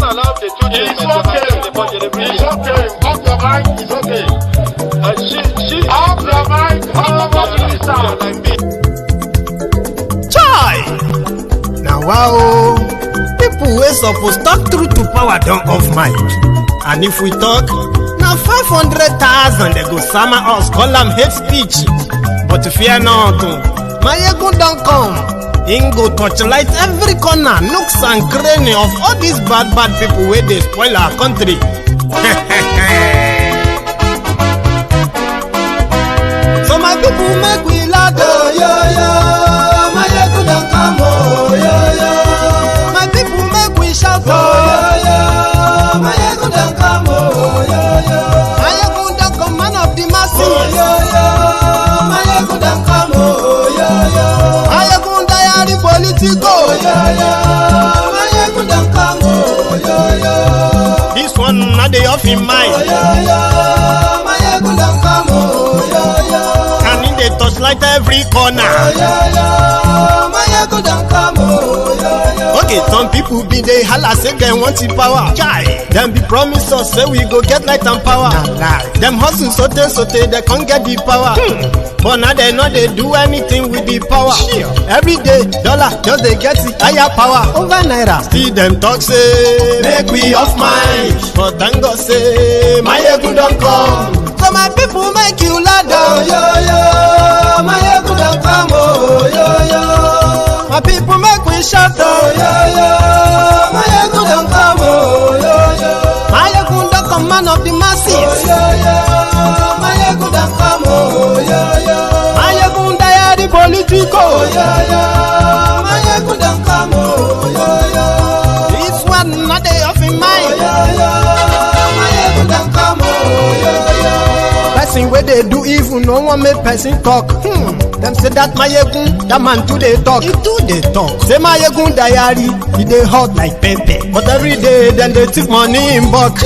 Allow the children. It's okay. It's okay. Off your mind. It's okay. She off your mind. Chai! Now wow, people wey suppose talk truth to power don't off mic. And if we talk, now 500,000 they go sama us call them hate speech. But fear not, Maiyegun don't come. Ingo torchlight every corner, nooks and cranny of all these bad people where they spoil our country. So my people make we laugh, yo yo. Maiyegun don't come, oh yo yo. My people make we shout, oh yo yo. Maiyegun don't come, oh yo yo. Maiyegun don't come, man of the masses, oh yo yo. Maiyegun don't come, oh yo yo. Maiyegun Diary Politico, oh yo yo. Maiyegun don't come, oh yo yo. This one not the off in mind, oh yo yo. Maiyegun don't come, oh yo yo. Can in the touchlight every corner, oh yo yo. Maiyegun don't come, oh yo yo. Okay, some people be they holla say they want the power. Chai, them be promise us say we go get light and power. Them hustle sote they can't get the power. But now they know they do anything with the power. Every day, dollar just they get the higher power over naira. See them talk say make we off mind, but thank God say Maiyegun don't come. So my people make you loud, oh yo yo. Maiyegun don't come, oh yo yo. My people make we shout, oh yo yo. Maiyegun don't come, oh yo yo. Maiyegun don't come, man of the masses, oh yo yo. Maiyegun don't come, oh yo yo. Maiyegun Diary Politico, oh yo yo. Maiyegun don't come, oh yo yo. This one not they off in mind, oh yo yo. Maiyegun don't come, oh yo yo. Person where they do evil, no one make person talk. Them say that Maiyegun, that man too they talk. He too they talk. Say Maiyegun Diary, he they hot like pepper. But every day then they take money in bulk.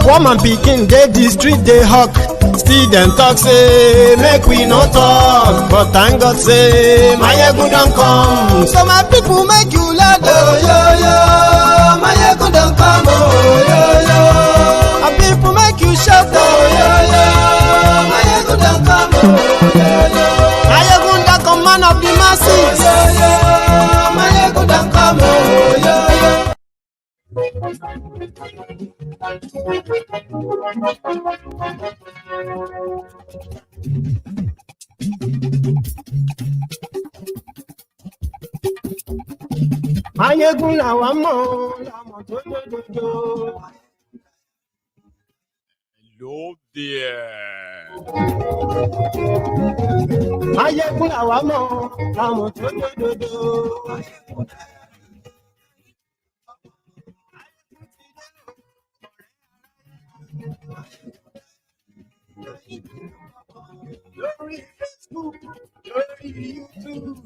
Woman picking, they the street they hawk. Still them talk say make we no talk. But thank God say Maiyegun don't come. So my people make you loud, oh yo yo. Maiyegun don't come, oh yo yo. My people make you shout, oh yo yo. Maiyegun don't come, oh yo yo. Maiyegun don't come, man of the masses, oh yo yo. Maiyegun don't come, oh yo yo. Maiyegun làwa mọ̀, làmọ̀ tó dodo. Hello there. Maiyegun làwa mọ̀, làmọ̀ tó dodo. Lórí Facebook, lórí YouTube.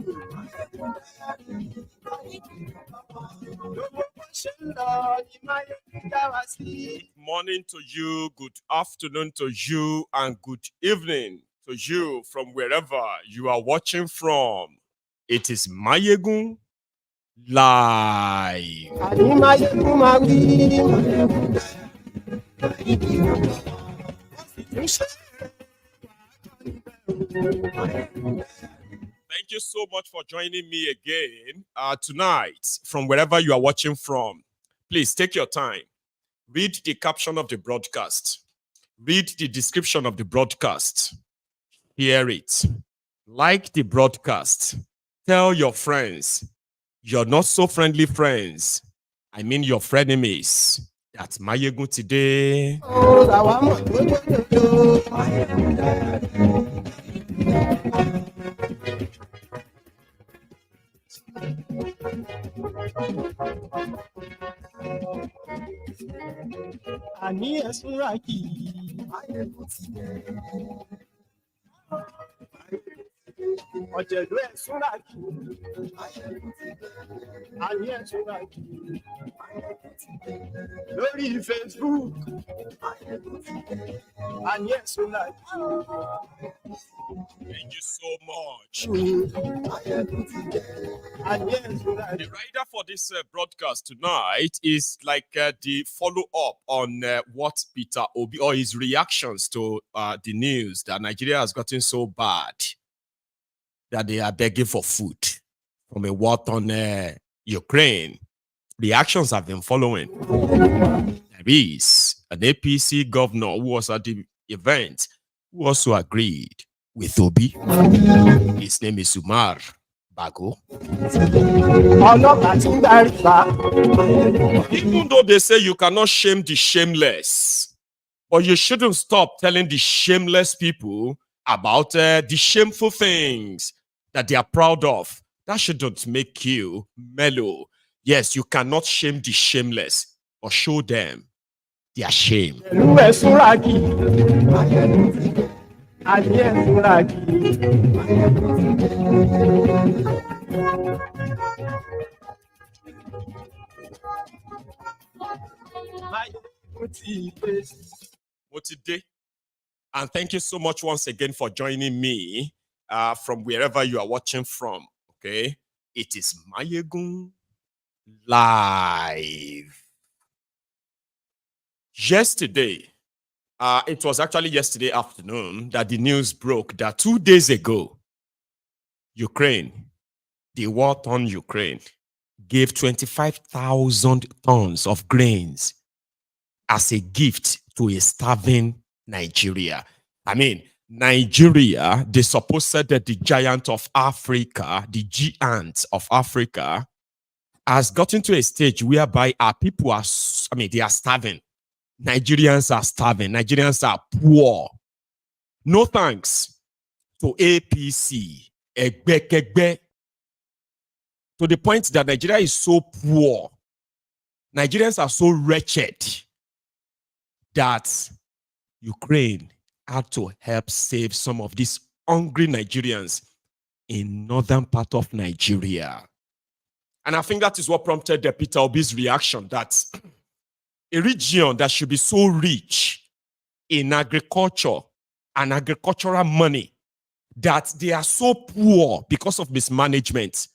Good morning to you, good afternoon to you, and good evening to you from wherever you are watching from. It is Maiyegun Live. Thank you so much for joining me again tonight from wherever you are watching from. Please take your time. Read the caption of the broadcast. Read the description of the broadcast. Hear it. Like the broadcast. Tell your friends, your not so friendly friends, I mean your frenemies, that's Maiyegun today. Ọ̀jẹ̀lú ẹ̀ súnra kì àní ẹ̀ súnra kì lórí Facebook àní ẹ̀ súnra kì. Thank you so much. The rider for this broadcast tonight is like the follow-up on what Peter Obi or his reactions to the news that Nigeria has gotten so bad that they are begging for food from a war-torn Ukraine. The actions have been following. There is an APC governor who was at the event who also agreed with Obi. His name is Umar Bago. Even though they say you cannot shame the shameless, but you shouldn't stop telling the shameless people about the shameful things that they are proud of. That shouldn't make you mellow. Yes, you cannot shame the shameless, but show them their shame. And thank you so much once again for joining me from wherever you are watching from. Okay, it is Maiyegun live. Yesterday, it was actually yesterday afternoon that the news broke that 2 days ago, Ukraine, the war-torn Ukraine, gave 25,000 tons of grains as a gift to a starving Nigeria. I mean, Nigeria, they supposed that the giant of Africa, the giant of Africa, has gotten to a stage whereby our people are, they are starving. Nigerians are starving. Nigerians are poor. No thanks to APC, Egbe, to the point that Nigeria is so poor. Nigerians are so wretched that Ukraine had to help save some of these hungry Nigerians in northern part of Nigeria. And I think that is what prompted the Peter Obi's reaction, that a region that should be so rich in agriculture and agricultural money, that they are so poor because of mismanagement,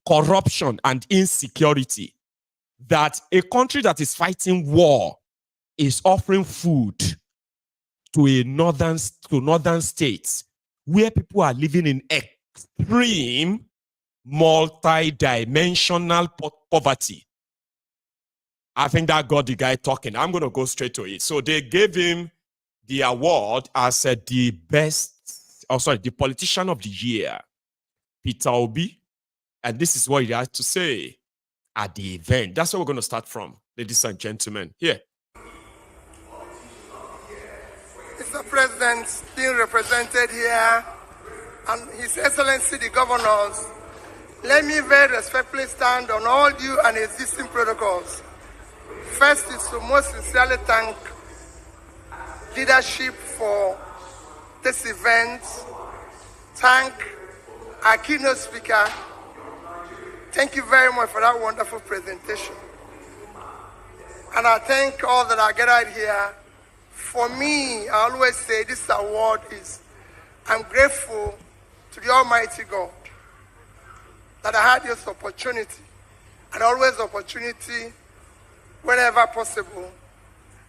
corruption, and insecurity, that a country that is fighting war is offering food to northern states where people are living in extreme multi-dimensional poverty. I think that got the guy talking. I'm going to go straight to it. So they gave him the award as the politician of the year, Peter Obi. And this is what he had to say at the event. That's where we're going to start from, ladies and gentlemen. Here. Mr. President, being represented here, and His Excellency the Governors, let me very respectfully stand on all due and existing protocols. First is to most sincerely thank leadership for this event. Thank our keynote speaker. Thank you very much for that wonderful presentation. And I thank all that are gathered here. For me, I always say this award is, I'm grateful to the Almighty God that I had this opportunity, and always opportunity whenever possible.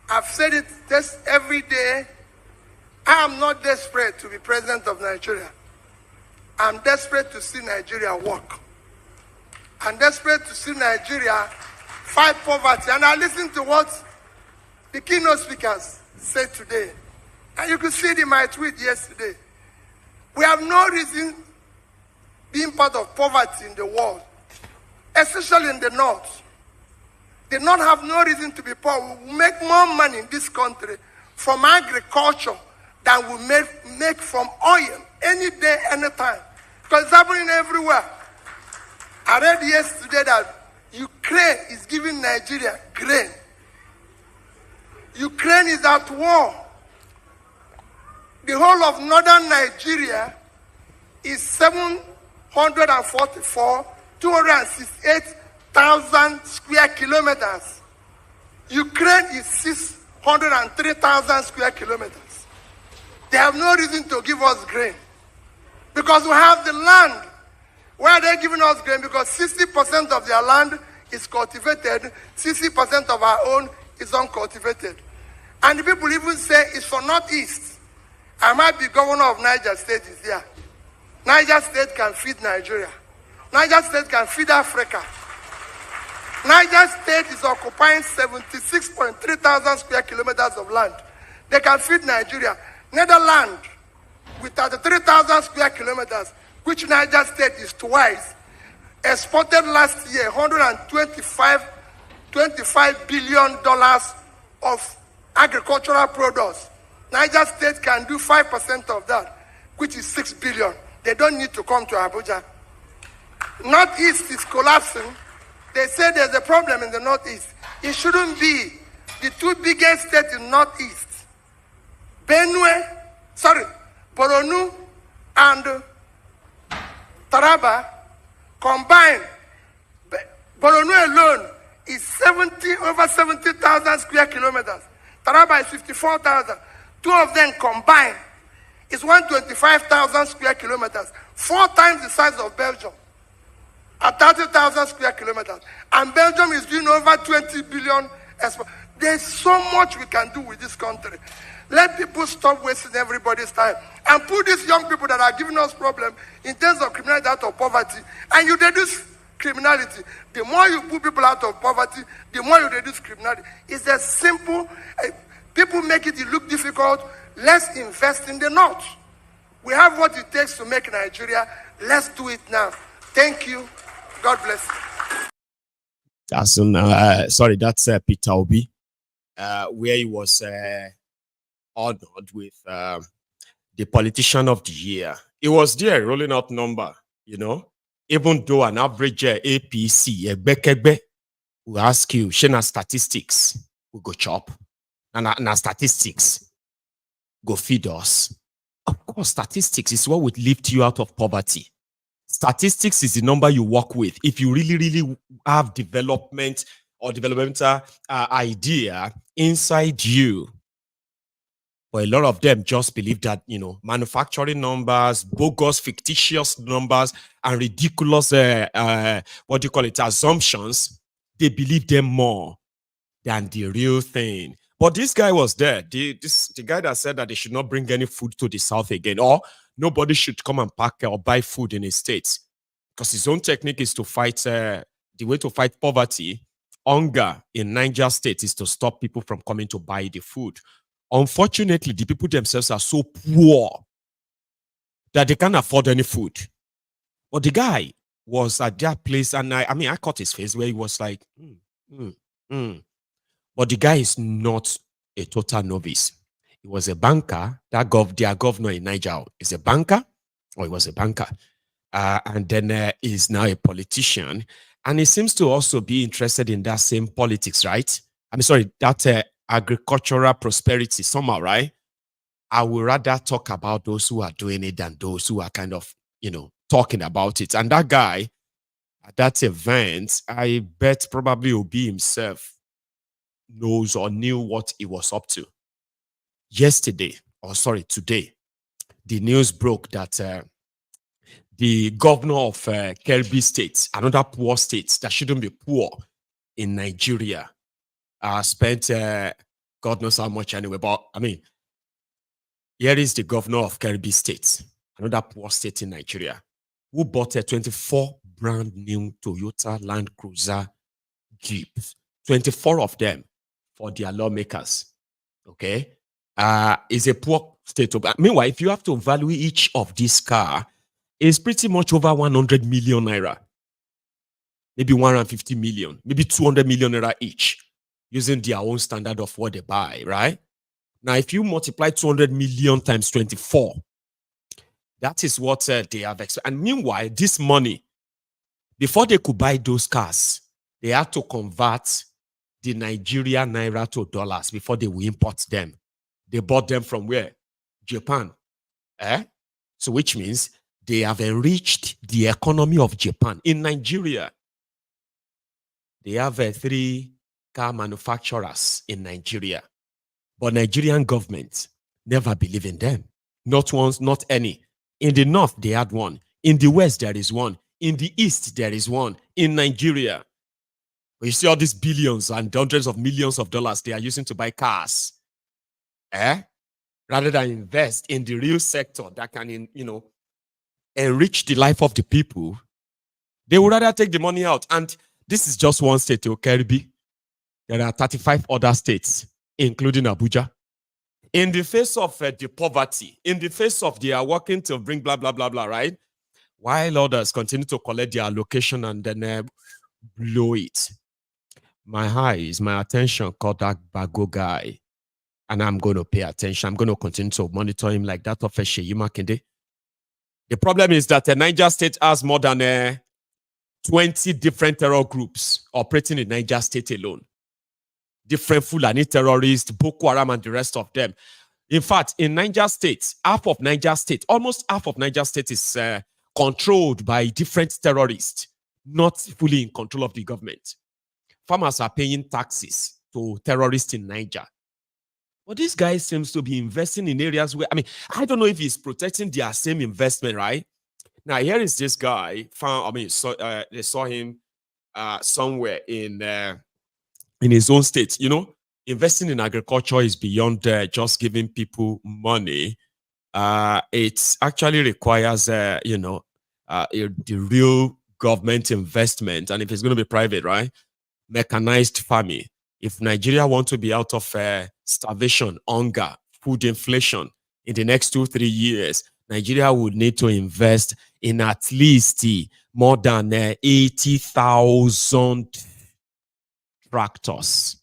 I've said it just every day. I am not desperate to be president of Nigeria. I'm desperate to see Nigeria work. I'm desperate to see Nigeria fight poverty. And I listened to what the keynote speakers said today. And you could see it in my tweet yesterday. We have no reason being part of poverty in the world, especially in the North. The North have no reason to be poor. We will make more money in this country from agriculture than we make from oil any day, anytime. Because it's happening everywhere. I read yesterday that Ukraine is giving Nigeria grain. Ukraine is at war. The whole of northern Nigeria is 268,000 square kilometers. Ukraine is 603,000 square kilometers. They have no reason to give us grain. Because we have the land. Why are they giving us grain? Because 60% of their land is cultivated, 60% of our own is uncultivated. And the people even say it's for Northeast. I might be governor of Niger State is here. Niger State can feed Nigeria. Niger State can feed Africa. Niger State is occupying 76.3 thousand square kilometers of land. They can feed Nigeria. Netherlands, with 33,000 square kilometers, which Niger State is twice, exported last year $25 billion of agricultural products. Niger State can do 5% of that, which is 6 billion. They don't need to come to Abuja. Northeast is collapsing. They say there's a problem in the Northeast. It shouldn't be. The two biggest states in Northeast, Borno and Taraba combined, Borno alone is over 70,000 square kilometers. Taraba is 54,000. Two of them combined is 125,000 square kilometers, 4 times the size of Belgium, at 30,000 square kilometers. And Belgium is doing over 20 billion export. There's so much we can do with this country. Let people stop wasting everybody's time and put these young people that are giving us problems in terms of criminality out of poverty. And you reduce criminality. The more you put people out of poverty, the more you reduce criminality. It's as simple. People make it look difficult. Let's invest in the North. We have what it takes to make Nigeria. Let's do it now. Thank you. God bless you. That's Peter Obi, where he was honored with the politician of the year. He was there rolling out number, even though an average APC, will ask you, Shena statistics, we go chop. And statistics go feed us. Of course, statistics is what would lift you out of poverty. Statistics is the number you work with. If you really have development or developmental idea inside you. But a lot of them just believe that, manufacturing numbers, bogus, fictitious numbers, and ridiculous, assumptions, they believe them more than the real thing. But this guy was there. The guy that said that they should not bring any food to the South again, or nobody should come and pack or buy food in his states. Because his own technique is to fight, the way to fight poverty, hunger in Niger State is to stop people from coming to buy the food. Unfortunately, the people themselves are so poor that they can't afford any food. But the guy was at that place, and I caught his face where he was like, But the guy is not a total novice. He was a banker. Their governor in Niger is a banker, or he was a banker. And then he's now a politician. And he seems to also be interested in that same politics, right? That agricultural prosperity somehow, right? I would rather talk about those who are doing it than those who are kind of, talking about it. And that guy at that event, I bet probably Obi himself knows or knew what he was up to. Today, the news broke that the governor of Kebbi State, another poor state that shouldn't be poor in Nigeria, spent God knows how much anyway. But here is the governor of Kebbi State, another poor state in Nigeria, who bought a 24 brand new Toyota Land Cruiser Jeep, 24 of them for their lawmakers. Okay, is a poor state. Meanwhile, if you have to value each of this car, it's pretty much over 100 million naira, maybe 150 million, maybe 200 million naira each, using their own standard of what they buy, right? Now, if you multiply 200 million times 24, that is what they have. And meanwhile, this money, before they could buy those cars, they had to convert the Nigerian naira to dollars before they will import them. They bought them from where? Japan. So which means they have enriched the economy of Japan. In Nigeria, they have 3 car manufacturers in Nigeria. But Nigerian government never believe in them. Not once, not any. In the north, they had one. In the west, there is one. In the east, there is one. In Nigeria, you see all these billions and hundreds of millions of dollars they are using to buy cars. Rather than invest in the real sector that can, enrich the life of the people, they would rather take the money out. And this is just one state, Caribbean. There are 35 other states, including Abuja. In the face of the poverty, in the face of they are working to bring blah, blah, blah, blah, right? While others continue to collect their allocation and then blow it. My eyes, my attention caught that Bago guy. And I'm going to pay attention. I'm going to continue to monitor him like that of Sheyi Makinde. The problem is that the Niger State has more than 20 different terror groups operating in Niger State alone. Different Fulani terrorists, Boko Haram, and the rest of them. In fact, in Niger State, almost half of Niger State is controlled by different terrorists, not fully in control of the government. Farmers are paying taxes to terrorists in Niger. But this guy seems to be investing in areas where, I don't know if he's protecting their same investment, right? Now, here is this guy. They saw him somewhere in his own state. Investing in agriculture is beyond just giving people money. It actually requires, the real government investment. And if it's going to be private, right? Mechanized farming. If Nigeria wants to be out of starvation, hunger, food inflation in the next 2-3 years, Nigeria would need to invest in at least more than 80,000 tractors.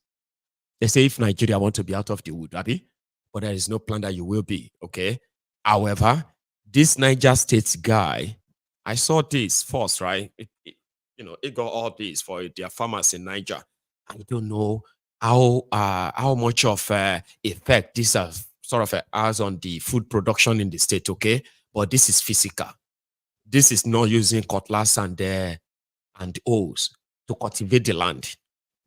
They say if Nigeria wants to be out of the wood, but there is no plan that you will be, okay? However, this Niger State guy, I saw this first, right? It got all this for their farmers in Niger. I don't know how much of effect this has on the food production in the state, okay? But this is physical. This is not using cutlass and hoes to cultivate the land.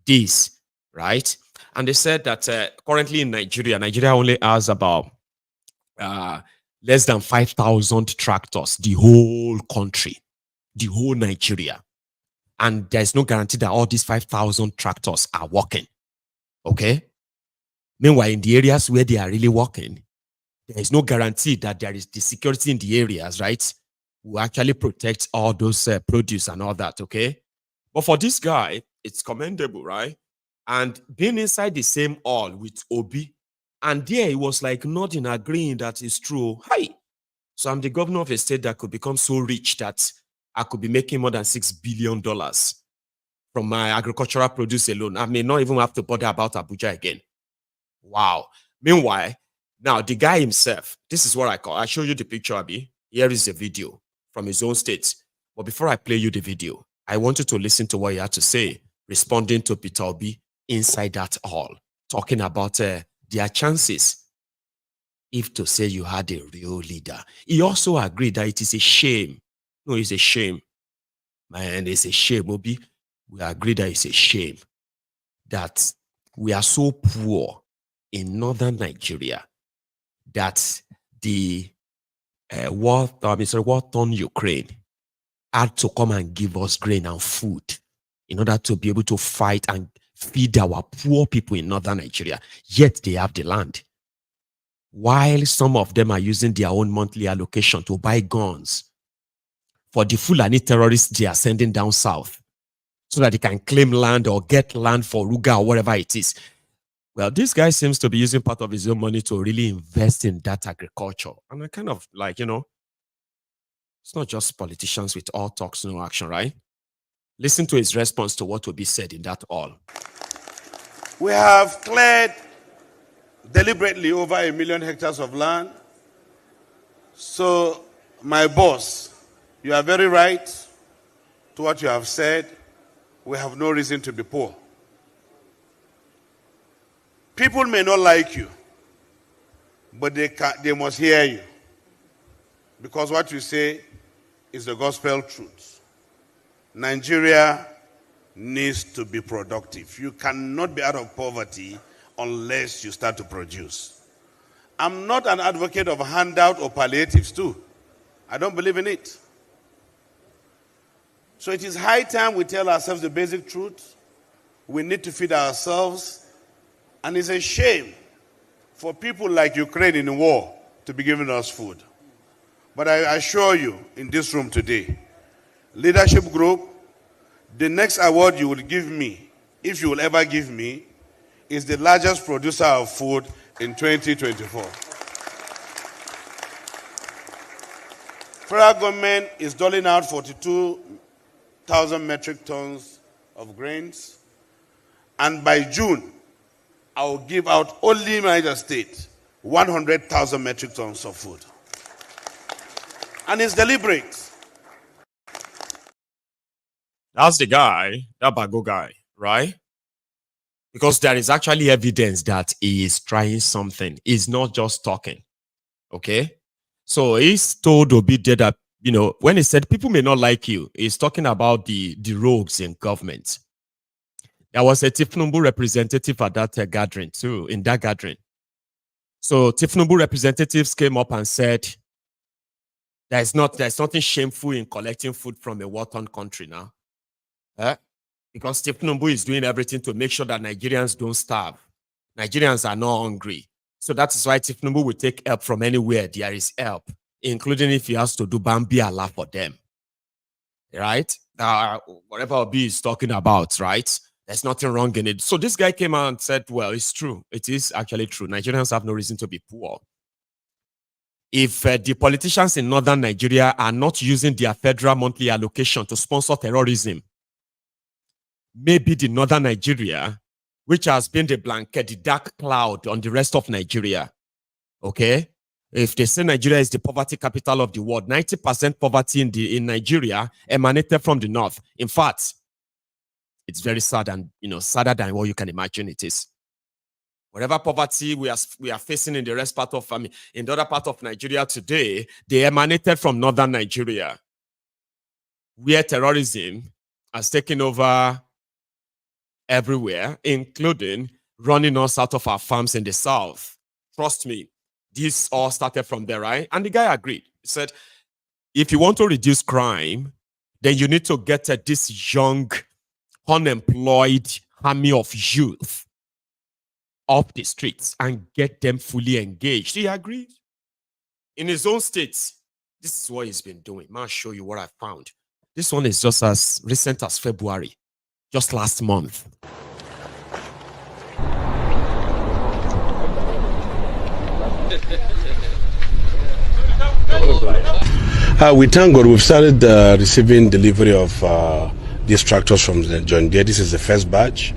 This, right? And they said that currently in Nigeria only has about less than 5,000 tractors, the whole country, the whole Nigeria. And there's no guarantee that all these 5,000 tractors are working. Okay? Meanwhile, in the areas where they are really working, there is no guarantee that there is the security in the areas, right? Will actually protect all those produce and all that, okay? But for this guy, it's commendable, right? And being inside the same hall with Obi, and there he was like nodding, agreeing that it's true. Hi. So I'm the governor of a state that could become so rich that I could be making more than $6 billion from my agricultural produce alone. I may not even have to bother about Abuja again. Wow. Meanwhile, now the guy himself, this is what I show you the picture, Abi. Here is the video from his own state. But before I play you the video, I want you to listen to what he had to say, responding to Peter Obi inside that hall, talking about their chances if to say you had a real leader. He also agreed that it is a shame. No, it's a shame. Man, it's a shame, Obi. We agree that it's a shame that we are so poor in northern Nigeria that the war-torn Ukraine had to come and give us grain and food in order to be able to fight and feed our poor people in northern Nigeria. Yet they have the land. While some of them are using their own monthly allocation to buy guns for the Fulani terrorists they are sending down south so that they can claim land or get land for Ruga or whatever it is. Well, this guy seems to be using part of his own money to really invest in that agriculture. And I kind of like, it's not just politicians with all talks, no action, right? Listen to his response to what will be said in that all. We have cleared deliberately over 1 million hectares of land. So, my boss, you are very right to what you have said. We have no reason to be poor. People may not like you, but they must hear you. Because what you say is the gospel truth. Nigeria needs to be productive. You cannot be out of poverty unless you start to produce. I'm not an advocate of handout or palliatives too. I don't believe in it. So it is high time we tell ourselves the basic truth. We need to feed ourselves. And it's a shame for people like Ukraine in the war to be giving us food. But I assure you, in this room today, leadership group, the next award you will give me, if you will ever give me, is the largest producer of food in 2024. Federal government is doling out 42,000 metric tons of grains. And by June, I will give out only in Niger State 100,000 metric tons of food. And it's deliberate. That's the guy, that Bago guy, right? Because there is actually evidence that he is trying something. He's not just talking. Okay? So he's told Obi that, you know, when he said people may not like you, he's talking about the rogues in government. There was a Tifnumbu representative at that gathering too, in that gathering. So Tifnumbu representatives came up and said, there's nothing shameful in collecting food from a war-torn country now. Because Tifnumbu is doing everything to make sure that Nigerians don't starve. Nigerians are not hungry. So that is why Tifnumbu will take help from anywhere there is help, including if he has to do Bambi Allah for them. Right? Whatever Obi is talking about, right? There's nothing wrong in it. So this guy came out and said, well, it's true. It is actually true. Nigerians have no reason to be poor. If the politicians in northern Nigeria are not using their federal monthly allocation to sponsor terrorism, maybe the northern Nigeria, which has been the blanket, the dark cloud on the rest of Nigeria, okay? If they say Nigeria is the poverty capital of the world, 90% poverty in Nigeria emanated from the north. In fact, it's very sad and, you know, sadder than what you can imagine it is. Whatever poverty we are facing in the rest part of, in the other part of Nigeria today, they emanated from northern Nigeria, where terrorism has taken over everywhere, including running us out of our farms in the south. Trust me, this all started from there, right? And the guy agreed. He said, if you want to reduce crime, then you need to get this young, unemployed army of youth off the streets and get them fully engaged. He agreed. In his own state, this is what he's been doing. I'll show you what I found. This one is just as recent as February, just last month. We thank God we've started receiving delivery of these tractors from John Deere. This is the first batch.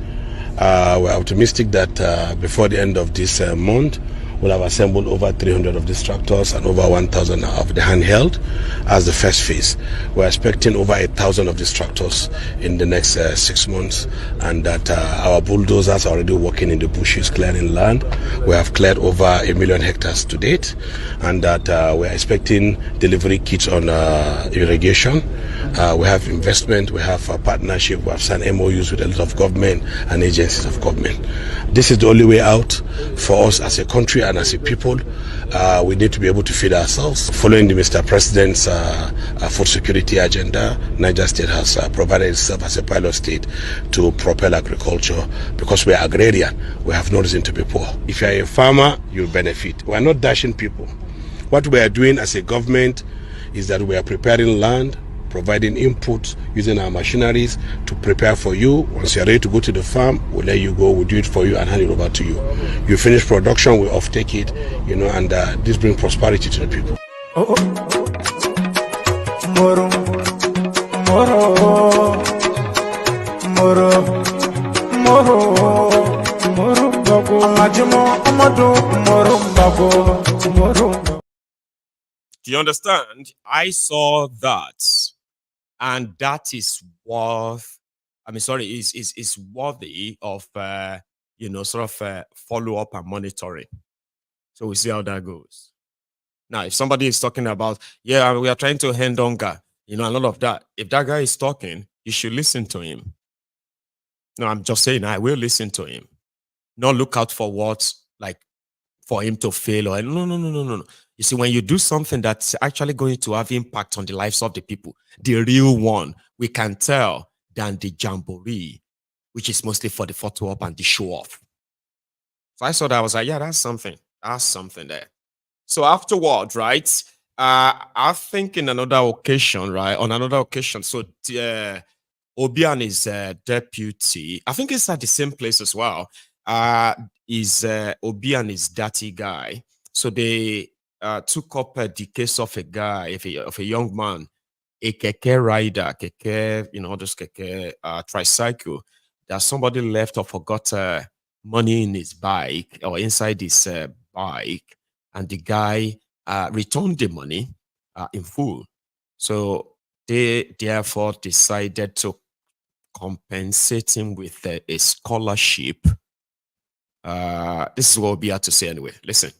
We're optimistic that before the end of this month, we'll have assembled over 300 of these tractors and over 1,000 of the handheld as the first phase. We're expecting over 8,000 of these tractors in the next 6 months, and that our bulldozers are already working in the bushes clearing land. We have cleared over 1 million hectares to date, and that we're expecting delivery kits on irrigation. We have investment, we have a partnership, we have signed MOUs with a lot of government and agencies of government. This is the only way out for us as a country and as a people. We need to be able to feed ourselves. Following the Mr. President's food security agenda, Niger State has provided itself as a pilot state to propel agriculture, because we are agrarian. We have no reason to be poor. If you are a farmer, you'll benefit. We are not dashing people. What we are doing as a government is that we are preparing land, providing input, using our machineries to prepare for you. Once you're ready to go to the farm, we'll let you go, we'll do it for you and hand it over to you. You finish production, we off-take it, you know, and this brings prosperity to the people. Do you understand? I saw that. And that is worth, is worthy of, follow-up and monitoring. So we see how that goes. Now, if somebody is talking about, yeah, we are trying to end hunger, and all of that. If that guy is talking, you should listen to him. No, I'm just saying, I will listen to him. Not look out for what, for him to fail. Or no. You see, when you do something that's actually going to have impact on the lives of the people, the real one, we can tell than the jamboree, which is mostly for the photo op and the show off. So I saw that, I was like, yeah, that's something. That's something there. So afterward, right? I think in another occasion, right? On another occasion, so Obi and his deputy, I think it's at the same place as well. Is Obi and his dirty guy. So they took up the case of a guy, of a young man, a keke rider, keke, this keke tricycle, that somebody left or forgot money in his bike or inside his bike, and the guy returned the money in full. So they therefore decided to compensate him with a scholarship. This is what we have to say anyway. Listen.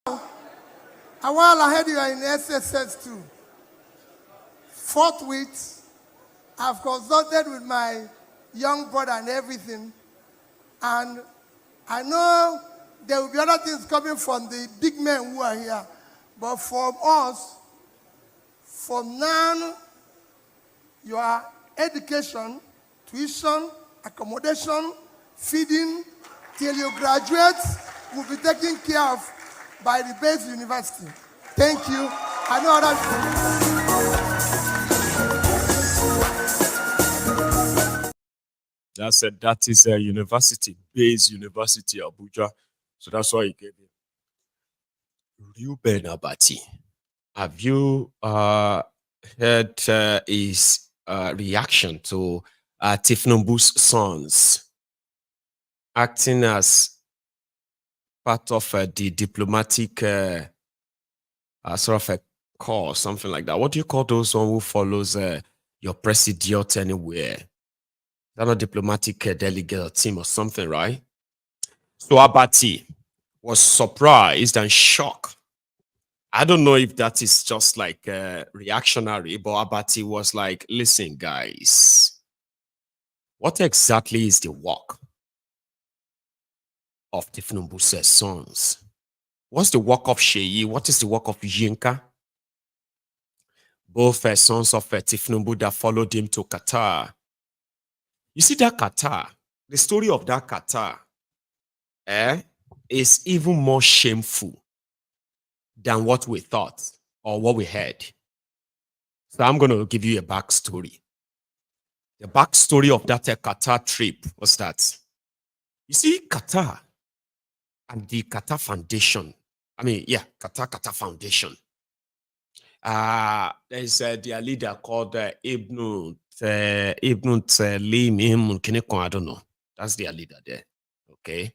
A while ahead, you are in SSS 2. Forthwith, I've consulted with my young brother and everything, and I know there will be other things coming from the big men who are here, but from us, from now, your education, tuition, accommodation, feeding, till you graduate, will be taken care of by the base university. Thank you. I know that is a university, base university, Abuja. So that's why he gave it. Ruben Abati, have you heard his reaction to Tifnumbu's sons acting as part of the diplomatic sort of a call, something like that? What do you call those one who follows your president anywhere? They're not diplomatic delegate team or something, right? So Abati was surprised and shocked. I don't know if that is just like reactionary, but Abati was like, listen, guys, what exactly is the work of Tifnumbu's sons? What's the work of Sheyi? What is the work of Yinka? Both sons of Tifnumbu that followed him to Qatar. You see that Qatar, the story of that Qatar is even more shameful than what we thought or what we heard. So I'm going to give you a backstory. The backstory of that Qatar trip was that, you see, Qatar and the Qatar Foundation, Qatar Foundation, there's their leader called Ibn Lim, I don't know. That's their leader there. Okay.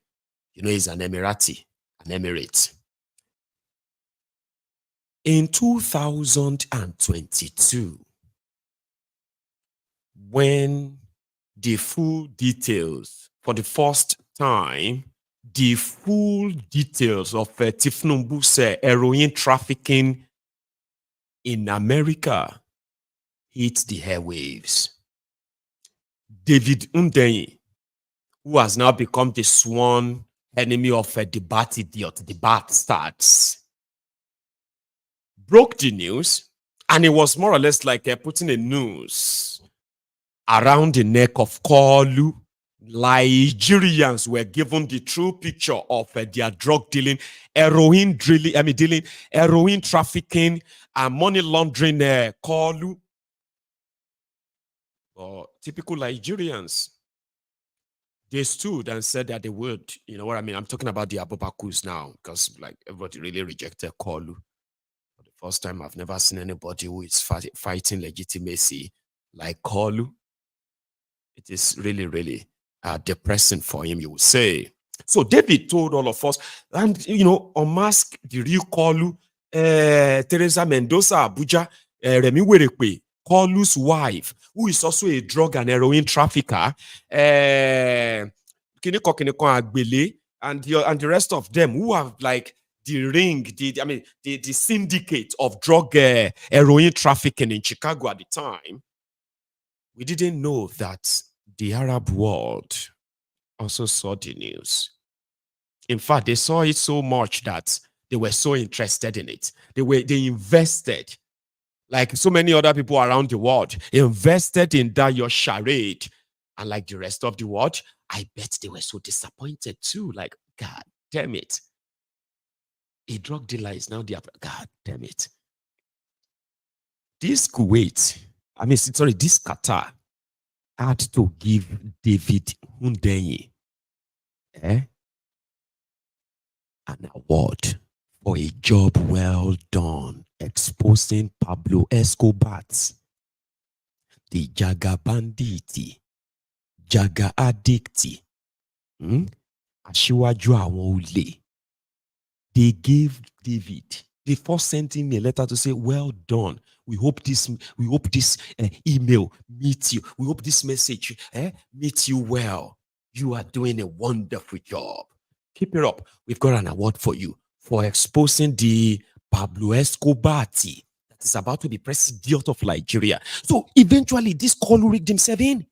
He's an Emirati, an Emirate. In 2022, when the full details, for the first time, the full details of Tifnumbu's heroin trafficking in America hit the airwaves, David Undenyi, who has now become the sworn enemy of the bat idiot, the bat starts, broke the news, and it was more or less like putting a noose around the neck of Koolu. Nigerians were given the true picture of their drug dealing, heroin trafficking, and money laundering Koolu. Typical Nigerians, they stood and said that they would, you know what I mean? I'm talking about the Abubakus now, because like everybody really rejected Koolu. For the first time, I've never seen anybody who is fighting legitimacy like Koolu. It is really, really depressing for him, you would say. So David told all of us, and unmask the real Koolu, Teresa Mendoza, Abuja, Remi Werekwe, Koolu's wife, who is also a drug and heroin trafficker, and the rest of them who have like the ring, the syndicate of drug heroin trafficking in Chicago at the time. We didn't know that the Arab world also saw the news. In fact, they saw it so much that they were so interested in it. They invested, like so many other people around the world, invested in that your charade. And like the rest of the world, I bet they were so disappointed too. Like, God damn it. A drug dealer is now the, God damn it. This Kuwait, this Qatar had to give David Hundeyi an award for a job well done exposing Pablo Escobar, the Jaga Banditi, Jaga Addicti, Ashiwaju awon ole. They gave David, they first sent him a letter to say, well done. We hope this email meets you. We hope this message meets you well. You are doing a wonderful job. Keep it up. We've got an award for you for exposing the Pablo Escobar that is about to be president of Nigeria. So eventually this Koolu rigged himself in.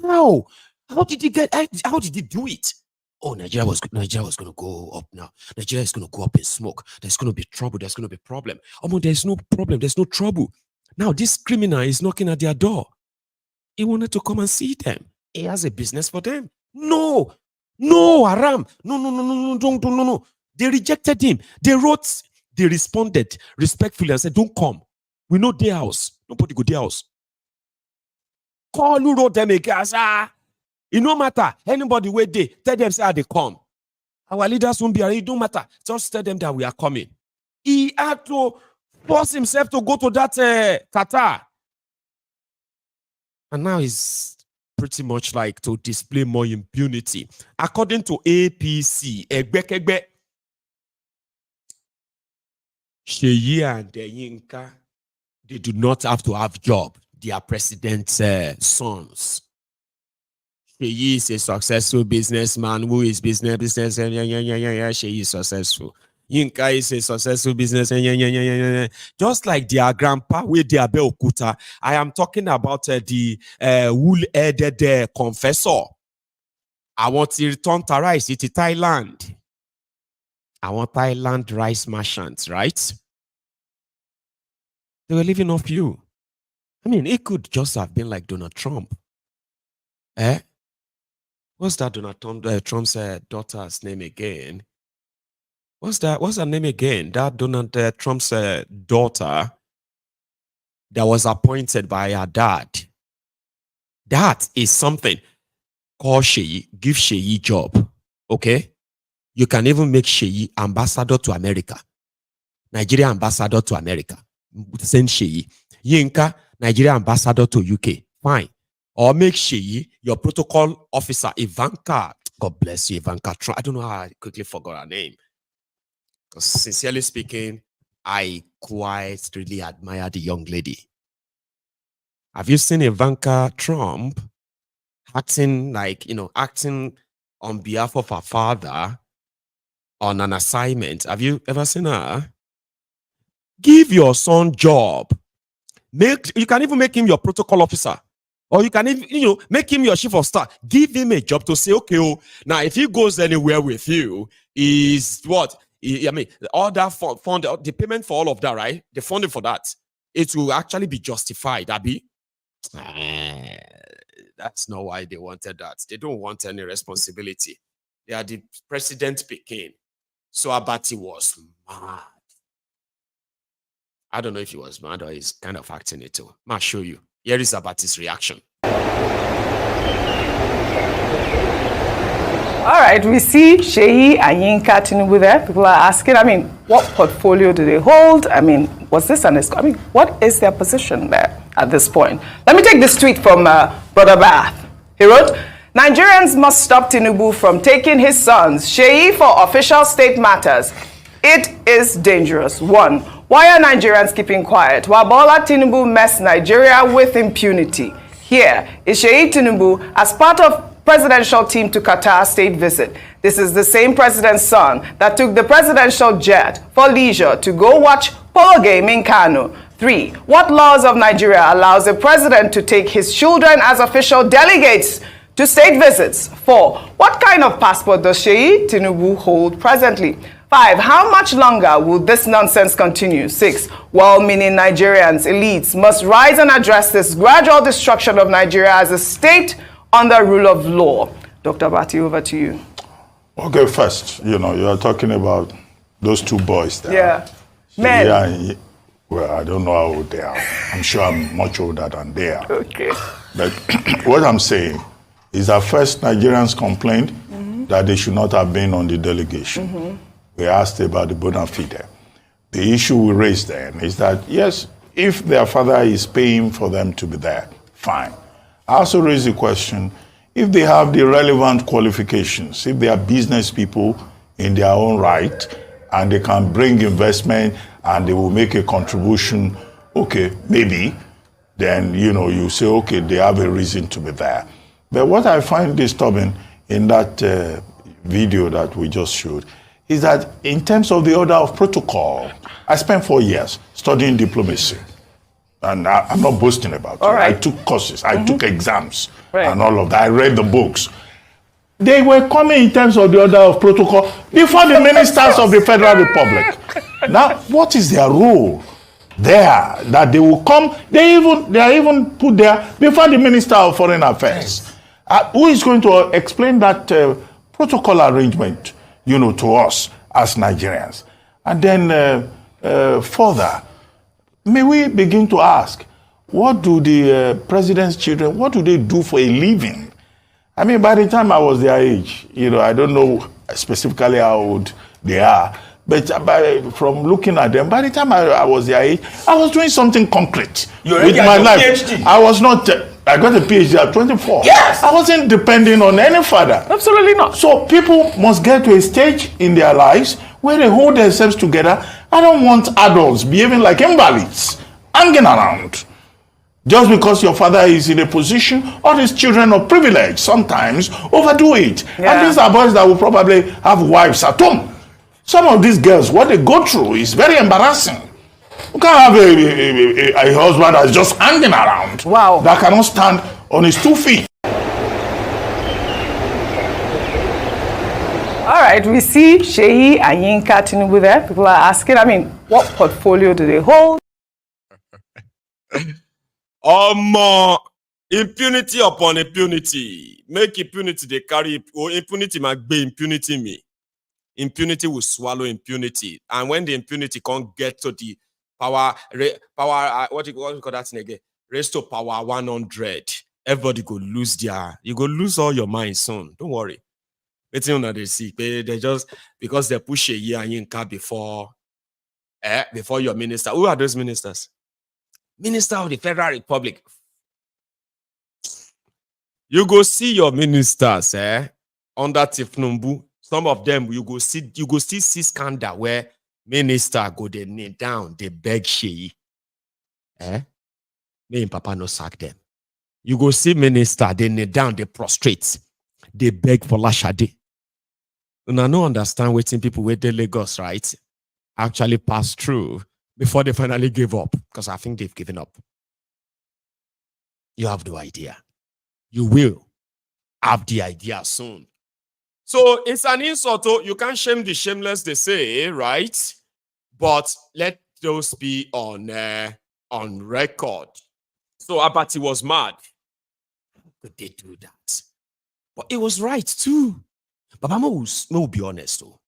How? How did he do it? Oh, Nigeria was going to go up now. Nigeria is going to go up in smoke. There's going to be trouble. There's going to be problem. Oh, there's no problem. There's no trouble. Now this criminal is knocking at their door. He wanted to come and see them. He has a business for them. No, haram. No. They rejected him. They responded respectfully and said, don't come. We know their house. Nobody go their house. Koolu wrote them again. It no matter. Anybody wait there, tell them say they come. Our leaders won't be around. It don't matter. Just tell them that we are coming. He had to force himself to go to that Qatar. And now he's pretty much like to display more impunity. According to APC, Egbe, Sheyi and Yinka, they do not have to have job. They are president's sons. Sheyi is a successful businessman who is business. Sheyi is successful. Yinka is a successful business. Just like their grandpa with their Beokuta. I am talking about the wool-headed confessor. I want to return to rice to Thailand. I want Thailand rice merchants, right? They were living off you. It could just have been like Donald Trump. What's that Donald Trump's daughter's name again? What's her name again? That Donald Trump's daughter that was appointed by her dad. That is something. Call Sheyi, give Sheyi job. Okay? You can even make Sheyi ambassador to America. Nigeria ambassador to America. Send Sheyi. Yinka, Nigeria ambassador to UK. Fine. Or make Sheyi your protocol officer, Ivanka. God bless you, Ivanka Trump. I don't know how I quickly forgot her name. Because sincerely speaking, I quite really admire the young lady. Have you seen Ivanka Trump acting acting on behalf of her father on an assignment? Have you ever seen her? Give your son job. You can even make him your protocol officer. Or you can even, make him your chief of staff. Give him a job to say, okay, now if he goes anywhere with you, is what? All that fund, the payment for all of that, right? The funding for that, it will actually be justified, Abi. That's not why they wanted that. They don't want any responsibility. They are the president Pekin. So Abati was mad. I don't know if he was mad or he's kind of acting it too. I'll show you. Here is Abati's reaction. All right, we see Sheyi and Yinka Tinubu there. People are asking, what portfolio do they hold? Was this what is their position there at this point? Let me take this tweet from Brother Bath. He wrote, Nigerians must stop Tinubu from taking his sons, Sheyi, for official state matters. It is dangerous. 1. Why are Nigerians keeping quiet while Bola Tinubu messed Nigeria with impunity? Here is Sheyi Tinubu as part of presidential team to Qatar state visit. This is the same president's son that took the presidential jet for leisure to go watch polo game in Kano. 3. What laws of Nigeria allows a president to take his children as official delegates to state visits. 4. What kind of passport does Sheyi Tinubu hold presently? 5. How much longer will this nonsense continue? 6. Well-meaning Nigerians, elites, must rise and address this gradual destruction of Nigeria as a state under rule of law. Dr. Bati, over to you. Okay, first, you are talking about those two boys there. Yeah. Men. Yeah, well, I don't know how old they are. I'm sure I'm much older than they are. Okay. But what I'm saying is that first Nigerians complained that they should not have been on the delegation. We asked about the bona fide. The issue we raised then is that, yes, if their father is paying for them to be there, fine. I also raised the question, if they have the relevant qualifications, if they are business people in their own right, and they can bring investment and they will make a contribution, okay, maybe, then, you say, okay, they have a reason to be there. But what I find disturbing in that video that we just showed is that in terms of the order of protocol, I spent 4 years studying diplomacy. And I'm not boasting about it. Right. I took courses, I took exams, and all of that. I read the books. They were coming in terms of the order of protocol before the ministers of the Federal Republic. Now, what is their role there? That they will come, they are even put there before the Minister of Foreign Affairs. Who is going to explain that protocol arrangement, to us as Nigerians? And then further, may we begin to ask, what do the president's children, what do they do for a living? I mean, by the time I was their age, I don't know specifically how old they are, but from looking at them, by the time I was their age, I was doing something concrete with my life. PhD. I was not, I got a PhD at 24. Yes! I wasn't depending on any father. Absolutely not. So people must get to a stage in their lives where they hold themselves together. I don't want adults behaving like invalids, hanging around. Just because your father is in a position, or these children of privilege sometimes overdo it. Yeah. And these are boys that will probably have wives at home. Some of these girls, what they go through is very embarrassing. You can't have a husband that's just hanging around. Wow. That cannot stand on his 2 feet. All right, we see Sheyi and Yinka Tinubu there. People are asking, what portfolio do they hold? Impunity upon impunity. Make impunity they carry, or impunity might be impunity me. Impunity will swallow impunity. And when the impunity can't get to the power, what you call that thing again? Raise to power 100. Everybody go lose you go lose all your mind soon. Don't worry. It's not they see. They just, because they push a year and Yinka before your minister. Who are those ministers? Minister of the Federal Republic. You go see your ministers, under Tifnumbu. Some of them you go still see scandal where minister go they kneel down, they beg Sheyi. Me and Papa no sack them. You go see minister, they kneel down, they prostrate, they beg for Lashade. And I don't understand waiting people with the Lagos, right? Actually pass through before they finally give up, because I think they've given up. You have no idea. You will have the idea soon. So it's an insult. You can't shame the shameless, they say, right? But let those be on record. So Abati was mad. How could they do that? But it was right too. But I'm will be honest though.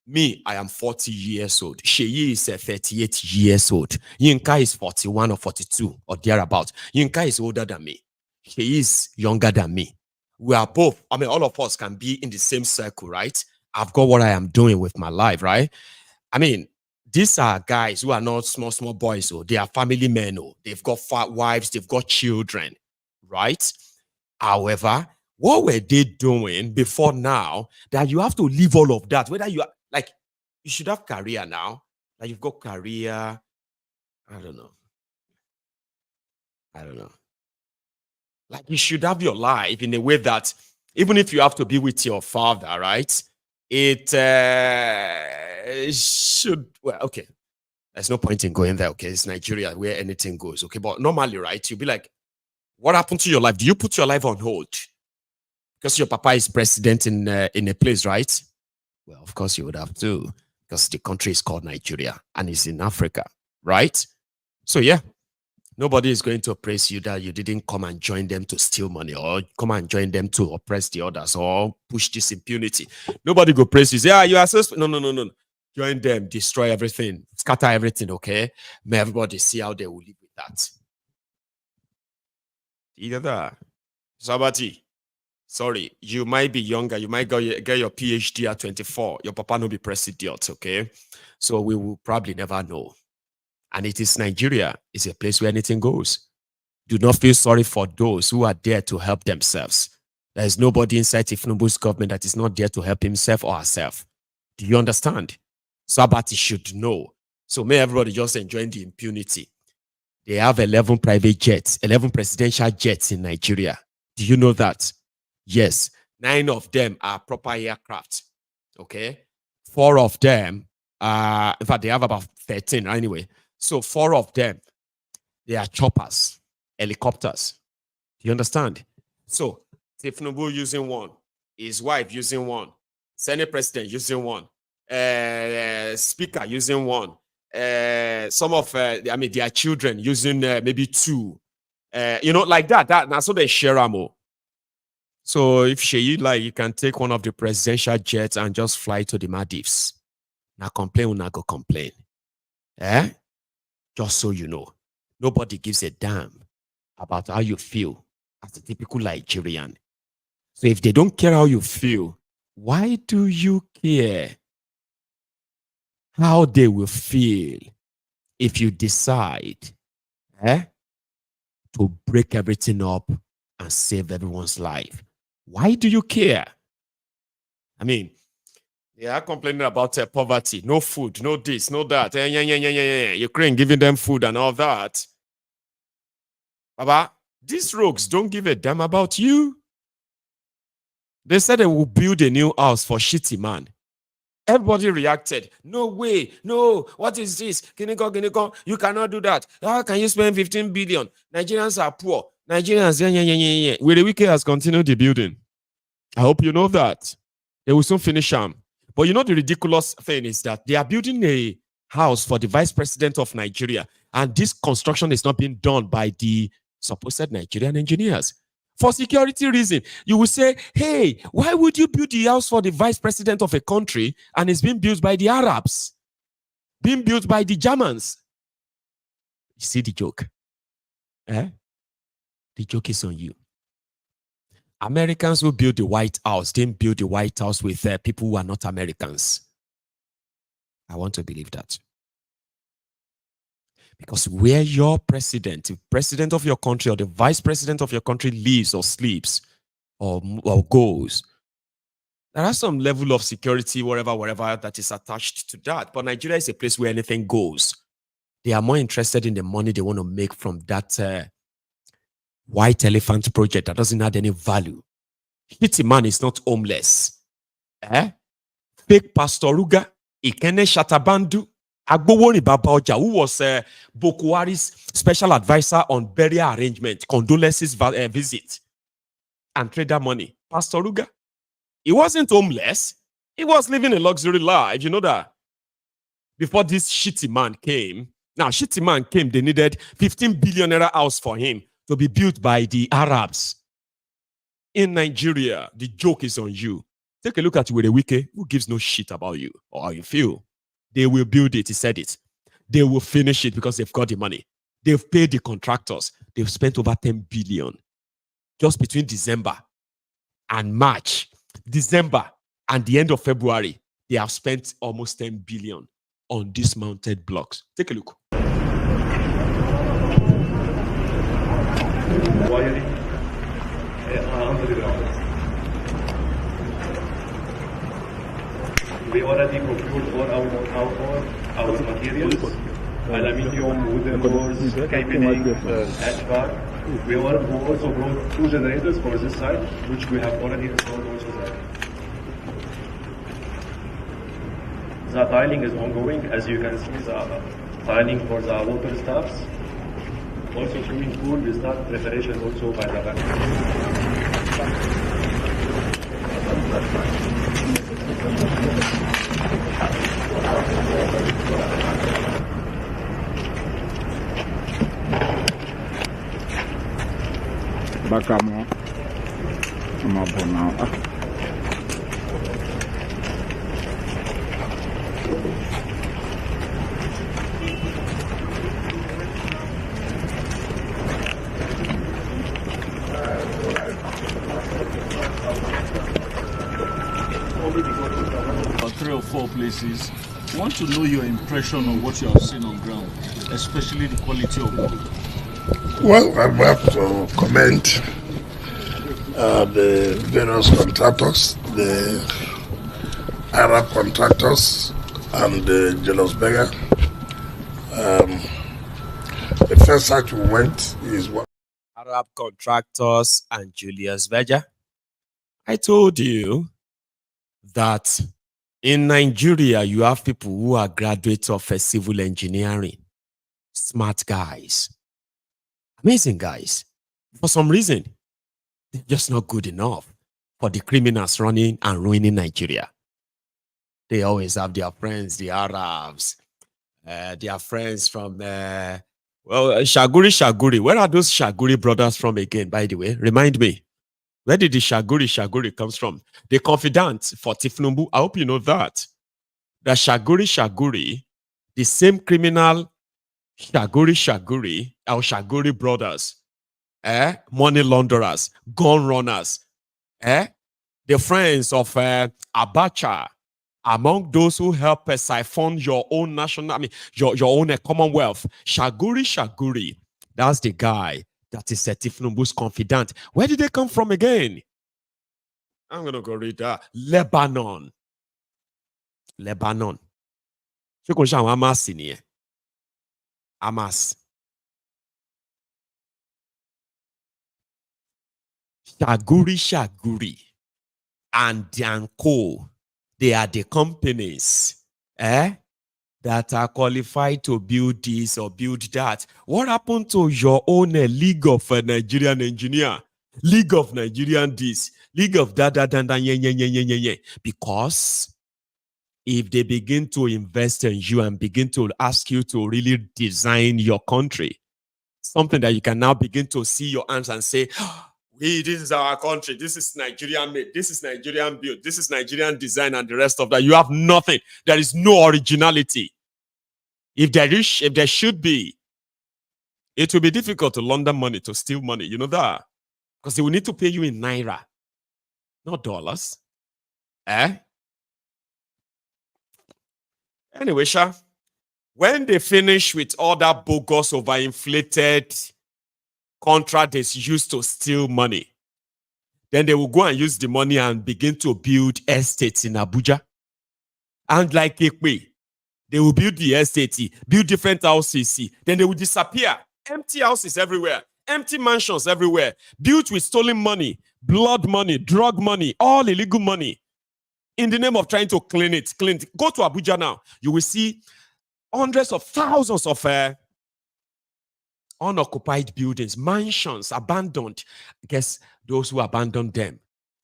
Me, I am 40 years old. Sheyi is 38 years old. Yinka is 41 or 42 or thereabout. Yinka is older than me. Sheyi is younger than me. We are both, all of us can be in the same circle, right? I've got what I am doing with my life, right? These are guys who are not small boys. They are family men. They've got wives. They've got children, right? However, what were they doing before now that you have to leave all of that? Whether you are, you should have career now. Like you've got career. I don't know. Like you should have your life in a way that even if you have to be with your father, right? It should, well, okay. There's no point in going there, okay? It's Nigeria where anything goes, okay? But normally, right, you'll be like, What happened to your life? Do you put your life on hold? Because your papa is president in a place, right? Well, of course you would have to, because the country is called Nigeria and it's in Africa, right? So yeah, nobody is going to praise you that you didn't come and join them to steal money or come and join them to oppress the others or push this impunity. Nobody go praise you. Say, you are so... No. Join them, destroy everything, scatter everything, okay? May everybody see how they will live with that. Either that. Sabati, sorry, you might be younger. You might get your PhD at 24. Your papa no be president, okay? So we will probably never know. And it is Nigeria. It's a place where anything goes. Do not feel sorry for those who are there to help themselves. There is nobody inside Tinubu's government that is not there to help himself or herself. Do you understand? Sabati should know. So may everybody just enjoy the impunity. They have 11 private jets, 11 presidential jets in Nigeria. Do you know that? Yes. 9 of them are proper aircraft. Okay? 4 of them, in fact, they have about 13 anyway. So 4 of them, they are choppers, helicopters. Do you understand? So Tinubu using one, his wife using one, Senate president using one, speaker using one, some of their children using maybe 2, like that. That's so they share them. So if Sheyi like, you can take one of the presidential jets and just fly to the Maldives. Now complain or not go complain, just so you know, nobody gives a damn about how you feel as a typical Nigerian. So if they don't care how you feel, why do you care how they will feel if you decide to break everything up and save everyone's life? Why do you care? I mean, they are complaining about poverty, no food, no this, no that. Ukraine giving them food and all that. Baba, these rogues don't give a damn about you. They said they will build a new house for shitty man. Everybody reacted. No way. No. What is this? Kiniko. You cannot do that. How can you spend 15 billion? Nigerians are poor. Nigerians, Where the wicked has continued the building. I hope you know that. They will soon finish them. But you know the ridiculous thing is that they are building a house for the vice president of Nigeria. And this construction is not being done by the supposed Nigerian engineers. For security reason, you will say, hey, why would you build the house for the vice president of a country and it's being built by the Arabs? Being built by the Germans? You see the joke? The joke is on you. Americans who build the White House didn't build the White House with people who are not Americans. I want to believe that. Because where your president, the president of your country or the vice president of your country lives or sleeps or goes, there are some level of security, wherever that is attached to that. But Nigeria is a place where anything goes. They are more interested in the money they want to make from that white elephant project that doesn't add any value. Shitty man is not homeless. Fake Pastor Ruga, Ikene Shatabandu, Agbowori Babaoja, who was Boko Haram's special advisor on burial arrangement, condolences visit, and trader money. Pastor Ruga, he wasn't homeless. He was living a luxury life. You know that? Before this shitty man came, they needed 15 billion naira house for him to be built by the Arabs. In Nigeria, the joke is on you. Take a look at Werewike, who gives no shit about you or how you feel. They will build it, he said it. They will finish it because they've got the money. They've paid the contractors. They've spent over 10 billion. Just between December and March, December and the end of February, they have spent almost 10 billion on dismounted blocks. Take a look. We already procured all our materials, aluminium, wooden doors, cabling, HVAC. We also brought 2 generators for this site, which we have already installed also there. The tiling is ongoing. As you can see, the tiling for the water stops Also swimming pool, we start preparation also by the back. Bakamo. Mabona. About 3 or 4 places. I want to know your impression of what you have seen on ground, especially the quality of work. Well, I have to commend the various contractors, the Arab contractors, and the Jealous Beggar. The first site we went is what Arab contractors and Julius Berger. I told you that in Nigeria, you have people who are graduates of civil engineering, smart guys, amazing guys. For some reason, they're just not good enough for the criminals running and ruining Nigeria. They always have their friends, the Arabs, their friends from, Shaguri. Where are those Shaguri brothers from again, by the way? Remind me. Where did the Shaguri comes from? The confidant for Tifnumbu. I hope you know that. The Shaguri, the same criminal Shaguri, our Shaguri brothers, money launderers, gun runners, the friends of Abacha, among those who help siphon your own your own commonwealth. Shaguri, that's the guy that is Tifnumbu's confidant. Where did they come from again? I'm going to go read that. Lebanon. Hamas. Shaguri and Danko, they are the companies that are qualified to build this or build that. What happened to your own League of Nigerian Engineer? League of Nigerian this, League of that, because if they begin to invest in you and begin to ask you to really design your country, something that you can now begin to see your hands and say, this is our country, this is Nigerian made, this is Nigerian built, this is Nigerian design, and the rest of that. You have nothing. There is no originality. If there should be, it will be difficult to launder money, to steal money. You know that? Because they will need to pay you in Naira, not dollars. Anyway, Sha, when they finish with all that bogus, overinflated contract that's used to steal money, then they will go and use the money and begin to build estates in Abuja. And like Ekpe, they will build the estate, build different houses, then they will disappear. Empty houses everywhere, empty mansions everywhere, built with stolen money, blood money, drug money, all illegal money, in the name of trying to clean it. Go to Abuja now. You will see hundreds of thousands of unoccupied buildings, mansions, abandoned. Guess those who abandoned them.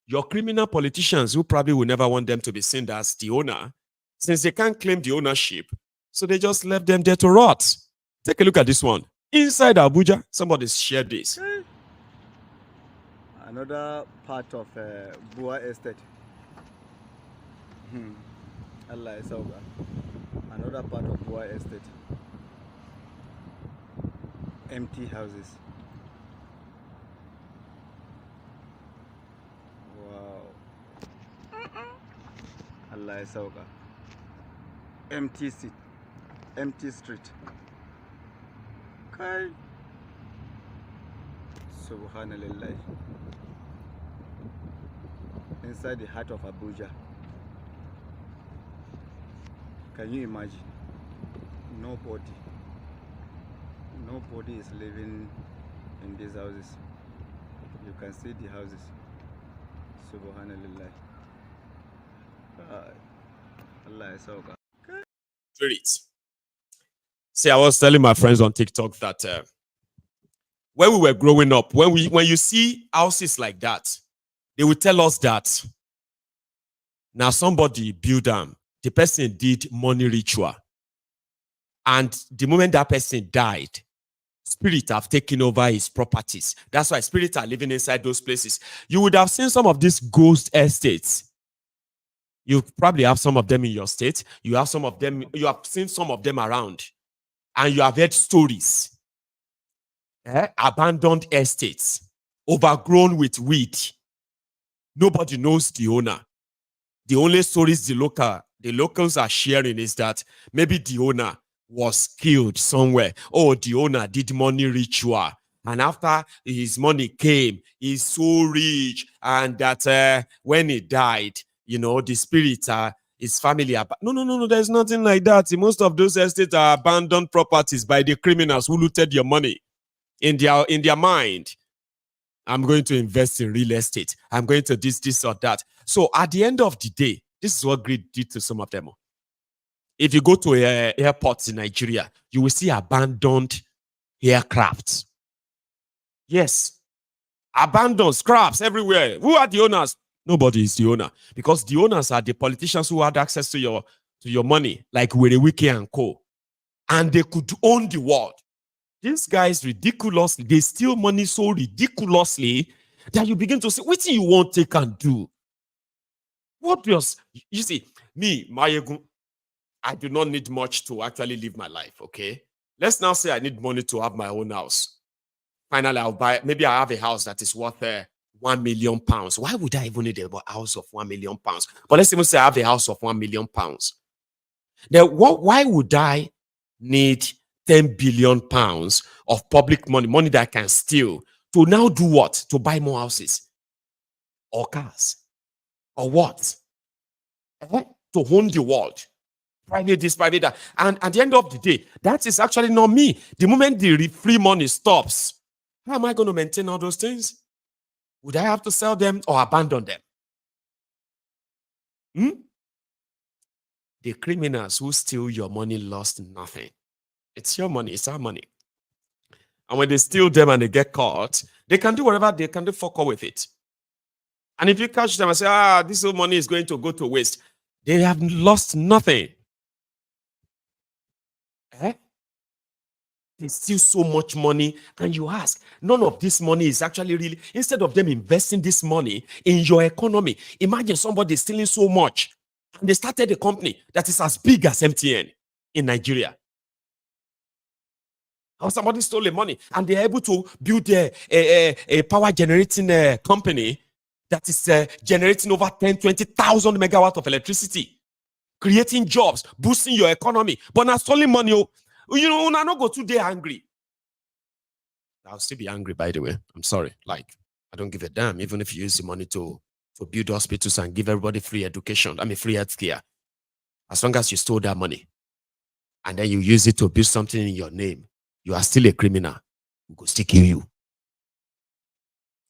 Your criminal politicians who probably will never want them to be seen as the owner, since they can't claim the ownership, so they just left them there to rot. Take a look at this one. Inside Abuja, somebody shared this. Another part of Bua Estate. Allah is over. Another part of Bua Estate. Empty houses. Wow. Allah is over. Empty seat. Empty street. Okay. Subhanallah. Inside the heart of Abuja. Can you imagine? Nobody is living in these houses. You can see the houses. Subhanallah. Allah is over. Spirit. See, I was telling my friends on TikTok that when we were growing up, when you see houses like that, they will tell us that now somebody built them, the person did money ritual. And the moment that person died, spirit have taken over his properties. That's why spirits are living inside those places. You would have seen some of these ghost estates. You probably have some of them in your state. You have some of them, you have seen some of them around. And you have heard stories. Abandoned estates, overgrown with weed. Nobody knows the owner. The only stories the locals are sharing is that maybe the owner was killed somewhere. Oh, the owner did money ritual. And after his money came, he's so rich. And that when he died, the spirit, his family. No, there's nothing like that. Most of those estates are abandoned properties by the criminals who looted your money. In their mind, I'm going to invest in real estate. I'm going to this or that. So at the end of the day, this is what greed did to some of them. If you go to airports in Nigeria, you will see abandoned aircrafts. Yes. Abandoned scraps everywhere. Who are the owners? Nobody is the owner. Because the owners are the politicians who had access to your money, like Wiki and Co. And they could own the world. These guys ridiculously, they steal money so ridiculously that you begin to say, what do you want to take and do? What does, you see, me, Maiyegun, I do not need much to actually live my life, okay? Let's now say I need money to have my own house. Finally, maybe I have a house that is worth 1 million pounds. Why would I even need a house of 1 million pounds? But let's even say I have a house of 1 million pounds. Then why would I need 10 billion pounds of public money that I can steal to now do what? To buy more houses or cars or what? To own the world. Private this, private that. And at the end of the day, that is actually not me. The moment the free money stops, how am I going to maintain all those things? Would I have to sell them or abandon them? The criminals who steal your money lost nothing. It's your money. It's our money. And when they steal them and they get caught, they can do whatever they can do, fuck with it. And if you catch them and say, this whole money is going to go to waste, they have lost nothing. They steal so much money, and you ask, none of this money is actually really, instead of them investing this money in your economy, imagine somebody stealing so much, and they started a company that is as big as MTN in Nigeria. Or somebody stole the money and they're able to build a power generating company that is generating over 20,000 megawatts of electricity, creating jobs, boosting your economy. But now stealing money, I not go today angry. I'll still be angry, by the way. I'm sorry. I don't give a damn, even if you use the money to build hospitals and give everybody free education, free healthcare. As long as you stole that money and then you use it to build something in your name, you are still a criminal. We go still kill you.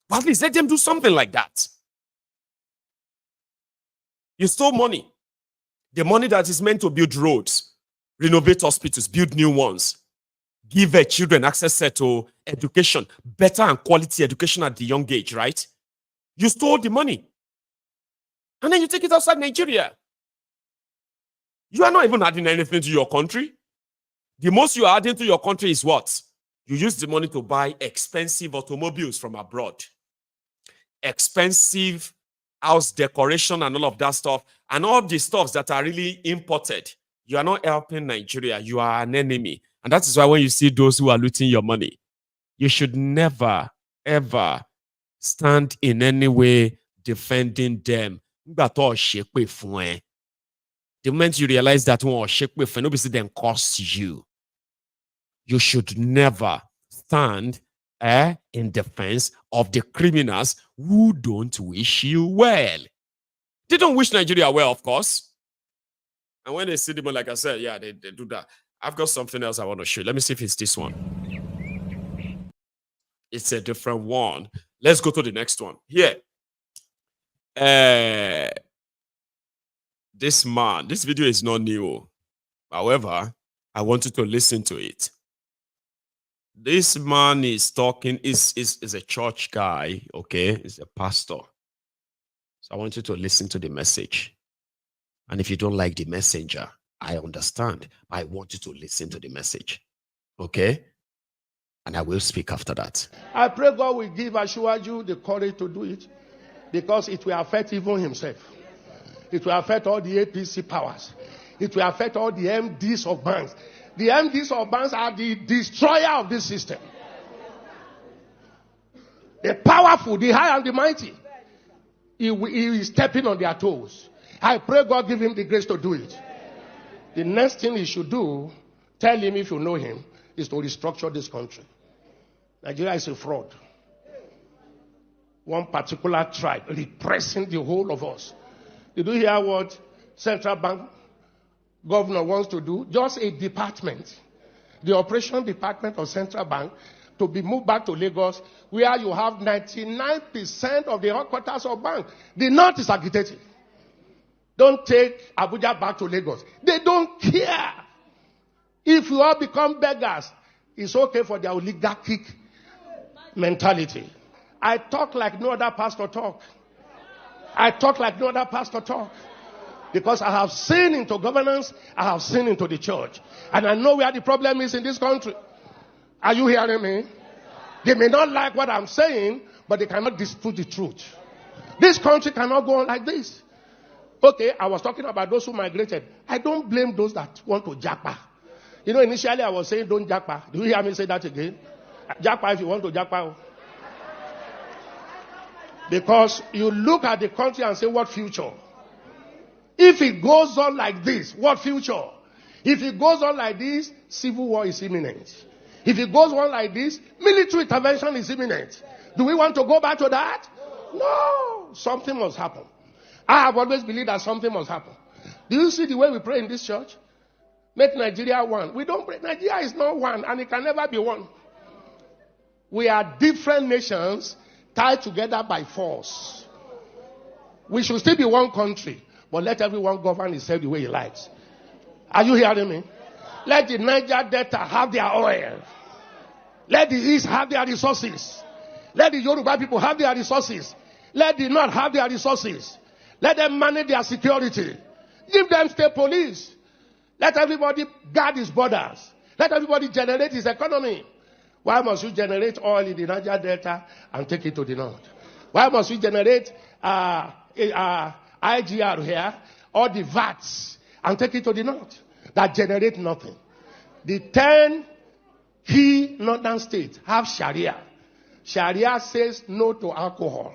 But at least let them do something like that. You stole money. The money that is meant to build roads, renovate hospitals, build new ones, give children access to education, better and quality education at the young age, right? You stole the money. And then you take it outside Nigeria. You are not even adding anything to your country. The most you are adding to your country is what? You use the money to buy expensive automobiles from abroad. Expensive house decoration and all of that stuff. And all the stuffs that are really imported. You are not helping Nigeria. You are an enemy. And that is why when you see those who are looting your money, you should never, ever stand in any way defending them. The moment you realize that nobody then costs you, you should never stand in defense of the criminals who don't wish you well. They don't wish Nigeria well, of course. And when they see them, like I said, yeah, they do that. I've got something else I want to show you. Let me see if it's this one. It's a different one. Let's go to the next one. Here. This man, this video is not new. However, I want you to listen to it. This man is talking, is a church guy, okay? He's a pastor. So I want you to listen to the message. And if you don't like the messenger, I understand. I want you to listen to the message. Okay? And I will speak after that. I pray God will give Ashwaju the courage to do it, because it will affect even himself. It will affect all the APC powers. It will affect all the MDs of banks. The MDs of banks are the destroyer of this system. The powerful, the high and the mighty. He is stepping on their toes. I pray God give him the grace to do it. The next thing he should do, tell him if you know him, is to restructure this country. Nigeria is a fraud. One particular tribe repressing the whole of us. Did you hear what central bank governor wants to do? Just a department, the operation department of central bank, to be moved back to Lagos, where you have 99% of the headquarters of bank. The north is agitating. Don't take Abuja back to Lagos. They don't care. If you all become beggars, it's okay for their oligarchic mentality. I talk like no other pastor talk. I talk like no other pastor talk. Because I have seen into governance, I have seen into the church. And I know where the problem is in this country. Are you hearing me? They may not like what I'm saying, but they cannot dispute the truth. This country cannot go on like this. Okay, I was talking about those who migrated. I don't blame those that want to japa. You know, initially I was saying don't japa. Do you hear me say that again? Japa if you want to japa. Because you look at the country and say, what future? If it goes on like this, what future? If it goes on like this, civil war is imminent. If it goes on like this, military intervention is imminent. Do we want to go back to that? No. Something must happen. I have always believed that something must happen. Do you see the way we pray in this church? Make Nigeria one. We don't pray. Nigeria is not one, and it can never be one. We are different nations tied together by force. We should still be one country, but let everyone govern himself the way he likes. Are you hearing me? Let the Niger Delta have their oil. Let the East have their resources. Let the Yoruba people have their resources. Let the North have their resources. Let them manage their security. Give them state police. Let everybody guard his borders. Let everybody generate his economy. Why must you generate oil in the Niger Delta and take it to the north? Why must we generate IGR here, or the VATs, and take it to the north? That generate nothing. The 10 key northern states have Sharia. Sharia says no to alcohol.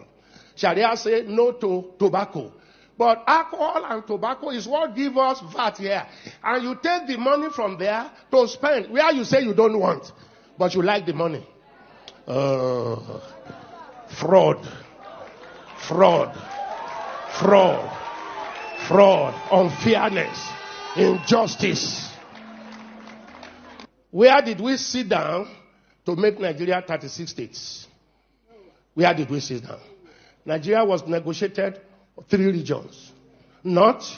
Sharia says no to tobacco. But alcohol and tobacco is what give us VAT here. And you take the money from there to spend where you say you don't want, but you like the money. Fraud. Unfairness. Injustice. Where did we sit down to make Nigeria 36 states? Where did we sit down? Nigeria was negotiated 3 regions. North,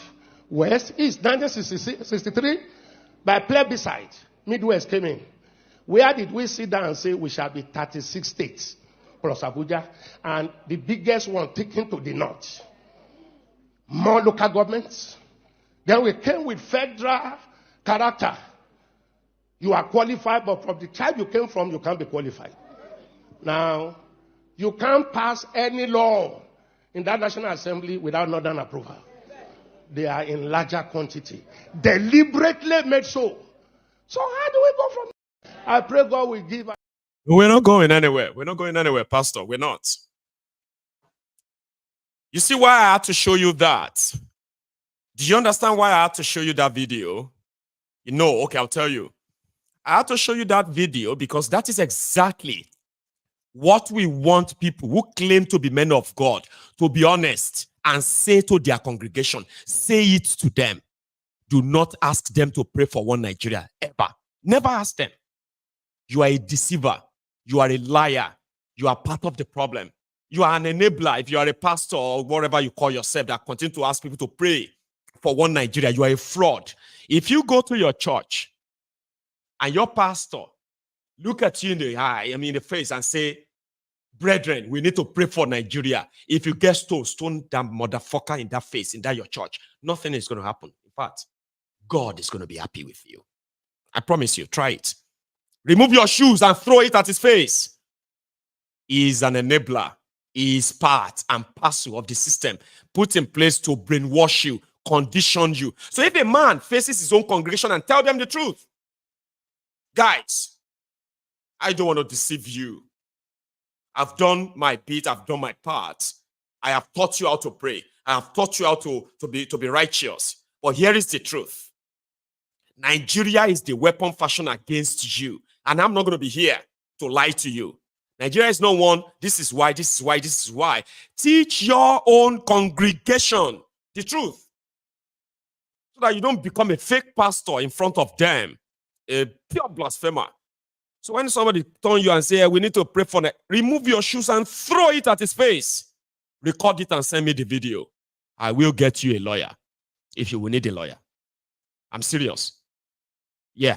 West, East. 1963, by plebiscite, Midwest came in. Where did we sit down and say we shall be 36 states plus Abuja, and the biggest one taken to the north? More local governments. Then we came with federal character. You are qualified, but from the tribe you came from, you can't be qualified. Now, you can't pass any law in that National Assembly without Northern approval. They are in larger quantity. Deliberately made so. So how do we go from there? I pray God will give us. We're not going anywhere. We're not going anywhere, Pastor. We're not. You see why I had to show you that? Do you understand why I had to show you that video? You know, okay, I'll tell you. I had to show you that video because that is exactly what we want people who claim to be men of God to be honest and say to their congregation. Say it to them. Do not ask them to pray for one Nigeria, ever. Never ask them. You are a deceiver. You are a liar. You are part of the problem. You are an enabler. If you are a pastor or whatever you call yourself that continue to ask people to pray for one Nigeria, you are a fraud. If you go to your church and your pastor look at you in the eye, in the face, and say, brethren, we need to pray for Nigeria. If you get stoned, stone that motherfucker in that face, in that your church. Nothing is going to happen. In fact, God is going to be happy with you. I promise you, try it. Remove your shoes and throw it at his face. He is an enabler. He is part and parcel of the system put in place to brainwash you, condition you. So if a man faces his own congregation and tell them the truth, guys, I don't want to deceive you. I've done my bit. I've done my part. I have taught you how to pray. I have taught you how to be righteous. But here is the truth. Nigeria is the weapon fashioned against you. And I'm not going to be here to lie to you. Nigeria is not one. This is why, this is why, this is why. Teach your own congregation the truth. So that you don't become a fake pastor in front of them. A pure blasphemer. So when somebody turn you and say, we need to pray for that, remove your shoes and throw it at his face. Record it and send me the video. I will get you a lawyer if you will need a lawyer. I'm serious. Yeah.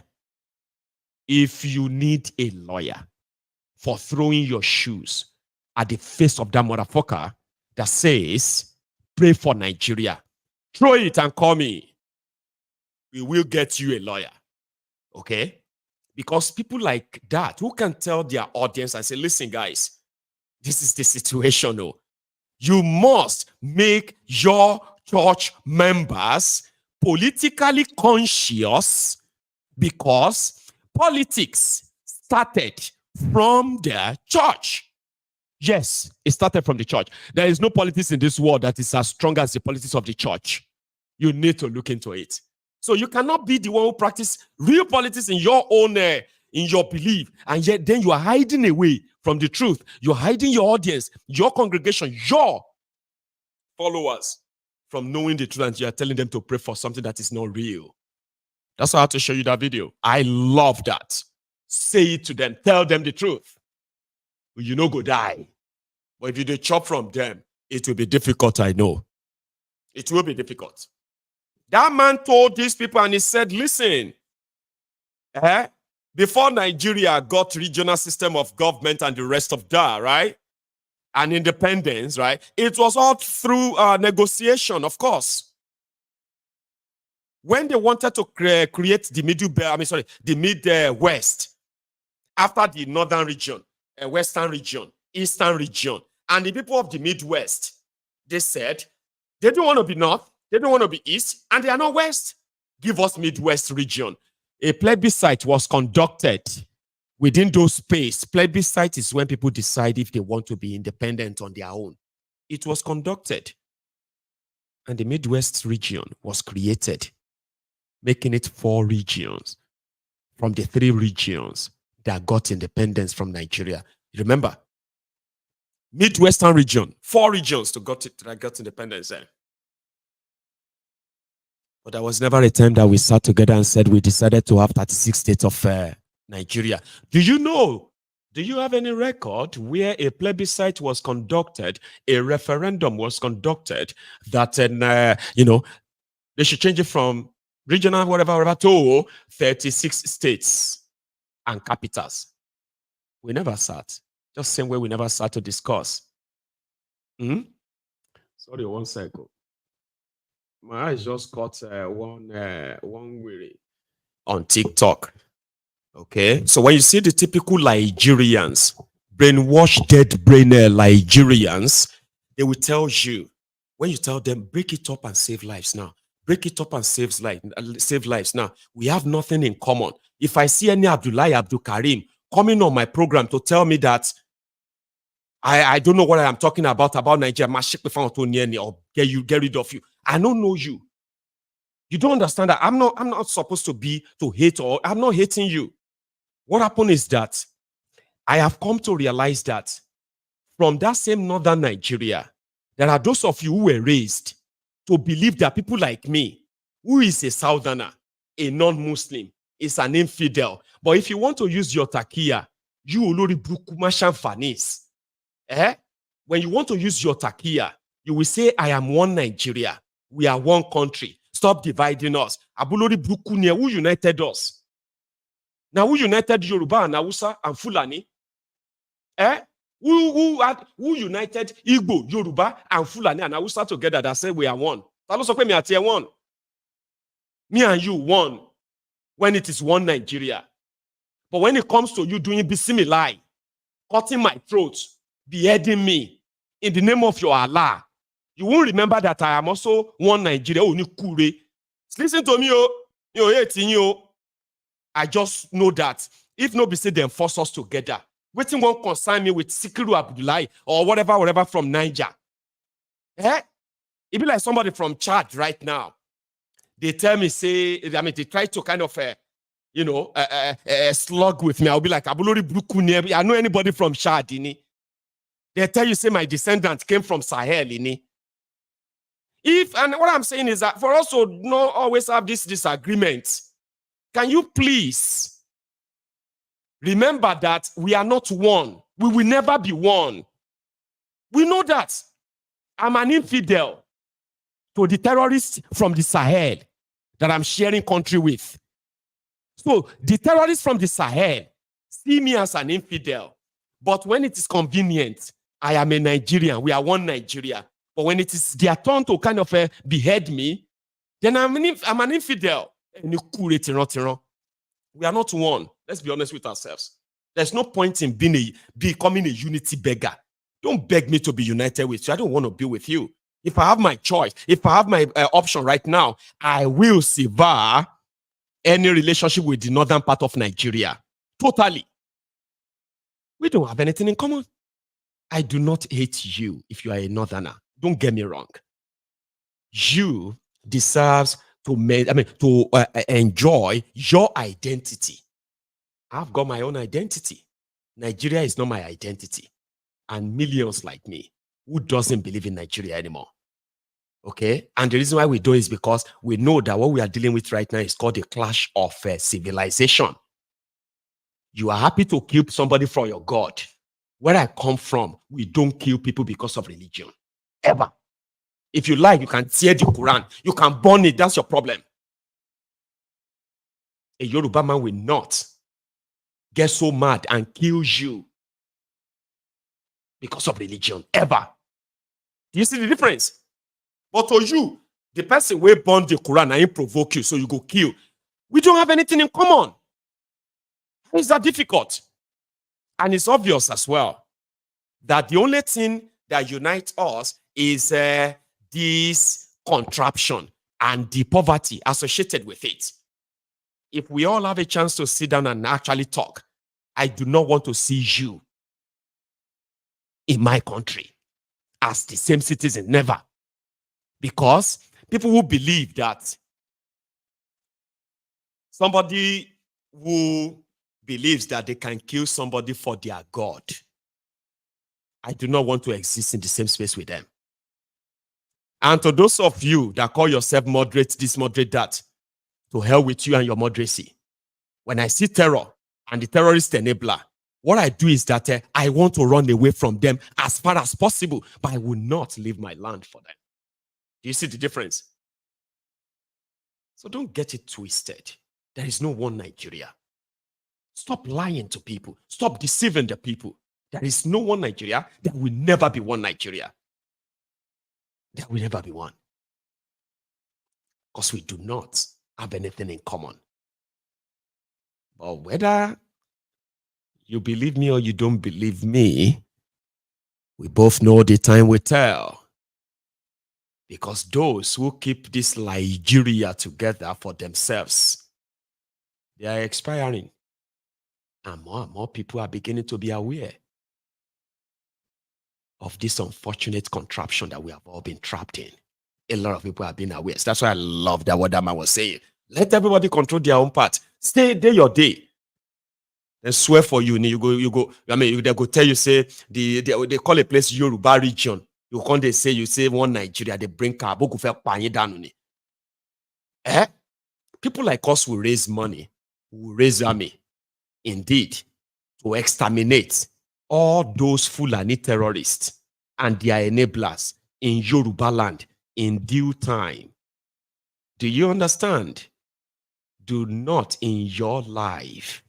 If you need a lawyer for throwing your shoes at the face of that motherfucker that says, pray for Nigeria, throw it and call me. We will get you a lawyer. Okay? Because people like that who can tell their audience and say, listen, guys, this is the situation. Oh. You must make your church members politically conscious because politics started from the church. Yes, it started from the church. There is no politics in this world that is as strong as the politics of the church. You need to look into it. So you cannot be the one who practice real politics in your own, in your belief, and yet then you are hiding away from the truth. You're hiding your audience, your congregation, your followers from knowing the truth, and you are telling them to pray for something that is not real. That's why I had to show you that video. I love that. Say it to them. Tell them the truth. You know, go die. But if you do chop from them, it will be difficult, I know. It will be difficult. That man told these people and he said, listen, before Nigeria got regional system of government and the rest of that, right? And independence, right? It was all through negotiation, of course. When they wanted to create the the Midwest, after the northern region, western region, eastern region, and the people of the Midwest, they said, they don't want to be north, they don't want to be east, and they are not west. Give us Midwest region. A plebiscite was conducted within those space. Plebiscite is when people decide if they want to be independent on their own. It was conducted. And the Midwest region was created, making it 4 regions from the 3 regions that got independence from Nigeria. Remember, Midwestern region, 4 regions that got independence then. But there was never a time that we sat together and said we decided to have 36 states of Nigeria. Do you know? Do you have any record where a plebiscite was conducted, a referendum was conducted that, they should change it from regional, whatever, to 36 states and capitals? We never sat. Just same way we never sat to discuss. Sorry, 1 second. My eyes just caught one weary on TikTok. Okay, so when you see the typical Nigerians, brainwashed, dead brain Nigerians, they will tell you, when you tell them, break it up and save lives now. Break it up and save lives now. We have nothing in common. If I see any Abdullahi Abdul Karim coming on my program to tell me that I don't know what I am talking about Nigeria, or get rid of you. I don't know you. You don't understand that I'm not supposed to hate, or I'm not hating you. What happened is that I have come to realize that from that same northern Nigeria, there are those of you who were raised to believe that people like me, who is a southerner, a non-Muslim, is an infidel. But if you want to use your takia, you olori brukuma shamfanis. When you want to use your takia, you will say, I am one Nigeria. We are one country. Stop dividing us. Abulori Brukunia, who united us? Now, who united Yoruba and Hausa and Fulani? Eh? Who united Igbo, Yoruba, and Fulani and Hausa together that said we are one? Me at here one. Me and you one. When it is one Nigeria. But when it comes to you doing bismillah, cutting my throat, beheading me in the name of your Allah, you won't remember that I am also one Nigeria. Listen to me, I just know that if nobody say they force us together, waiting won't concern me with Sikiru Abdullahi or whatever from Niger. Eh? It be like somebody from Chad right now. They tell me, they try to kind of, slug with me. I'll be like, I know anybody from Chad, They tell you, say, my descendants came from Sahel, And what I'm saying is that for us to not always have this disagreement, can you please remember that we are not one? We will never be one. We know that. I'm an infidel to the terrorists from the Sahel that I'm sharing country with. So the terrorists from the Sahel see me as an infidel. But when it is convenient, I am a Nigerian. We are one Nigeria. But when it is their turn to kind of behead me, then I'm an infidel. We are not one. Let's be honest with ourselves. There's no point in becoming a unity beggar. Don't beg me to be united with you. I don't want to be with you. If I have my choice, if I have my option right now, I will sever any relationship with the northern part of Nigeria. Totally. We don't have anything in common. I do not hate you if you are a northerner. Don't get me wrong. You deserve to enjoy your identity. I've got my own identity. Nigeria is not my identity. And millions like me who doesn't believe in Nigeria anymore. Okay? And the reason why we do is because we know that what we are dealing with right now is called a clash of civilization. You are happy to kill somebody for your God. Where I come from, we don't kill people because of religion. Ever. If you like, you can tear the Quran. You can burn it. That's your problem. A Yoruba man will not get so mad and kill you because of religion. Ever. Do you see the difference? But to you, the person will burn the Quran and provoke you, so you go kill. We don't have anything in common. How is that difficult? And it's obvious as well that the only thing that unites us is this contraption and the poverty associated with it. If we all have a chance to sit down and actually talk, I do not want to see you in my country as the same citizen, never. Because people who believe that somebody who believes that they can kill somebody for their God, I do not want to exist in the same space with them. And to those of you that call yourself moderate this, moderate that, to hell with you and your moderacy. When I see terror and the terrorist enabler, what I do is that I want to run away from them as far as possible, but I will not leave my land for them. Do you see the difference? So don't get it twisted. There is no one Nigeria. Stop lying to people. Stop deceiving the people. There is no one Nigeria. There will never be one Nigeria. There will never be one. Because we do not have anything in common. But whether you believe me or you don't believe me, we both know the time will tell. Because those who keep this Nigeria together for themselves, they are expiring. And more people are beginning to be aware of this unfortunate contraption that we have all been trapped in. A lot of people have been aware. So that's why I love that what that man was saying. Let everybody control their own part. Stay day your day. Then swear for you. You go. I mean, they go tell you, say, they call a place Yoruba region. You can't they say, you say one Nigeria, they bring car. People like us will raise money, will raise army, indeed, to exterminate all those Fulani terrorists and their enablers in Yoruba land in due time. Do you understand? Do not in your life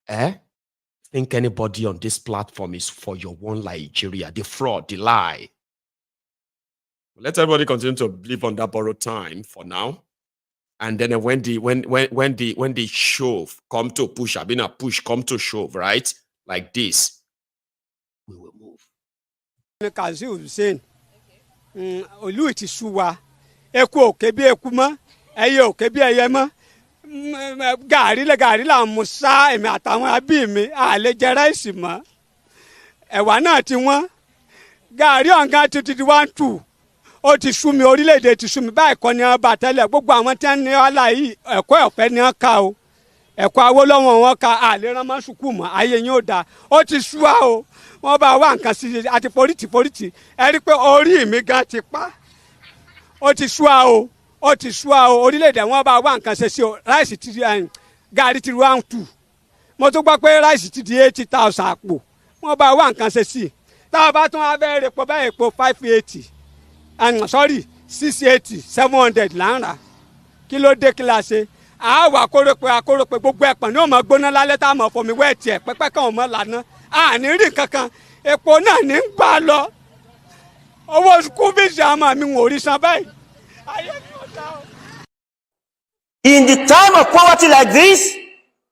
think anybody on this platform is for your one Nigeria, the fraud, the lie. Let everybody continue to live on that borrowed time for now. And then when the shove come to push, I've been a push come to shove, right? Like this, we will move. Gàrí là ń mu sá èmi àtàwọn abí mi àlè jẹ ráìsì mọ́ ẹ̀wà náà ti wọ́n gàrí ọ̀gá ti di 1-2 ó ti sú mi orílẹ̀-èdè ti sú mi báyìí kọ́ ni wọ́n bá tẹ́lẹ̀ gbogbo àwọn tí wọ́n ní ọ̀la yìí ẹ̀kọ́ ọ̀fẹ́ ni wọ́n ka o ẹ̀kọ́ Awólọ́wọ̀ wọn ka àlè rán mọ́ sùkúù mọ́ ayé yín ò dáa ó ti sú wa o wọ́n bá wá nǹkan sí i àti pòrìtì ẹ rí i pé orí mi gan ti pa ó ti sú wa o. Ó ti sú wa o orílẹ̀-èdè wọn bá wá nǹkan ṣe sí o ráìsì ti gàrí ti 1-2 mo tún gbọ́ pé ráìsì ti di 80,000 àpò wọ́n bá wá nǹkan ṣe sí tá a bá tún abẹ́ epo báyìí epo 580 sorry 680 700 là ń rà kí ló dé kí la ṣe àáwọ̀ akórópè gbogbo ẹ̀pọ̀n ní òmò gbóná lálẹ́ tá a mọ̀ fọmi wẹ́ẹ̀tì ẹ̀ pẹ́pẹ́ kan ò mọ̀ lànà àní rí kankan epo náà ní ń gbà lọ owó skul fíìsì àmọ́ mi ò rí san báyìí. In the time of poverty like this,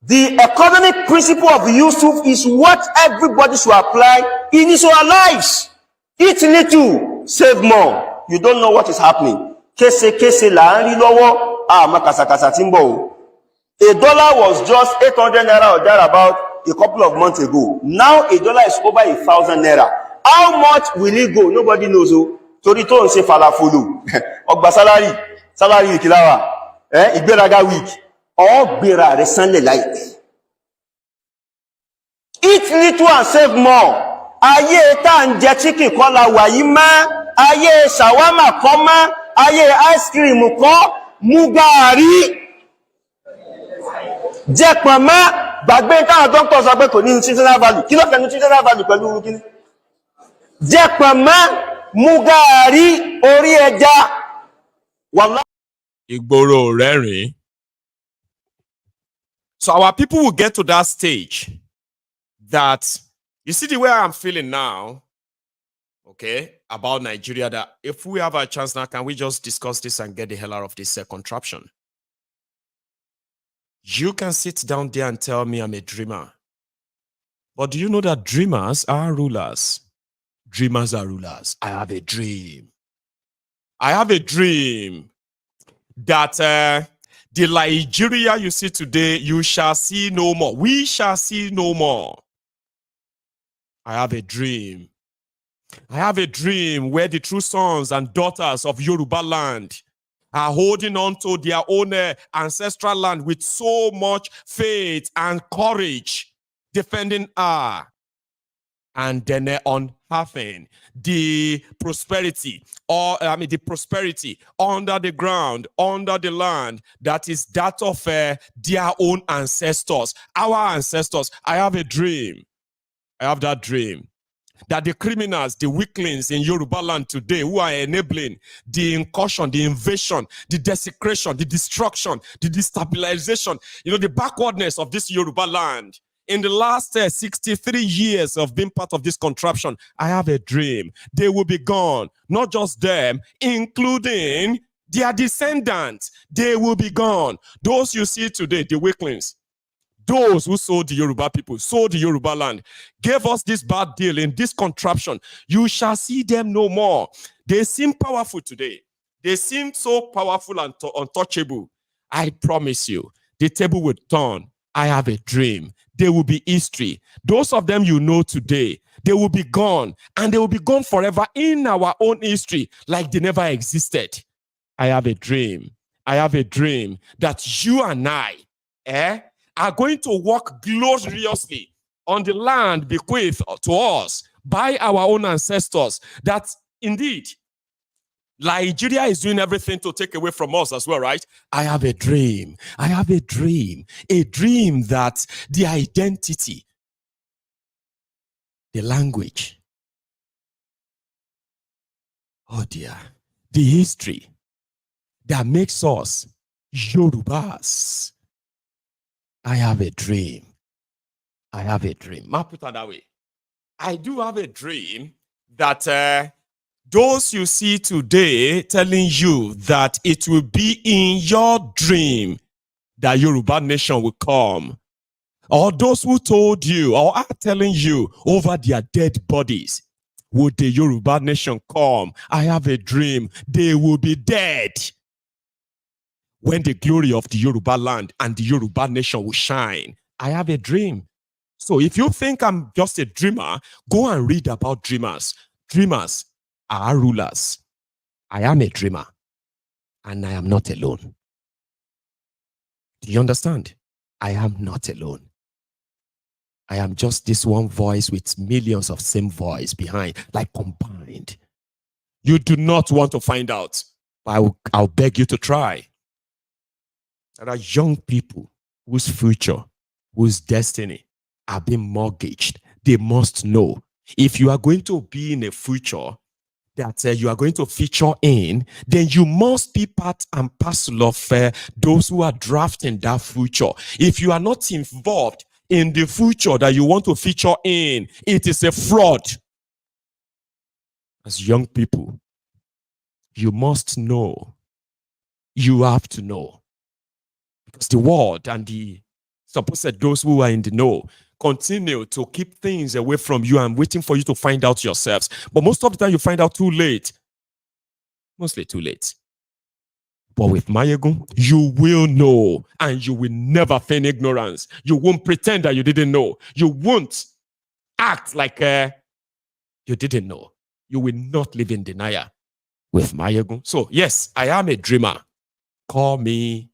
the economic principle of Yusuf is what everybody should apply in his own lives. Eat little, save more. You don't know what is happening. Kese la ń rí lọ́wọ́, makasakasa tí ń bọ̀ o. A dollar was just 800 naira or thereabout a couple of months ago. Now a dollar is over 1,000 naira. How much will it go? Nobody knows. Torí tó ń ṣe falafolo. Ọgbà salary ìkìláwà. Ìgbéraga week. Ọgbéra rẹ̀ sánlẹ̀ láìpẹ́. Eat little and save more. Ayé tá ń jẹ chicken kọ́ la wà yìí mọ́. Ayé shawarma kọ́ mọ́. Ayé ice cream kọ́. Mú gààrí. Jẹ pọ̀nmọ́. Gbàgbé táwọn dókítà sọ pé kò ní nutritional value. Kí ló fẹ́ nutritional value pẹ̀lú kíní? Jẹ pọ̀nmọ́. Mú gààrí orí ẹja. Wàlá. Ìgboro rẹ́rìn. So our people will get to that stage that, you see the way I'm feeling now, okay, about Nigeria, that if we have a chance now, can we just discuss this and get the hell out of this contraption? You can sit down there and tell me I'm a dreamer. But do you know that dreamers are rulers? Dreamers are rulers. I have a dream. I have a dream that the Nigeria you see today, you shall see no more. We shall see no more. I have a dream. I have a dream where the true sons and daughters of Yoruba land are holding on to their own ancestral land with so much faith and courage, defending our and then unearthing the prosperity, the prosperity under the ground, under the land that is that of their own ancestors, our ancestors. I have a dream. I have that dream that the criminals, the weaklings in Yoruba land today who are enabling the incursion, the invasion, the desecration, the destruction, the destabilization, the backwardness of this Yoruba land, in the last 63 years of being part of this contraption, I have a dream. They will be gone. Not just them, including their descendants. They will be gone. Those you see today, the weaklings, those who sold the Yoruba people, sold the Yoruba land, gave us this bad deal in this contraption. You shall see them no more. They seem powerful today. They seem so powerful and untouchable. I promise you, the table will turn. I have a dream. They will be history. Those of them you know today, they will be gone. And they will be gone forever in our own history like they never existed. I have a dream. I have a dream that you and I are going to walk gloriously on the land bequeathed to us by our own ancestors. That indeed, Nigeria is doing everything to take away from us as well, right? I have a dream. I have a dream that the identity, the language, oh dear, the history that makes us Yorubas. I have a dream I have a dream. Ma put it that way. I do have a dream that those you see today telling you that it will be in your dream that Yoruba nation will come, or those who told you or are telling you over their dead bodies, would the Yoruba nation come? I have a dream. They will be dead when the glory of the Yoruba land and the Yoruba nation will shine. I have a dream. So if you think I'm just a dreamer, go and read about dreamers. Dreamers are rulers. I am a dreamer, and I am not alone. Do you understand? I am not alone. I am just this one voice with millions of same voice behind, like combined. You do not want to find out, but I'll beg you to try. There are young people whose future, whose destiny are being mortgaged. They must know. If you are going to be in a future that you are going to feature in, then you must be part and parcel of those who are drafting that future. If you are not involved in the future that you want to feature in, it is a fraud. As young people, you must know. You have to know. Because the world and the supposed those who are in the know continue to keep things away from you and waiting for you to find out yourselves. But most of the time you find out too late. Mostly too late. But with Maiyegun, you will know, and you will never feign ignorance. You won't pretend that you didn't know. You won't act like you didn't know. You will not live in denial with Maiyegun. So yes, I am a dreamer. Call me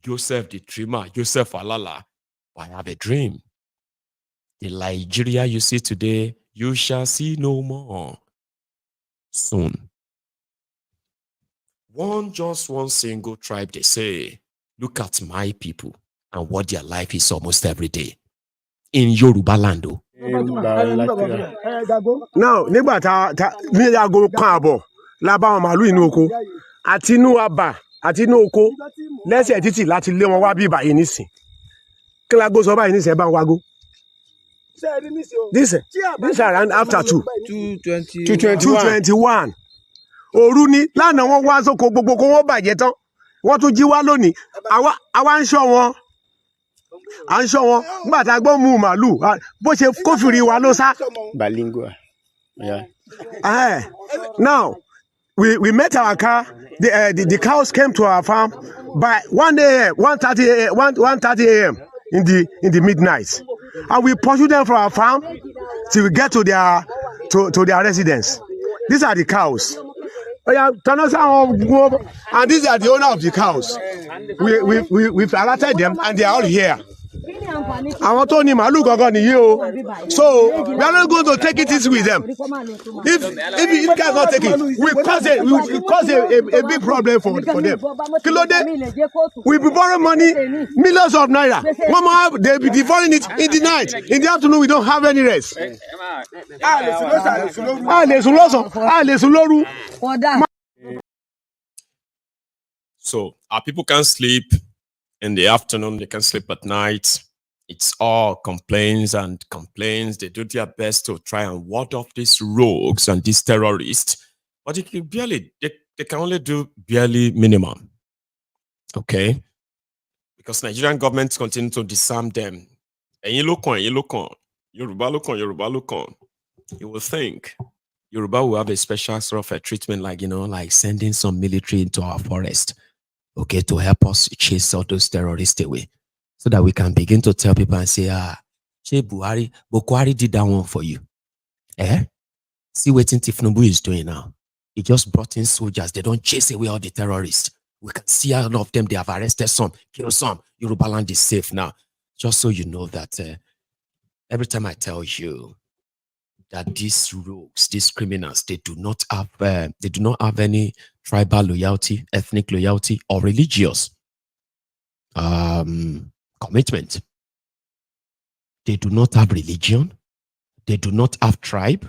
Joseph the dreamer, Joseph Alala. I have a dream. The Nigeria you see today, you shall see no more soon. One single tribe, they say, look at my people and what their life is almost every day in Yoruba land. Now, nígbà tá ní aago kan àbọ̀ la bá wọn màálù inú oko àti inú abà àti inú oko lẹ́sẹ̀ títì láti lé wọn wá bí báyìí nísìn. Kí la go sọ báyìí nísìn bá ń wago. This around after 221. Òru ni lánàá wọ́n wá sóko gbogbo kó wọ́n bàjẹ́ tán. Wọ́n tún jí wá lónìí. Àwa ń ṣọ́ wọn. À ń ṣọ́ wọn. Nígbà tá a gbọ́ mú màálù bó ṣe kófìrí wa ló sá. Bilingual. Yeah. Now, we met our car. The cows came to our farm by 1:30 a.m. in the midnight, and we pursued them from our farm till we get to their residence. These are the cows. And these are the owner of the cows. We've alerted them, and they are all here. Àwọn tó ní màálù gangan nìyí o. So we are not going to take it easy with them. If you guys not take it, we cause a big problem for them. Kílódé, we be borrowing money, millions of naira. Mama, they be devoring it in the night. In the afternoon, we don't have any rest. So our people can't sleep in the afternoon, they can sleep at night. It's all complaints and complaints. They do their best to try and ward off these rogues and these terrorists. But they can only do barely minimum. Okay? Because Nigerian government continue to disarm them. And you look on, Yoruba look on. You will think Yoruba will have a special sort of a treatment, like, like sending some military into our forest, okay, to help us chase all those terrorists away. So that we can begin to tell people and say, Buhari did that one for you. See what Tinubu is doing now. He just brought in soldiers. They don't chase away all the terrorists. We can see all of them. They have arrested some, killed some. Yoruba land is safe now. Just so you know that every time I tell you that these rogues, these criminals, they do not have any tribal loyalty, ethnic loyalty, or religious commitment. They do not have religion. They do not have tribe.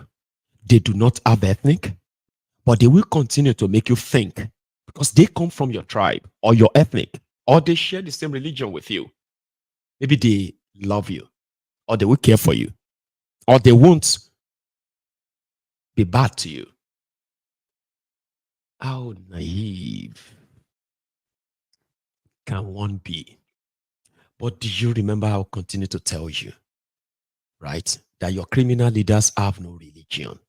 They do not have ethnic. But they will continue to make you think because they come from your tribe or your ethnic, or they share the same religion with you. Maybe they love you or they will care for you, or they won't be bad to you. How naive can one be? But do you remember I'll continue to tell you, right, that your criminal leaders have no religion.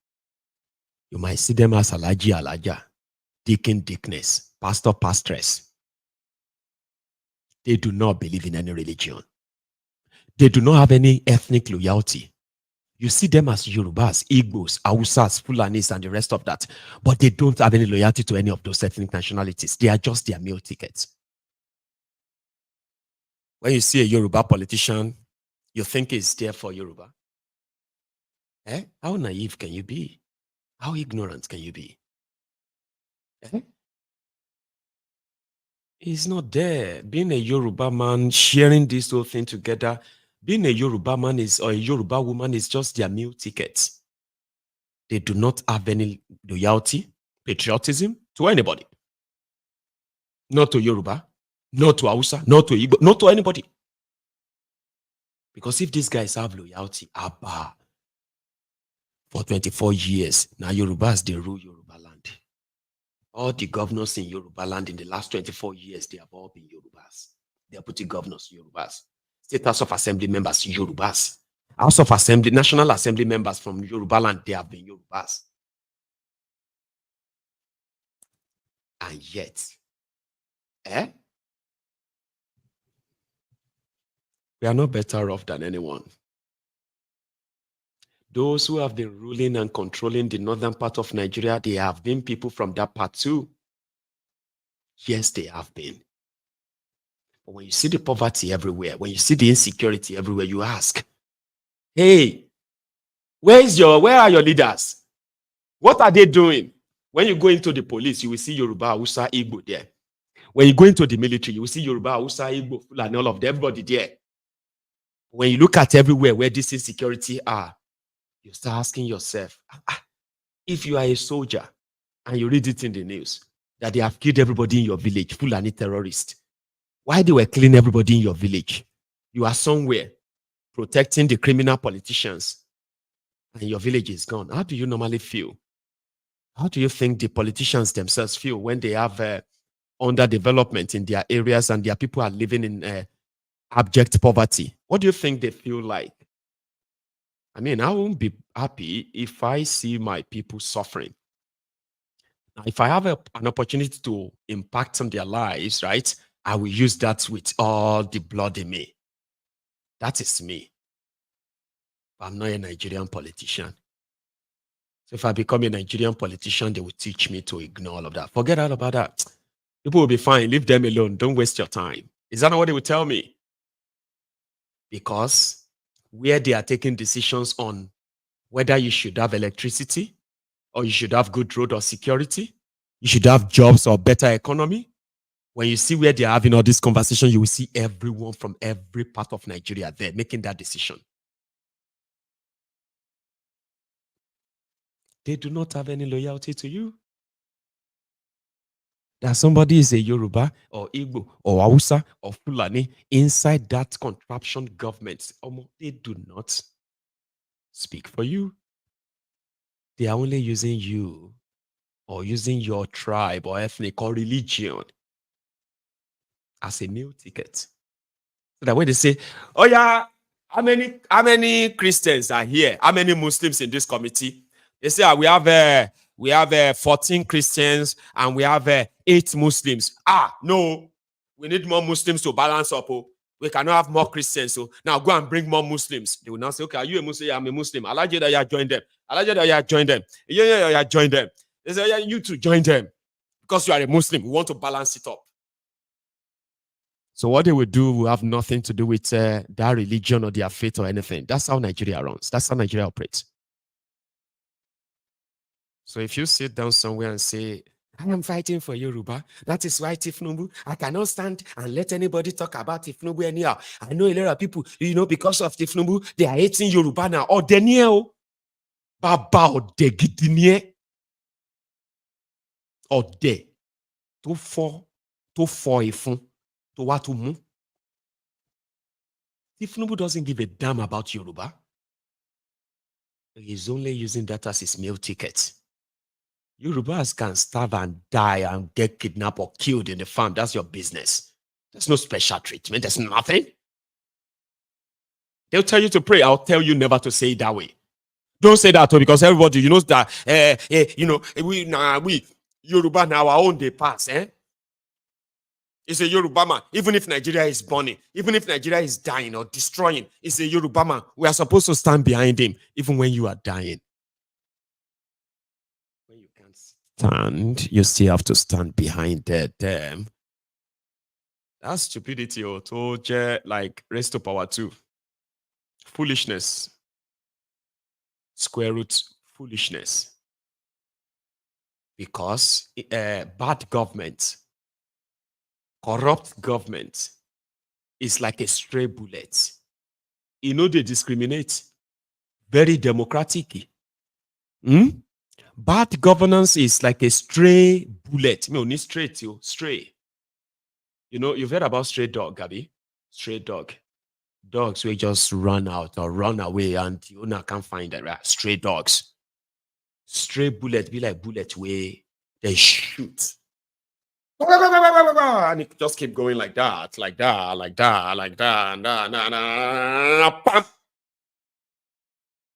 You might see them as Alaji Alaja, Deacon Dickness, Pastor Pastress. They do not believe in any religion. They do not have any ethnic loyalty. You see them as Yorubas, Igbos, Hausas, Fulanis, and the rest of that. But they don't have any loyalty to any of those ethnic nationalities. They are just their meal tickets. When you see a Yoruba politician, you think he's there for Yoruba. How naive can you be? How ignorant can you be? He's not there. Being a Yoruba man, sharing this whole thing together, being a Yoruba man or a Yoruba woman is just their meal ticket. They do not have any loyalty, patriotism to anybody. Not to Yoruba, not to Hausa, not to Igbo, not to anybody. Because if these guys have loyalty, Abba, for 24 years, now Yorubas, they rule Yoruba land. All the governors in Yoruba land in the last 24 years, they have all been Yorubas. Deputy governors, Yorubas. State House of Assembly members, Yorubas. House of Assembly, National Assembly members from Yoruba land, they have been Yorubas. And yet, we are not better off than anyone. Those who have been ruling and controlling the northern part of Nigeria, they have been people from that part too. Yes, they have been. But when you see the poverty everywhere, when you see the insecurity everywhere, you ask, hey, where are your leaders? What are they doing? When you go into the police, you will see Yoruba, Hausa, Igbo there. When you go into the military, you will see Yoruba, Hausa, Igbo, and all of them, everybody there. When you look at everywhere where this insecurity are, you start asking yourself, if you are a soldier and you read it in the news that they have killed everybody in your village, Fulani terrorists, why they were killing everybody in your village? You are somewhere protecting the criminal politicians and your village is gone. How do you normally feel? How do you think the politicians themselves feel when they have underdevelopment in their areas and their people are living in abject poverty? What do you think they feel like? I mean, I won't be happy if I see my people suffering. Now, if I have an opportunity to impact on their lives, right, I will use that with all the blood in me. That is me. I'm not a Nigerian politician. So if I become a Nigerian politician, they will teach me to ignore all of that. Forget all about that. People will be fine. Leave them alone. Don't waste your time. Is that not what they will tell me? Because where they are taking decisions on whether you should have electricity or you should have good road or security, you should have jobs or better economy. When you see where they are having all this conversation, you will see everyone from every part of Nigeria there making that decision. They do not have any loyalty to you. That somebody is a Yoruba or Igbo or Hausa or Fulani inside that contraption government, they do not speak for you. They are only using you or using your tribe or ethnic or religion as a meal ticket. So that when they say, oh yeah, how many Christians are here? How many Muslims in this committee? They say, we have 14 Christians and we have 8 Muslims. No, we need more Muslims to balance up. We cannot have more Christians. So now go and bring more Muslims. They will now say, okay, are you a Muslim? Yeah, I'm a Muslim. I like you that you join them. I like you that you join them. Yeah, join them. They say, yeah, you too join them. Because you are a Muslim, we want to balance it up. So what they will do will have nothing to do with that religion or their faith or anything. That's how Nigeria runs. That's how Nigeria operates. So if you sit down somewhere and say, I am fighting for Yoruba, that is why Tifnubu, I cannot stand and let anybody talk about Tifnubu anyhow. I know a lot of people, because of Tifnubu, they are hating Yoruba now. Or Daniel, Baba or de Gidinie, or de, to for ifun, to what to mu. Tinubu doesn't give a damn about Yoruba. He's only using that as his meal ticket. Yorubas can starve and die and get kidnapped or killed in the farm. That's your business. There's no special treatment. There's nothing. They'll tell you to pray. I'll tell you never to say it that way. Don't say that because everybody, you know that, we Yoruba now, our own day pass. It's a Yoruba man. Even if Nigeria is burning, even if Nigeria is dying or destroying, it's a Yoruba man. We are supposed to stand behind him, even when you are dying. When you can't stand, you still have to stand behind them. That's stupidity or to like raise to power 2. Foolishness. Square root foolishness. Because bad government, corrupt government is like a stray bullet. You know, they discriminate. Very democratic. Bad governance is like a stray bullet. No, need straight, stray. You know, you've heard about stray dog, Gabi? Stray dog. Dogs will just run out or run away and the owner can't find it. Right? Stray dogs. Stray bullet be like bullet where they shoot. And it just keep going like that, like that, like that, like that, and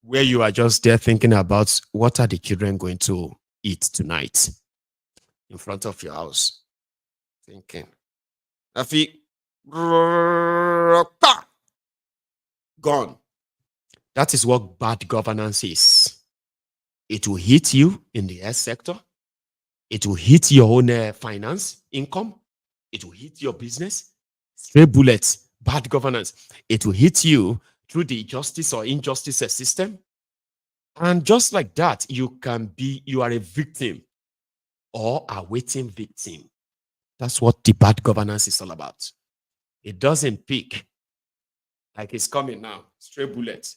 where you are just there thinking about what are the children going to eat tonight in front of your house. Thinking. Gone. That is what bad governance is. It will hit you in the health sector. It will hit your own finance, income. It will hit your business. Stray bullets, bad governance. It will hit you through the justice or injustice system. And just like that, you are a victim or a waiting victim. That's what the bad governance is all about. It doesn't peak. Like it's coming now. Stray bullets.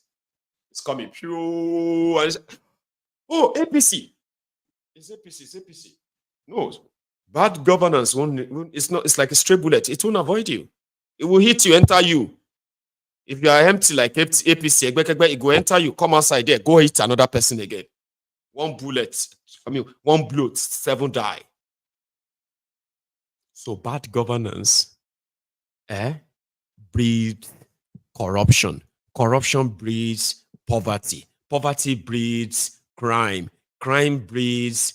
It's coming. Pure. Oh, APC. It's APC. It's APC. No. Bad governance it's not. It's like a stray bullet. It won't avoid you. It will hit you, enter you. If you are empty like APC, it will enter you. Come outside there. Go hit another person again. One bullet. One blow. 7 die. So bad governance breeds corruption. Corruption breeds poverty. Poverty breeds crime. Crime breeds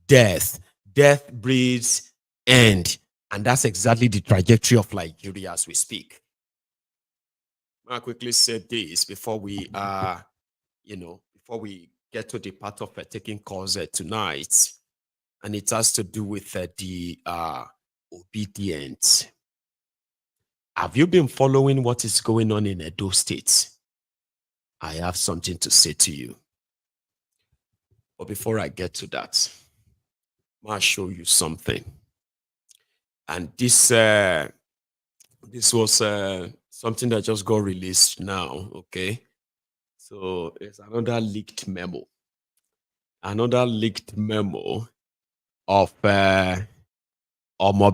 death. Death breeds end. And that's exactly the trajectory of Nigeria as we speak. I'll quickly say this before we get to the part of taking calls tonight. And it has to do with the obedient. Have you been following what is going on in Edo State? I have something to say to you. But before I get to that, I'll show you something. And this was something that just got released now, okay? So it's another leaked memo. Another leaked memo of Omo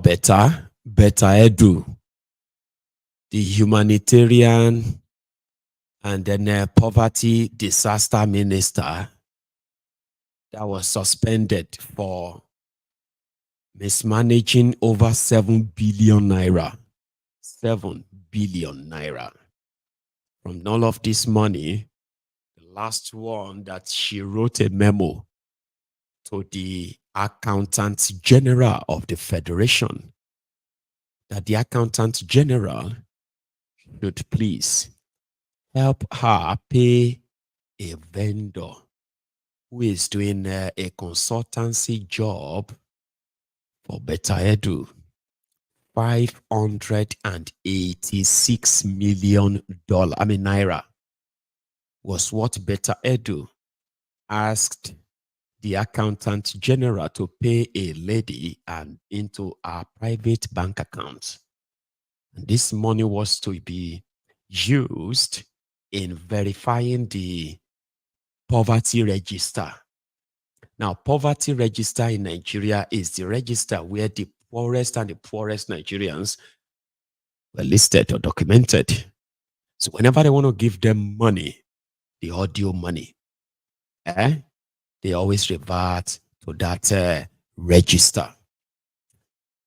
Beta Edu, the humanitarian and then poverty disaster minister that was suspended for mismanaging over 7 billion naira. 7 billion naira. From all of this money, the last one that she wrote a memo to the Accountant General of the Federation that the Accountant General should please help her pay a vendor who is doing a consultancy job for Beta Edu. $586 million, naira, was what Beta Edu asked the Accountant General to pay a lady and into our private bank account. And this money was to be used in verifying the poverty register. Now, poverty register in Nigeria is the register where the poorest and the poorest Nigerians were listed or documented. So whenever they want to give them money, the audio money, they always revert to that register.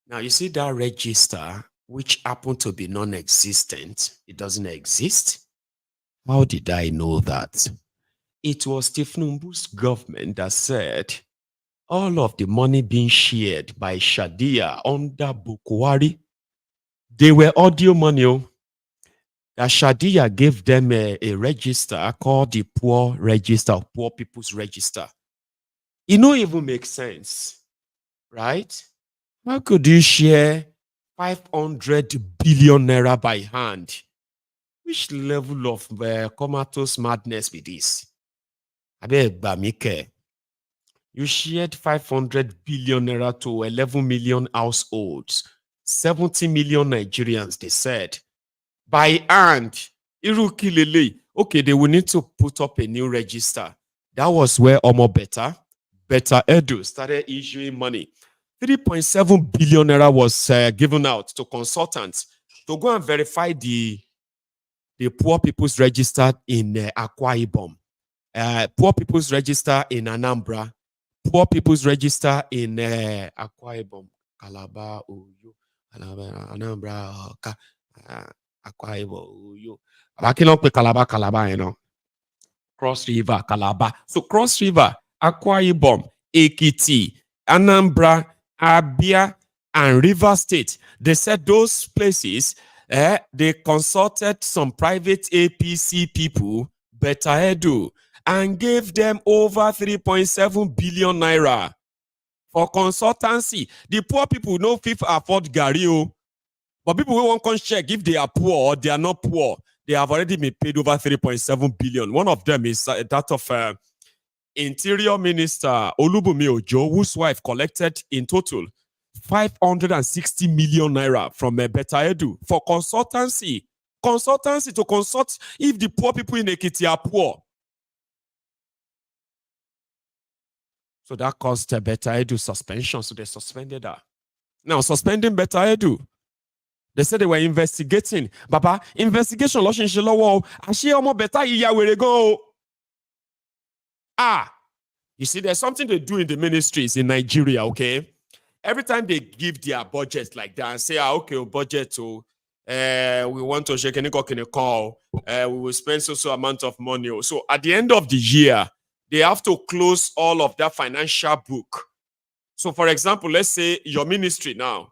Now, you see that register, which happened to be non-existent, it doesn't exist. How did I know that? It was Tifnumbu's government that said all of the money being shared by Shadia under Bukwari, they were audio money. That Shadia gave them a register called the Poor Register, Poor People's Register. It don't even make sense, right? How could you share 500 billion naira by hand? Which level of comatose madness be this? I beg Bamike. You shared 500 billion naira to 11 million households, 70 million Nigerians, they said. By hand. Okay, they will need to put up a new register. That was where Omo Better Edu started issuing money. 3.7 billion naira was given out to consultants to go and verify the poor people's register in Akwa Ibom, poor people's register in Anambra, poor people's register in Akwa Ibom, Calabar, Uyo, Anambra, Akwa Ibom, Uyo. Calabar, you know. Cross River, Calabar. So Cross River, Akwa Ibom, Ekiti, Anambra, Abia, and River State. They said those places, they consulted some private APC people, Better Edu, and gave them over 3.7 billion naira for consultancy. The poor people no fit afford Gario, but people who won't come check if they are poor or they are not poor, they have already been paid over 3.7 billion. One of them is that of Interior Minister Olubumi Ojo, whose wife collected in total 560 million naira from Better Edu for consultancy. Consultancy to consult if the poor people in Ekiti are poor. So that caused Better Edu suspension. So they suspended her. Now, suspending Better Edu, they said they were investigating. Baba, investigation, you see, there's something they do in the ministries in Nigeria, okay? Every time they give their budget like that and say, okay, budget, we want to shake any call, we will spend so amount of money. So at the end of the year, they have to close all of that financial book. So for example, let's say your ministry now,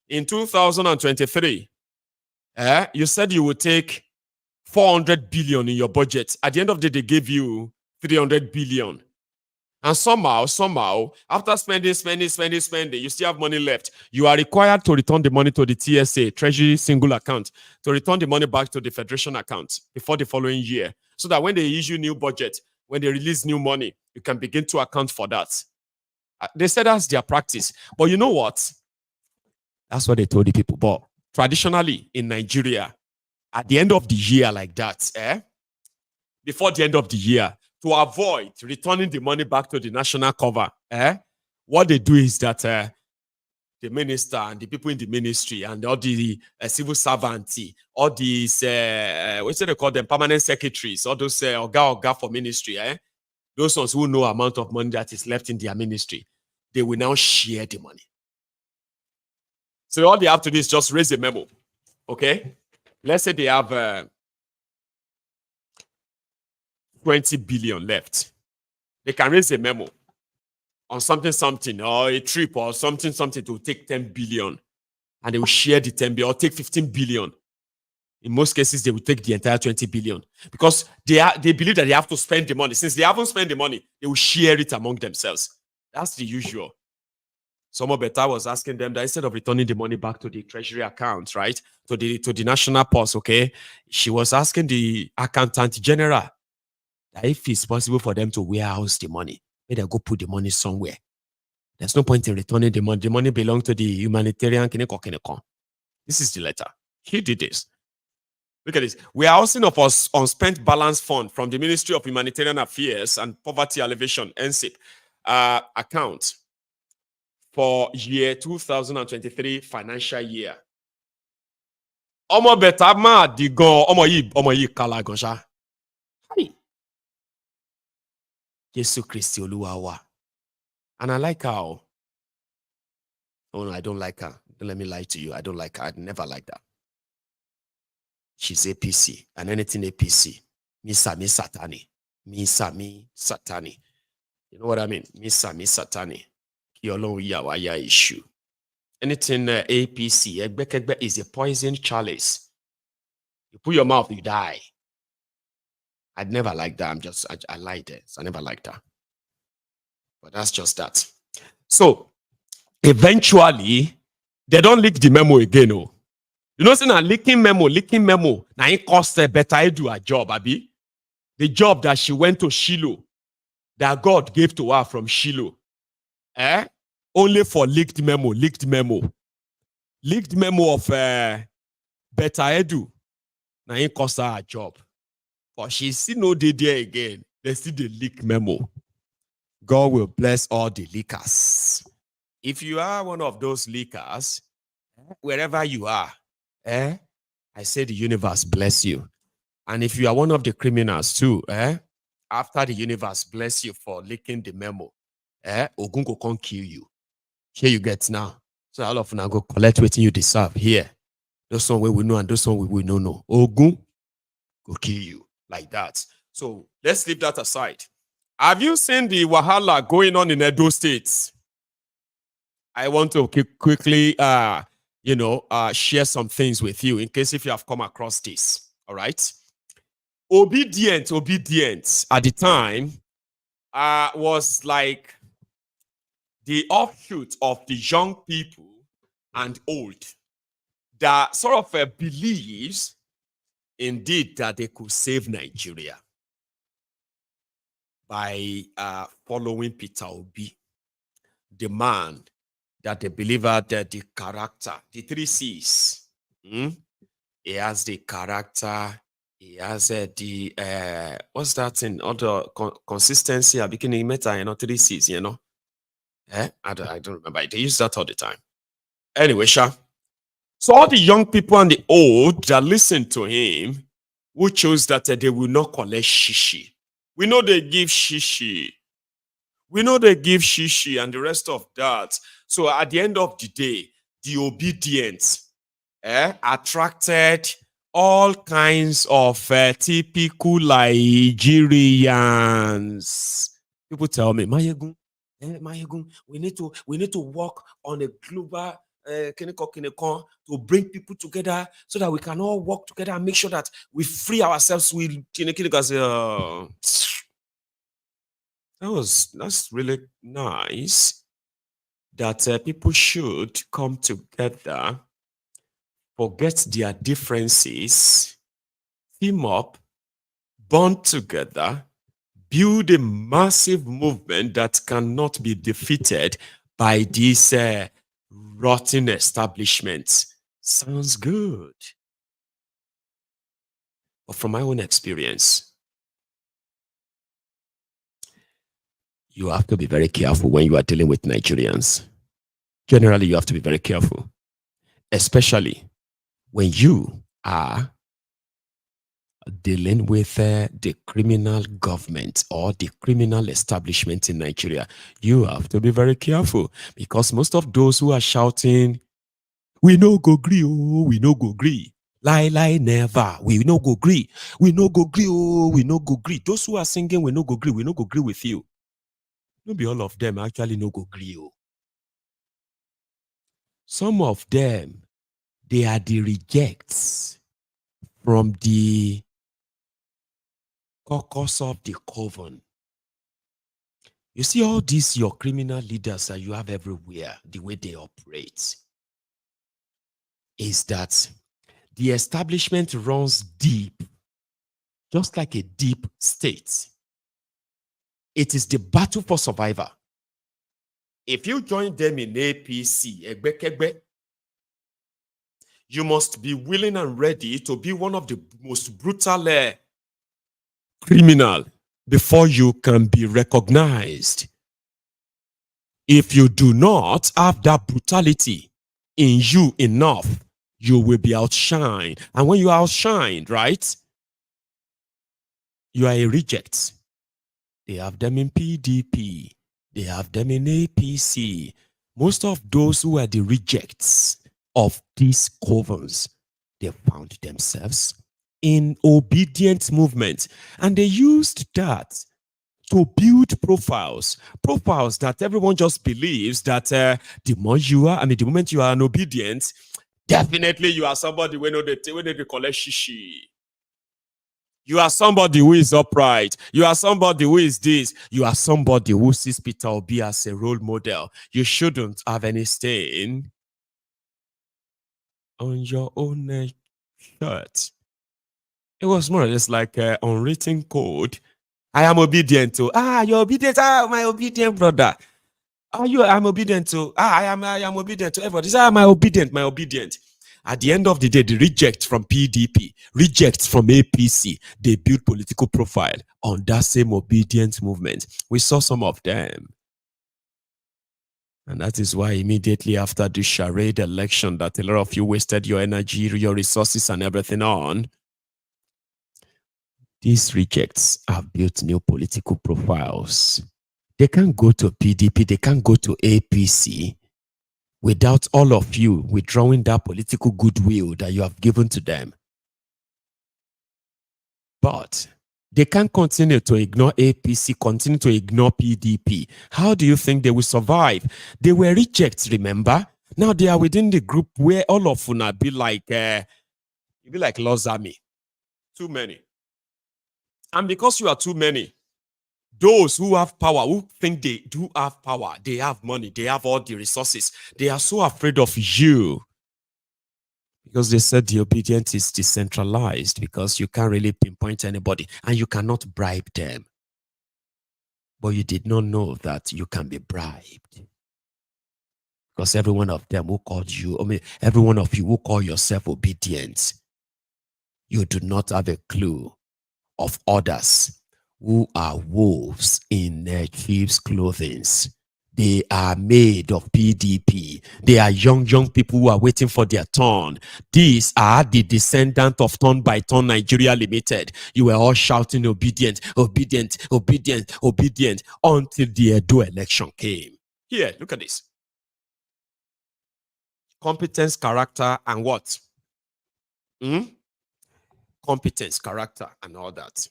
in 2023, you said you would take 400 billion in your budget. At the end of the day, they gave you 300 billion. And somehow, after spending, you still have money left. You are required to return the money to the TSA, Treasury Single Account, to return the money back to the Federation account before the following year. So that when they issue new budget, when they release new money, you can begin to account for that. They said that's their practice. But you know what? That's what they told the people. But traditionally in Nigeria, at the end of the year like that, before the end of the year, to avoid returning the money back to the national cover, what they do is that the minister and the people in the ministry and all the civil servants, all these, what do they call them, permanent secretaries, all those oga for ministry, those ones who know amount of money that is left in their ministry, they will now share the money. So all they have to do is just raise a memo, okay? Let's say they have 20 billion left. They can raise a memo on something, or a trip or something to take 10 billion. And they will share the 10 billion or take 15 billion. In most cases, they will take the entire 20 billion because they believe that they have to spend the money. Since they haven't spent the money, they will share it among themselves. That's the usual. Some of Beta was asking them that instead of returning the money back to the treasury account, right, to the national purse, okay, she was asking the accountant general that if it's possible for them to warehouse the money, may they go put the money somewhere. There's no point in returning the money. The money belongs to the humanitarian. This is the letter. He did this. Look at this. We are housing of us unspent balance fund from the Ministry of Humanitarian Affairs and Poverty Alleviation, NSIP, account for year 2023 financial year. Ọmọ bẹ̀tà máa di gan ọmọ yìí kala gan ṣá. Jésù Kristi Olúwa wa. And I like her. Oh no, I don't like her. Don't let me lie to you. I don't like her. I never liked her. She's APC. And anything APC. Misa mi satani. Misa mi satani. You know what I mean? Misa mi satani. Ki Ọlọ́run yà wá ya issue. Anything APC, Egbekegbe is a poison chalice. You put your mouth, you die. I'd never liked that. I lied it. I never liked that. But that's just that. So, eventually, they don't leak the memo again. Oh. You know, saying leaking memo. Now it costs a better do a job, Abi. The job that she went to Shiloh, that God gave to her from Shiloh. Only for leaked memo of Beta Edu. Now it cost her a job. But she still no day there again. They see the leak memo. God will bless all the leakers. If you are one of those leakers, wherever you are, I say the universe bless you. And if you are one of the criminals too, after the universe bless you for leaking the memo, Ogun can't kill you. Here you get now. So all of now go collect what you deserve here. Those one we know and those one we know. Ogun go kill you like that. So let's leave that aside. Have you seen the wahala going on in Edo State? I want to quickly, share some things with you in case if you have come across this. All right. Obedient at the time was like the offshoot of the young people and old that sort of believes indeed that they could save Nigeria by following Peter Obi, the man that they believe that the character, the 3 C's. He has the character, he has the what's that in other consistency, beginning meta, 3 C's, I don't remember. They use that all the time. Anyway, Sha. So all the young people and the old that listen to him, who chose that they will not collect shishi. We know they give shishi. And the rest of that. So at the end of the day, the obedient attracted all kinds of typical Nigerians. People tell me, Maiyegun, we need to work on a global to bring people together so that we can all work together and make sure that we free ourselves. That's really nice that people should come together, forget their differences, team up, bond together, build a massive movement that cannot be defeated by these rotten establishments. Sounds good. But from my own experience, you have to be very careful when you are dealing with Nigerians. Generally, you have to be very careful, especially when you are dealing with the criminal government or the criminal establishment in Nigeria. You have to be very careful because most of those who are shouting, we no go gree, oh, we no go gree. Lie, never. We no go gree. We no go gree, oh, we no go gree. Those who are singing, we no go gree with you. Not be all of them actually no go gree, oh. Some of them, they are the rejects from the caucus of the coven. You see all these your criminal leaders that you have everywhere, the way they operate, is that the establishment runs deep, just like a deep state. It is the battle for survival. If you join them in APC, you must be willing and ready to be one of the most brutal criminal before you can be recognized. If you do not have that brutality in you enough, you will be outshined. And when you are outshined, right, you are a reject. They have them in PDP. They have them in APC. Most of those who are the rejects of these covens, they found themselves in obedient movement. And they used that to build profiles that everyone just believes that the more you are, the moment you are an obedient, definitely you are somebody when they collect shishi. You are somebody who is upright. You are somebody who is this. You are somebody who sees Peter Obi as a role model. You shouldn't have any stain on your own shirt. It was more or less like an unwritten code. I am obedient to. You're obedient. My obedient brother. I'm obedient to. I am obedient to everybody. My obedient. At the end of the day, the reject from PDP, rejects from APC, they build political profile on that same obedient movement. We saw some of them. And that is why immediately after the Charade election that a lot of you wasted your energy, your resources and everything on, these rejects have built new political profiles. They can't go to PDP, they can't go to APC without all of you withdrawing that political goodwill that you have given to them. But they can't continue to ignore APC, continue to ignore PDP. How do you think they will survive? They were rejects, remember? Now they are within the group where all of you be like Lost Army. Too many. And because you are too many, those who have power, who think they do have power, they have money, they have all the resources, they are so afraid of you. Because they said the obedience is decentralized, because you can't really pinpoint anybody and you cannot bribe them. But you did not know that you can be bribed. Because every one of them who called you, every one of you who call yourself obedient, you do not have a clue of others who are wolves in their sheep's clothing. They are made of PDP. They are young people who are waiting for their turn. These are the descendants of Turn by Turn Nigeria Limited. You were all shouting obedient, obedient, obedient, obedient until the Edo election came. Here, look at this. Competence, character, and what? Competence, character, and all that.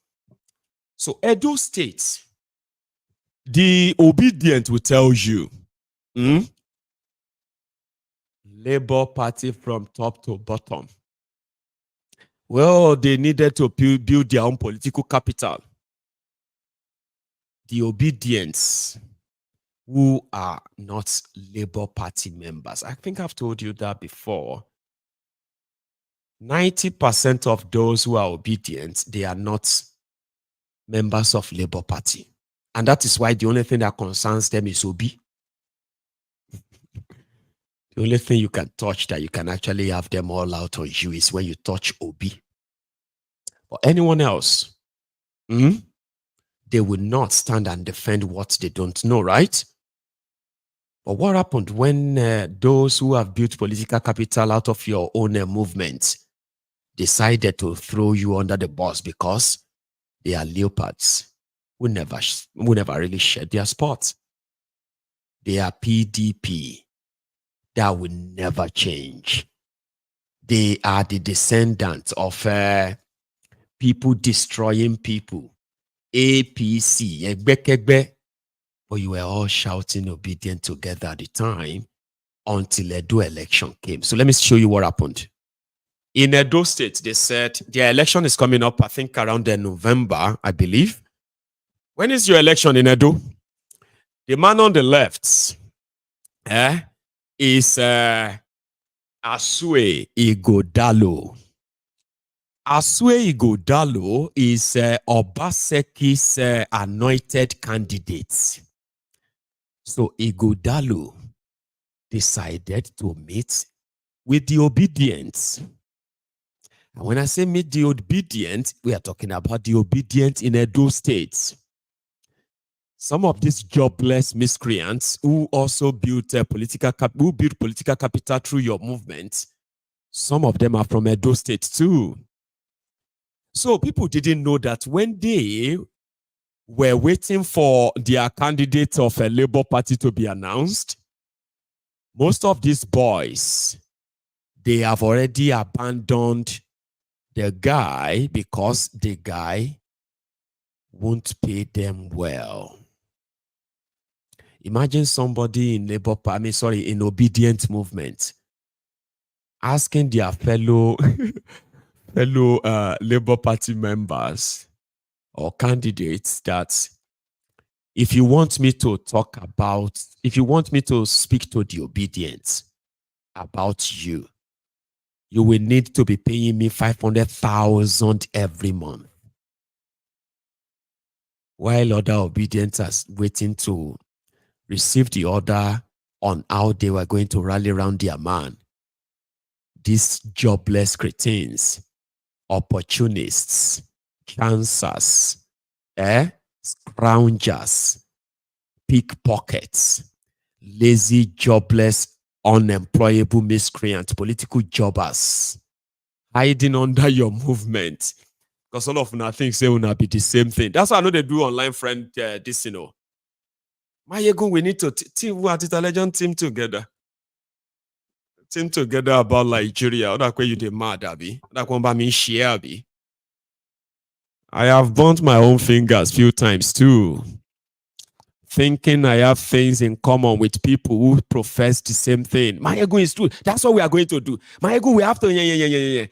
So Edo State, the obedient will tell you, Labour Party from top to bottom. Well, they needed to build their own political capital. The obedients who are not Labour Party members, I think I've told you that before. 90% of those who are obedient, they are not members of Labour Party. And that is why the only thing that concerns them is Obi. The only thing you can touch that you can actually have them all out on you is when you touch Obi. But anyone else, they will not stand and defend what they don't know, right? But what happened when those who have built political capital out of your own movement decided to throw you under the bus because they are leopards who never really shed their spots? They are PDP. That will never change. They are the descendants of people destroying people. APC, Egbekegbe. But you were all shouting obedient together at the time until Edo election came. So let me show you what happened. In Edo State, they said their election is coming up, I think around November, I believe. When is your election in Edo? The man on the left is Asue Ighodalo. Asue Ighodalo is Obaseki's anointed candidate. So Ighodalo decided to meet with the obedient. And when I say meet the obedient, we are talking about the obedient in Edo State. Some of these jobless miscreants who also built political capital through your movement, Some of them are from Edo State too. So people didn't know that when they were waiting for their candidate of a Labour Party to be announced, most of these boys, they have already abandoned the guy because the guy won't pay them well. Imagine somebody in in obedient movement asking their fellow Labour Party members or candidates that if you want me to speak to the obedient about you, you will need to be paying me 500,000 every month. While other obedients are waiting to receive the order on how they were going to rally around their man. These jobless cretins, opportunists, chancers, scroungers, pickpockets, lazy, jobless, unemployable miscreant, political jobbers, hiding under your movement. Because all of them think say will be the same thing. That's why I know they do online friend this, Maiyegun, we need to team what is the legend team together. Team together about Nigeria. That way you the mad, Abby. That one by me share, Abby. I have burnt my own fingers few times too. Thinking I have things in common with people who profess the same thing. Maiyegun is true. That's what we are going to do. Maiyegun, we have to.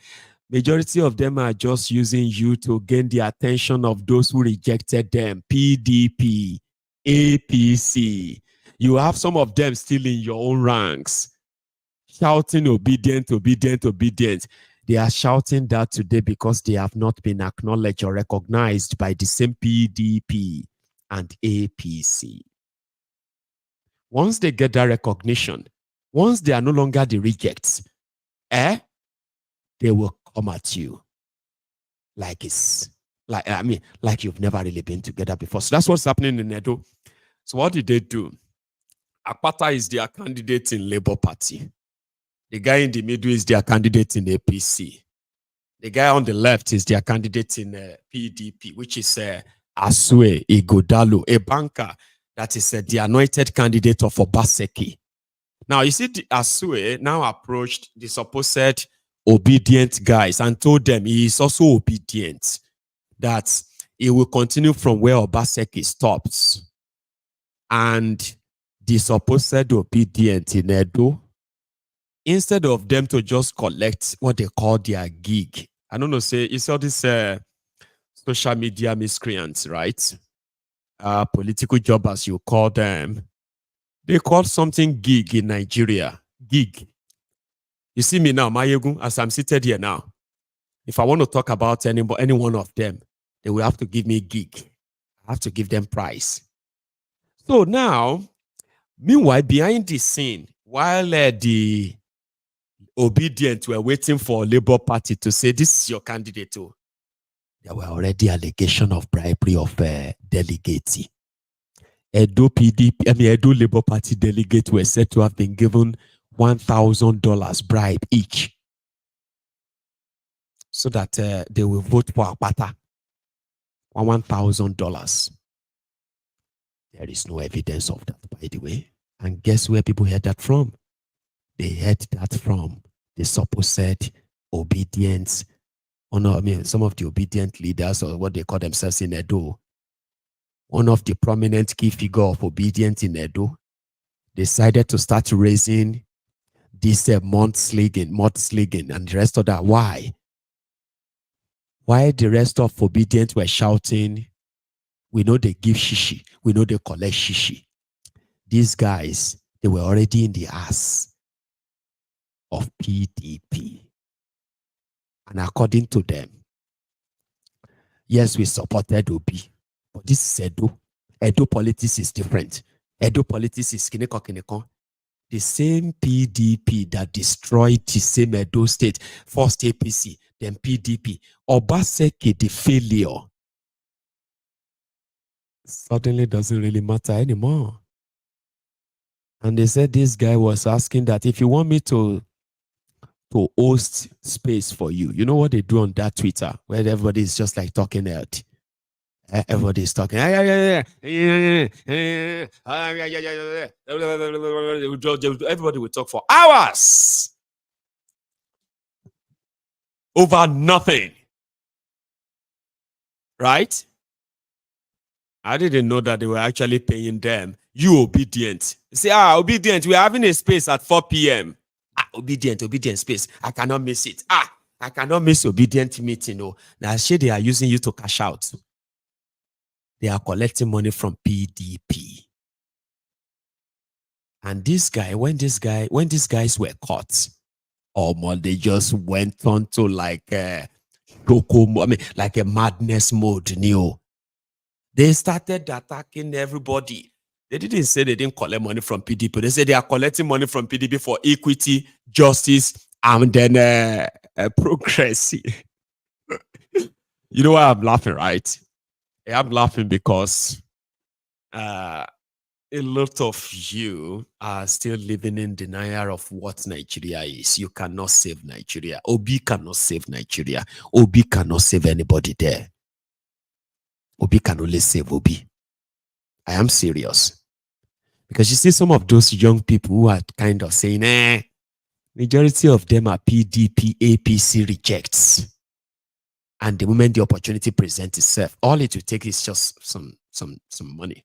Majority of them are just using you to gain the attention of those who rejected them. PDP, APC. You have some of them still in your own ranks, shouting obedient, obedient, obedient. They are shouting that today because they have not been acknowledged or recognized by the same PDP and APC. Once they get that recognition, once they are no longer the rejects, they will come at you like you've never really been together before. So that's what's happening in Edo. So what did they do? Akpata is their candidate in Labour Party. The guy in the middle is their candidate in APC. The guy on the left is their candidate in PDP, which is Asue Igodalo, a banker that is the anointed candidate of Obaseki. Now, you see, Asue now approached the supposed obedient guys and told them he is also obedient, that he will continue from where Obaseki stops. And the supposed obedient in Edo, instead of them to just collect what they call their gig, I don't know, say, you saw this social media miscreants, right? Political jobbers, you call them. They call something gig in Nigeria. Gig. You see me now, Maiyegun, as I'm seated here now. If I want to talk about any one of them, they will have to give me gig. I have to give them price. So now, meanwhile, behind the scene, while the obedient were waiting for Labour Party to say, this is your candidate, there were already allegations of bribery of delegates. Edo Labour Party delegates were said to have been given $1,000 bribe each, so that they will vote for Akpata. $1,000. There is no evidence of that, by the way. And guess where people heard that from? They heard that from the supposed obedience. Some of the obedient leaders, or what they call themselves in Edo. One of the prominent key figure of obedience in Edo decided to start raising this mudslinging, and the rest of that. Why? Why the rest of obedient were shouting, we know they give shishi, we know they collect shishi. These guys, they were already in the ass of PDP. And according to them, yes, we supported Obi, but this is Edo. Edo politics is different. Edo politics is kineko. The same PDP that destroyed the same Edo state, first APC, then PDP. Obaseki, the failure, suddenly doesn't really matter anymore. And they said this guy was asking that if you want me to to host space for you. You know what they do on that Twitter, where everybody is just like talking out. Everybody is talking. Everybody will talk for hours over nothing. Right? I didn't know that they were actually paying them. You obedient. You say, obedient, we're having a space at 4 p.m. Obedient space. I cannot miss it. I cannot miss obedient meeting. No. Now, they are using you to cash out. They are collecting money from PDP. And this guy, when these guys were caught, they just went on to like like a madness mode. They started attacking everybody. They didn't say they didn't collect money from PDP. They said they are collecting money from PDP for equity, justice, and then progress. You know why I'm laughing, right? I'm laughing because a lot of you are still living in denial of what Nigeria is. You cannot save Nigeria. Obi cannot save Nigeria. Obi cannot save anybody there. Obi can only save Obi. I am serious. Because you see some of those young people who are kind of saying, majority of them are PDP, APC rejects. And the moment the opportunity presents itself, all it will take is just some money.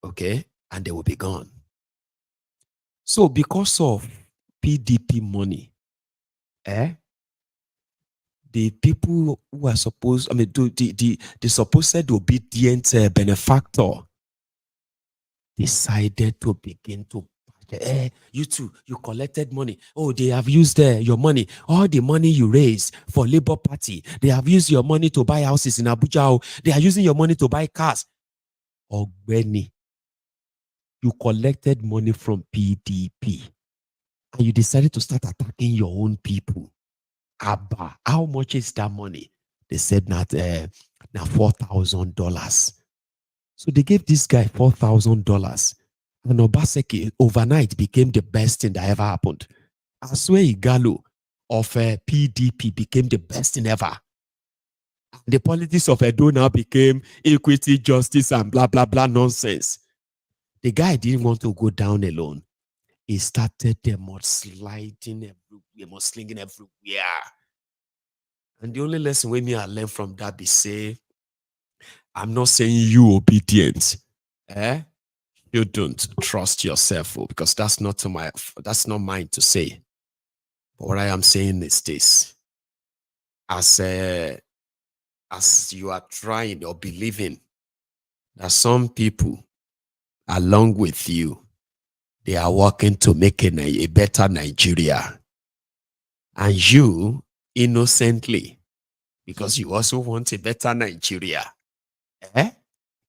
Okay? And they will be gone. So because of PDP money, the people who are supposed, the supposed obedient benefactor decided to begin to, you too, you collected money. Oh, they have used your money. All the money you raised for Labour Party, they have used your money to buy houses in Abuja. They are using your money to buy cars. Ogbeni, you collected money from PDP and you decided to start attacking your own people. Abba, how much is that money? They said now $4,000. So they gave this guy $4,000. And Obaseki overnight became the best thing that ever happened. I swear Igalo of PDP became the best thing ever. The politics of Edo now became equity, justice, and blah, blah, blah nonsense. The guy didn't want to go down alone. He started sliding everywhere, slinging everywhere. And the only lesson we me I learned from that is say, I'm not saying you obedient. You don't trust yourself, because that's not mine to say. But what I am saying is this: as you are trying or believing that some people along with you, they are working to make a better Nigeria, and you innocently, because you also want a better Nigeria,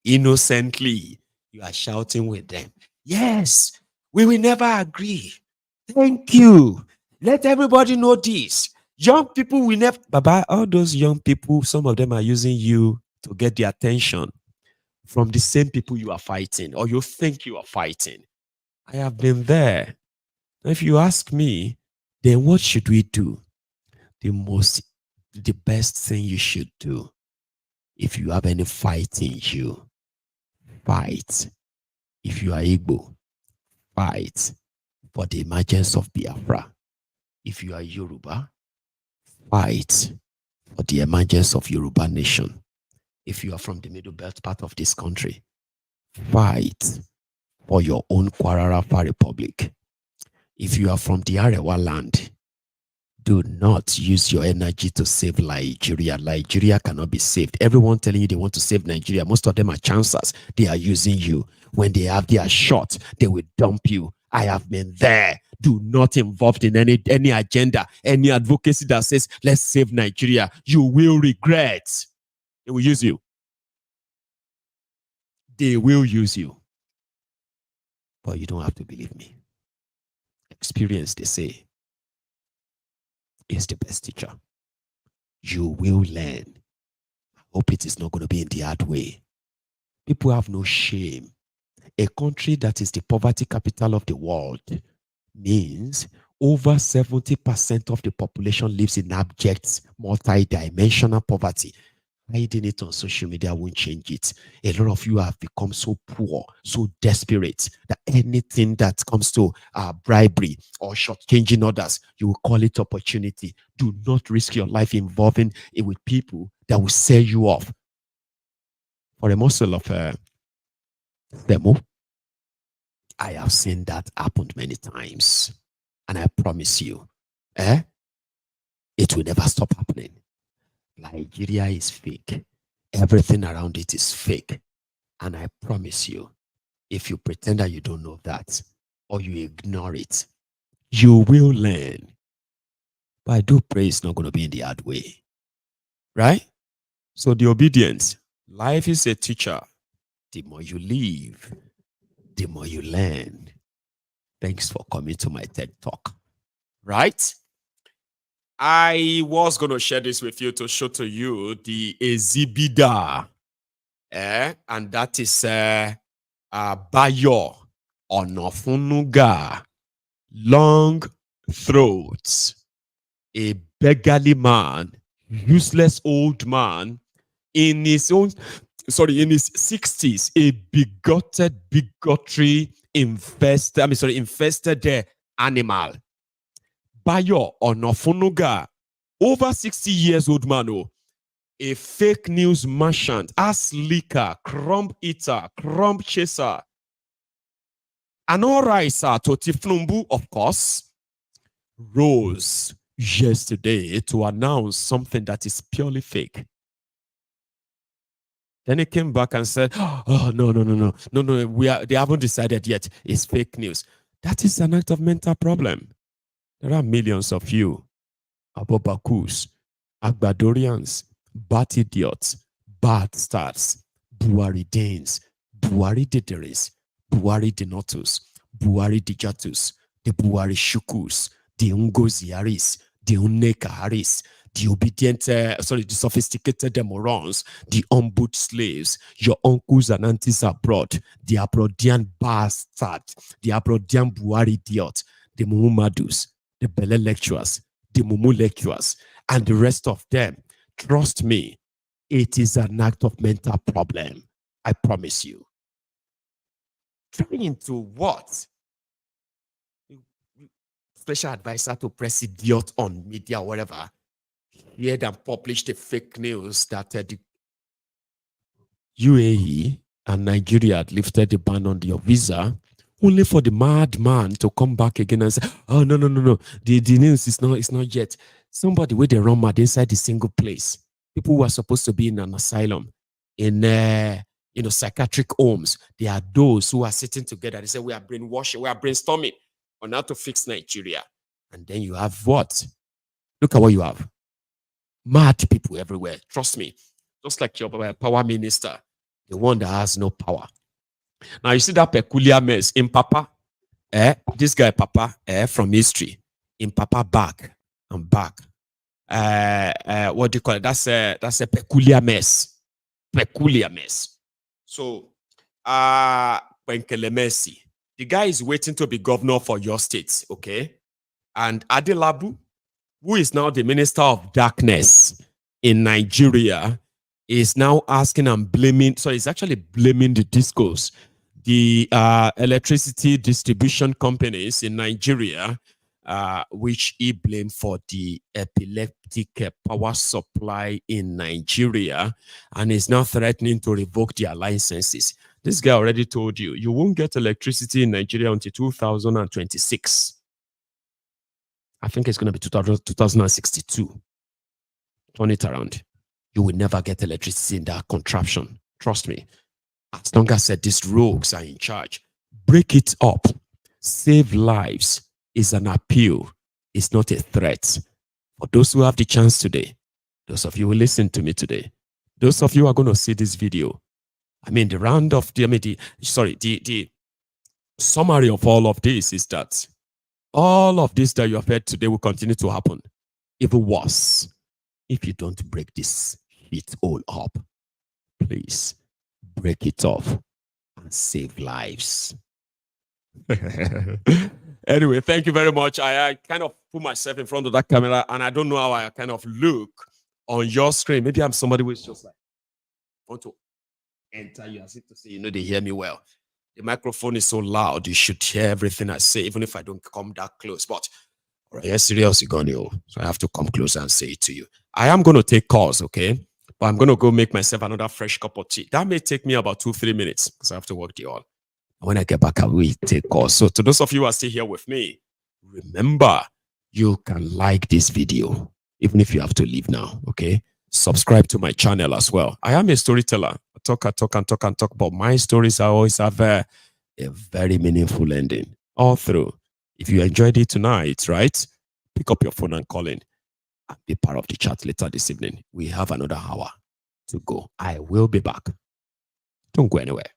innocently, you are shouting with them, yes, we will never agree. Thank you. Let everybody know this. Young people will never... Baba, all those young people, some of them are using you to get the attention from the same people you are fighting, or you think you are fighting. I have been there. If you ask me, then what should we do? The best thing you should do, if you have any fight in you, fight. If you are Igbo, fight for the emergence of Biafra. If you are Yoruba, fight for the emergence of Yoruba nation. If you are from the middle belt part of this country, fight for your own Kwararafa Republic. If you are from the Arewa land, do not use your energy to save Nigeria. Nigeria cannot be saved. Everyone telling you they want to save Nigeria, most of them are chancers. They are using you. When they have their shot, they will dump you. I have been there. Do not involved in any agenda, any advocacy that says, let's save Nigeria. You will regret. They will use you. They will use you. But you don't have to believe me. Experience, they say, is the best teacher. You will learn. I hope it is not going to be in the hard way. People have no shame. A country that is the poverty capital of the world means over 70% of the population lives in abject, multi-dimensional poverty. Hiding it on social media won't change it. A lot of you have become so poor, so desperate, that anything that comes to bribery or shortchanging others, you will call it opportunity. Do not risk your life involving it with people that will sell you off for a morsel of demo. I have seen that happen many times. And I promise you, it will never stop happening. Nigeria is fake. Everything around it is fake. And I promise you, if you pretend that you don't know that, or you ignore it, you will learn. But I do pray it's not going to be in the hard way. Right? So the obedience. Life is a teacher. The more you live, the more you learn. Thanks for coming to my TED Talk. Right? I was going to share this with you to show to you the Ezibida. And that is Bayo Onofunuga. Long throats. A beggarly man, useless old man, in his 60s, a infested animal. Bayo Onofunuga, over 60 years old man, a fake news merchant, ass leaker, crumb eater, crumb chaser. And all ricer to Tifnumbu, of course, rose yesterday to announce something that is purely fake. Then he came back and said, oh, no, they haven't decided yet. It's fake news. That is an act of mental problem. There are millions of you, Abobakus, Agbadorians, bad idiots, bad stars, Buhari Danes, Buhari Dideris, Buhari Denotus, Buhari Dijatus, the Buhari Shukus, the Ungoziaris, the Unekaharis, the obedient, the sophisticated demorons, the umboot slaves, your uncles and aunties abroad, the Abrodian bastard, the Abrodian Buhari idiot, the Mumumadus, the Bele lecturers, the Mumu lecturers, and the rest of them. Trust me, it is an act of mental problem. I promise you. Trying to what? Special advisor to press idiot on media or whatever. Here and published the fake news that the UAE and Nigeria had lifted the ban on your visa, only for the madman to come back again and say, oh, no. The news is not yet. Somebody with the run mad inside the single place. People who are supposed to be in an asylum, in psychiatric homes. They are those who are sitting together. They say, we are brainwashing, we are brainstorming on how to fix Nigeria. And then you have what? Look at what you have. Mad people everywhere. Trust me. Just like your power minister, the one that has no power. Now you see that peculiar mess in Papa. This guy Papa from history. In Papa back and back. What do you call it? That's a peculiar mess. Peculiar mess. So Benkele Messi. The guy is waiting to be governor for your state, okay? And Adelabu, who is now the minister of darkness in Nigeria, is now asking and blaming, so he's actually blaming the discos, the electricity distribution companies in Nigeria, which he blamed for the epileptic power supply in Nigeria, and is now threatening to revoke their licenses. This guy already told you, you won't get electricity in Nigeria until 2026. I think it's going to be 2062. Turn it around. You will never get electricity in that contraption. Trust me. As long as these rogues are in charge, break it up. Save lives is an appeal. It's not a threat. For those who have the chance today, those of you who listen to me today, those of you who are going to see this video, the summary of all of this is that all of this that you have heard today will continue to happen. Even worse, if you don't break this shit all up, please break it off and save lives. Anyway, thank you very much. I kind of put myself in front of that camera and I don't know how I kind of look on your screen. Maybe I'm somebody who's just like, want to enter you as if to say, you know, they hear me well. The microphone is so loud, you should hear everything I say, even if I don't come that close. But all right, yes, serious, you're going to, so I have to come closer and say it to you. I am going to take calls, okay? But I'm going to go make myself another fresh cup of tea. That may take me about 2-3 minutes because I have to work the hall. When I get back, I will take calls. So to those of you who are still here with me, remember, you can like this video, even if you have to leave now, okay? Subscribe to my channel as well. I am a storyteller. I talk, but my stories always have a very meaningful ending all through. If you enjoyed it tonight, right? Pick up your phone and call in and be part of the chat later this evening. We have another hour to go. I will be back. Don't go anywhere.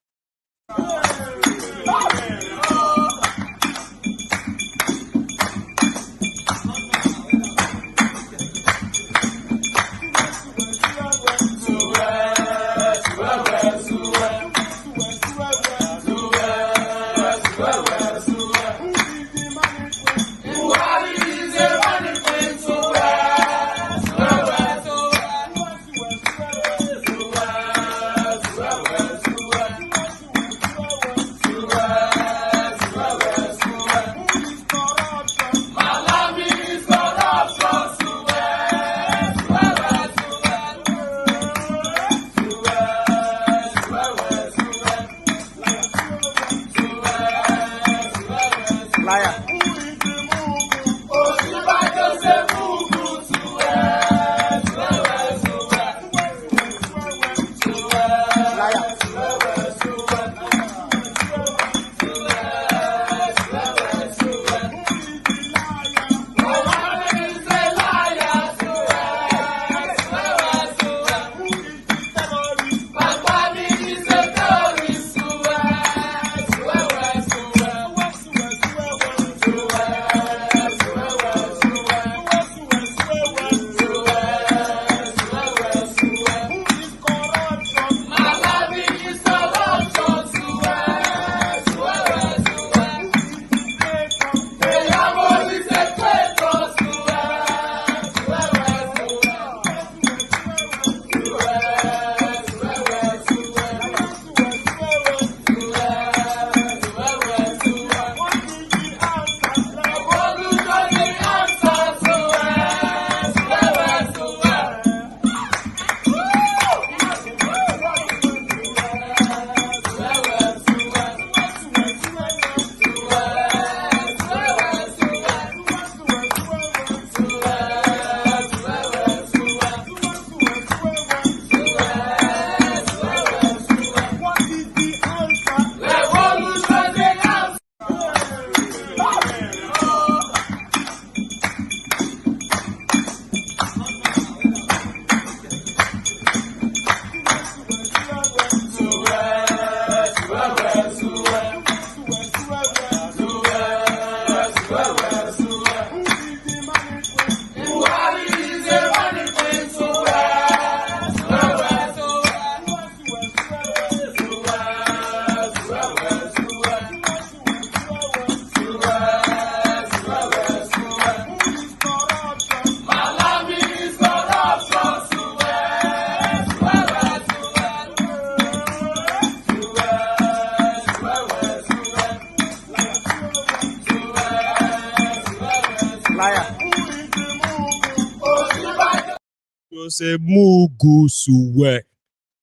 Say Mugusuwe.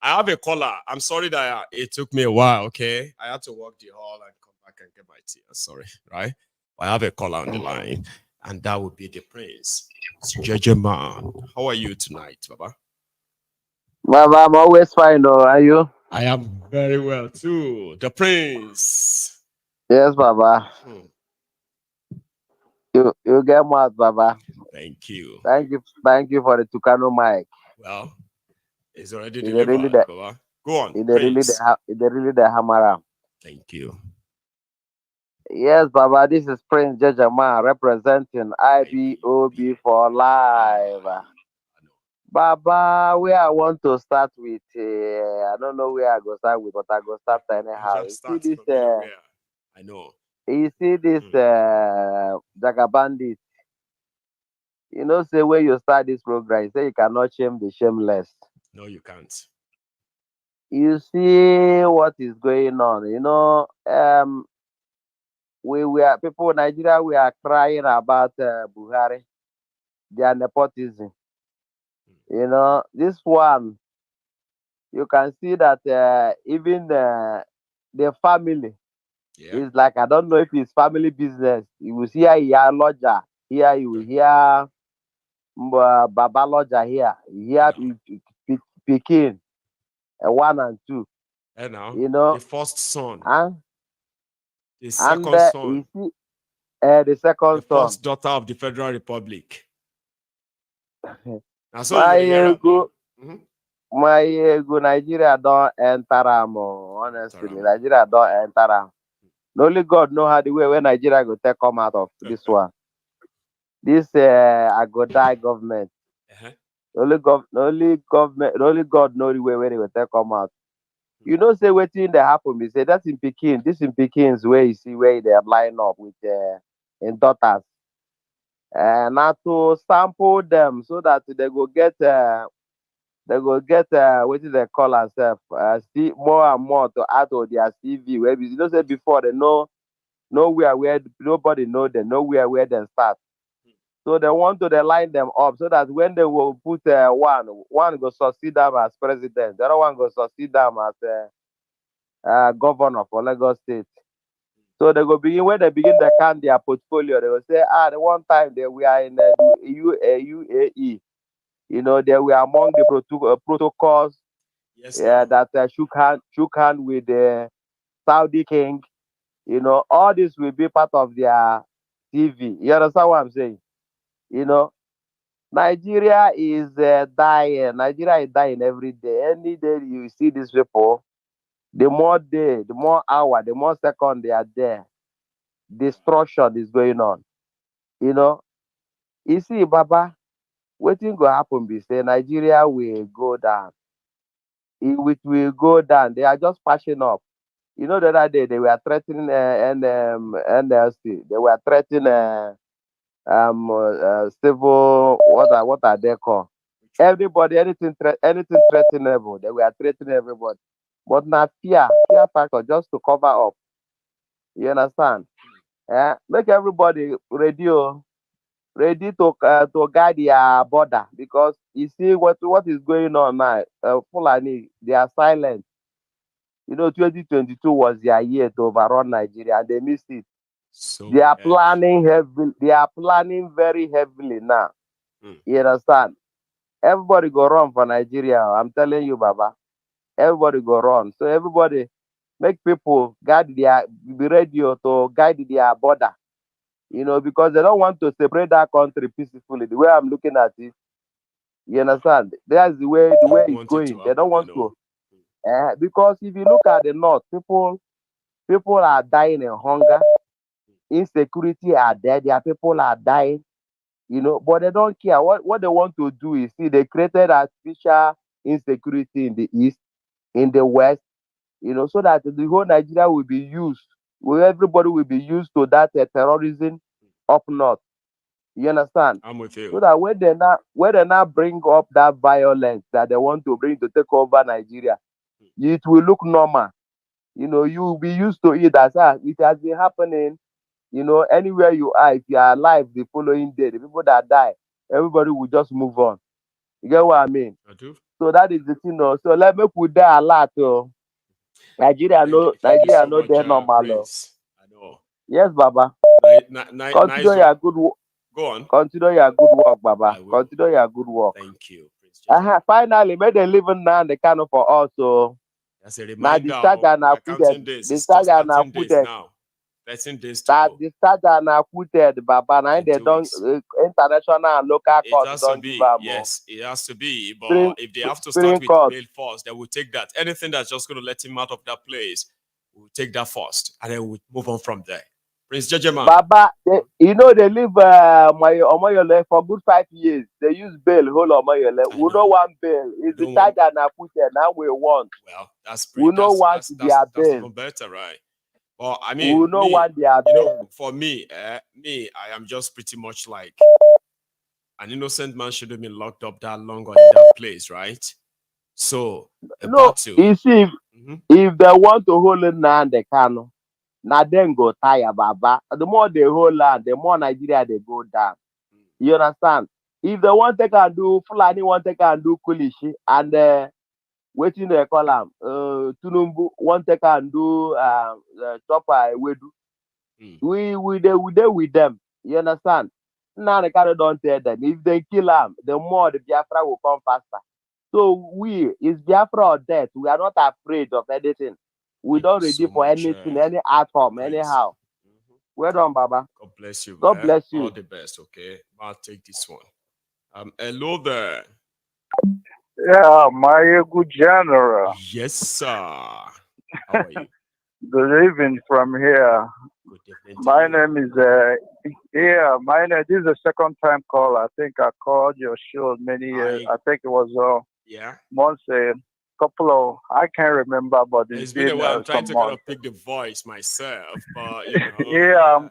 I have a caller. I'm sorry that it took me a while, okay? I had to walk the hall and come back and get my tea. Sorry, right? I have a caller on the line, and that would be the Prince. It's Man. How are you tonight, Baba? Baba, I'm always fine, though. Are you? I am very well, too. The Prince. Yes, Baba. You get mad, Baba. Thank you. Thank you for the Tucano mic. Well, it's already delivered, Baba. Go on, They really the hammer. Thank you. Yes, Baba, this is Prince Jejama representing IBOB for life. Baba, where I want to start with, I don't know where I go start with, but I go start anyhow. See this, I know. You see this Jagabandit. You know, say when you start this program, you say you cannot shame the shameless. No, you can't. You see what is going on. You know, we are people in Nigeria. We are crying about Buhari, their nepotism. You know, this one, you can see that even the family is like, I don't know if it's family business. You will see here lodger, here you will hear Baba lodger here, here Pekin, 1 and 2. And now, you know, the first son, the and second son, you see, the second the son. first daughter of the Federal Republic. Now, so you hear Maiyegun, Maiyegun, Nigeria don't enter am. Honestly, Nigeria don't enter am. Only God know how the way when Nigeria go take come out of this one. This I go die government. Only God know the way when they will take come out. You know, say wetin dey happen. Me say that's in Pekin. This in Pekin's where you see where they are line up with in daughters. Now to sample them so that they go get what they call themselves see more and more to add to their CV. Where you know say before they know nowhere where nobody know them, nowhere where they start. So they want to line them up so that when they will put one go succeed them as president, the other one go succeed them as governor for Lagos State. So they go begin when they begin to count their portfolio. They will say, the one time they were in UAE, you know, they were among the protocols that shook hand with the Saudi king. You know, all this will be part of their TV. You understand what I'm saying? You know, Nigeria is dying. Nigeria is dying every day. Any day you see these people, the more day, the more hour, the more second they are there, destruction is going on. You know, you see, Baba, wetin go happen be say Nigeria will go down. It will go down. They are just patching up. You know, the other day they were threatening NLC. They were threatening civil. What are they called? Everybody, anything threatenable. They were threatening everybody. But now fear factor just to cover up. You understand? Make everybody ready to guide their border, because you see what is going on now. Fulani, they are silent. You know, 2022 was their year to overrun Nigeria, and they missed it. They are planning heavily. They are planning very heavily now. You understand? Everybody go run for Nigeria. I'm telling you, Baba. Everybody go run. So everybody make people be ready to guide their border. You know, because they don't want to separate that country peacefully. The way I'm looking at it, you understand? That's the way it's going. They don't want to. Because if you look at the north, people are dying in hunger. Insecurity are there. Their people are dying. You know, but they don't care. What they want to do is, see, they created artificial insecurity in the east, in the west, you know, so that the whole Nigeria will be used, where everybody will be used to that terrorism up north. You understand? I'm with you. So that when they now bring up that violence that they want to bring to take over Nigeria, it will look normal. You know, you will be used to it as it has been happening. You know, anywhere you are, if you are alive the following day, the people that die, everybody will just move on. You get what I mean? I do. So that is the thing. So let me put that a lot. Nigeria no there normal. I know. Yes, Baba. Consider your good work. Go on. Consider your good work, Baba. Consider your good work. Thank you. Finally, made a living now the kind of for us. So that's a reminder. Now the counting days. It's just 13 days now. 13 days to that go. the charger now put Baba. Now they don't international and local court don't give them. Yes, it has to be. But if they have to start with bail first, they will take that. Anything that's just going to let him out of that place, we'll take that first, and then we'll move on from there. Prince Jejema. Baba, you know they live Omoyole for good 5 years. They use bail whole Omoyole. We don't want bail. It's the charger now put now we want. Well, that's we don't want their bail. Even better, right? Well, I mean, we know what they are doing. For me, I am just pretty much like an innocent man should have been locked up that long or in that place, right? So, No, you see, if they want to hold it now, they can. Now then go tire, Baba. The more they hold land, the more Nigeria they go down. You understand? If they want they can do Fulani, want they can do Kulishi, and waiting they call them Tunumbu, want they can do Chopper Wedu. We there with them. You understand? Now they don't tell them. If they kill them, the more the Biafra will come faster. So it's Biafra or death. We are not afraid of anything. We don't ready for anything, any outcome, anyhow. Well done, Baba. God bless you. God bless you. All the best, okay? I'll take this one. Hello there. Yeah, Maiyegun General. Yes, sir. How are you? Good evening from here. Good evening. My name is this is the second time call. I think I called your show many years. I think it was months, couple of, I can't remember, but it's been a while. I'm trying to kind of pick the voice myself, but you know. Yeah, I'm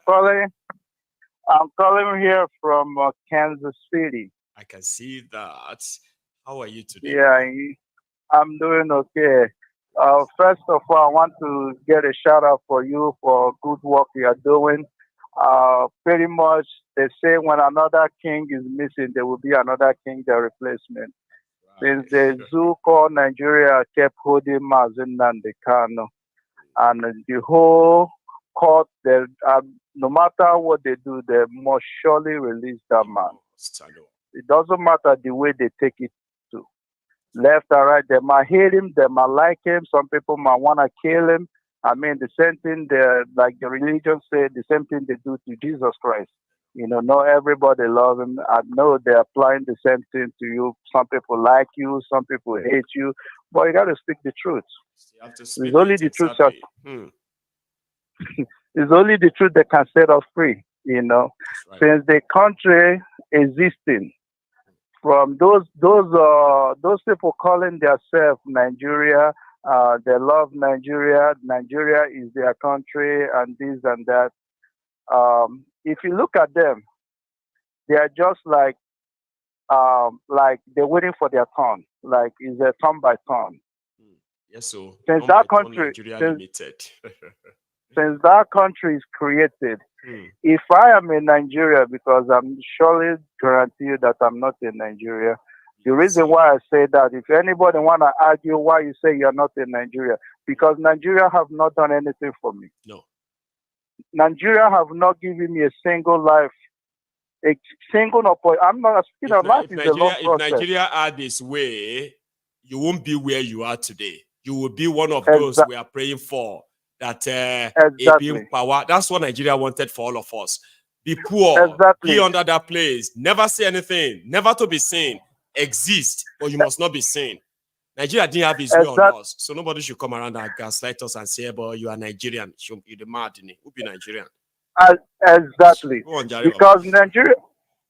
calling here from Kansas City. I can see that. How are you today? Yeah, I'm doing okay. First of all, I want to get a shout out for you for good work you are doing. Pretty much, they say when another king is missing, there will be another king, the replacement. Since the zoo called Nigeria kept holding Mazen Nandekano, and the whole court, no matter what they do, they must surely release that man. It doesn't matter the way they take it to. Left or right, they might hate him, they might like him, some people might want to kill him. I mean, the same thing, like the religion said, the same thing they do to Jesus Christ. You know, not everybody love him. I know they're applying the same thing to you. Some people like you, some people hate you, but you got to speak the truth. It's only the truth. It's only the truth that can set us free. You know, since the country existing, from those people calling themselves Nigeria, they love Nigeria. Nigeria is their country, and this and that. If you look at them, they are just like they're waiting for their turn. Like it's a turn by turn. Yes, so since that country, since that country is created, if I am in Nigeria, because I'm surely guarantee you that I'm not in Nigeria. The reason why I say that, if anybody want to argue why you say you're not in Nigeria, because Nigeria have not done anything for me. No. Nigeria have not given me a single life, a single opportunity. I'm not speaking of life. Is a long process. If Nigeria are this way, you won't be where you are today. You will be one of those we are praying for. That being power. That's what Nigeria wanted for all of us. Be poor, be under that place, never say anything, never to be seen, exist, but you must not be seen. Nigeria didn't have his way on us, so nobody should come around and gaslight us and say, "But you are Nigerian, you're the mad, who be Nigerian." Exactly, because Nigeria,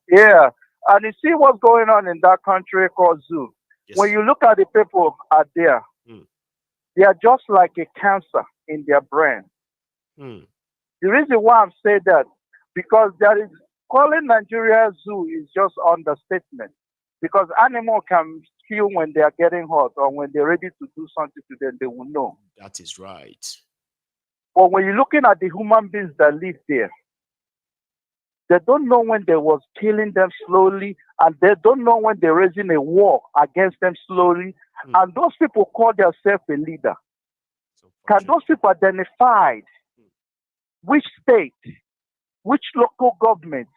and you see what's going on in that country called Zoo. Yes. When you look at the people out there, they are just like a cancer in their brain. The reason why I'm saying that, because there is calling Nigeria Zoo is just understatement. Because animals can feel when they are getting hot or when they're ready to do something to them, they will know. That is right. But when you're looking at the human beings that live there, they don't know when they was killing them slowly, and they don't know when they're raising a war against them slowly. And those people call themselves a leader. Can those people identify which state, which local government,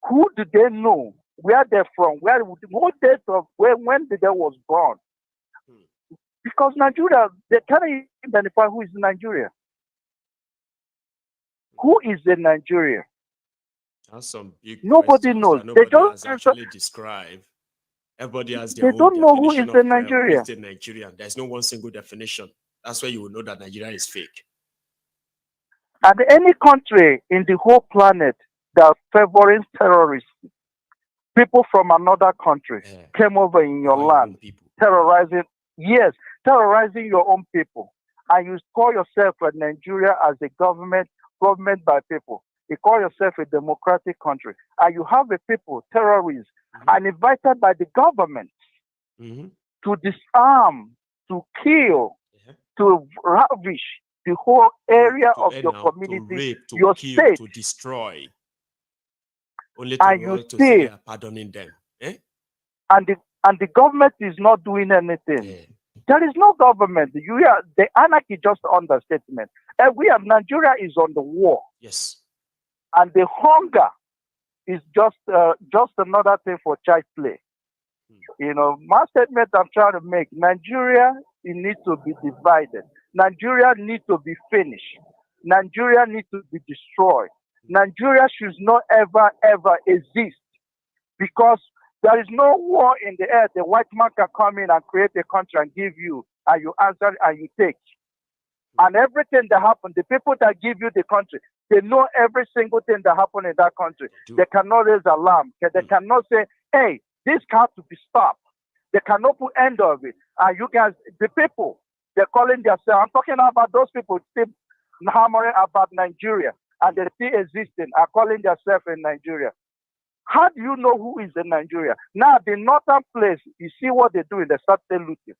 who do they know, where they're from, what date of when the day was born? Because Nigeria, they can't identify who is in Nigeria. Who is in Nigeria? That's some big nobody knows. Nobody has actually described. Everybody has their own definition. They don't know who is in Nigeria. In Nigeria. There's no one single definition. That's why you will know that Nigeria is fake. And any country in the whole planet that favoring terrorists, people from another country came over in your land, terrorizing your own people. and you call yourself a Nigeria as a government by people. You call yourself a democratic country, and you have a people, terrorists, and invited by the government to disarm, to kill, to ravish the whole area of your community, to rape, to your kill, state, to destroy. Only and to, you to say say, they are pardoning them. Eh? and the government is not doing anything. There is no government. The anarchy is just understatement. And we have Nigeria is on the war. Yes. And the hunger is just another thing for child play. You know, my statement I'm trying to make, Nigeria, it needs to be divided. Nigeria needs to be finished. Nigeria needs to be destroyed. Nigeria should not ever, ever exist, because there is no war in the air. The white man can come in and create a country and give you, and you answer and you take. And everything that happens, the people that give you the country, they know every single thing that happened in that country. They cannot raise alarm. They cannot say, hey, this has to be stopped. They cannot put end of it. And you guys, the people, they're calling themselves, I'm talking about those people still hammering about Nigeria, and they still existing, are calling themselves in Nigeria. How do you know who is in Nigeria? Now, the northern place, you see what they're doing, they start looting.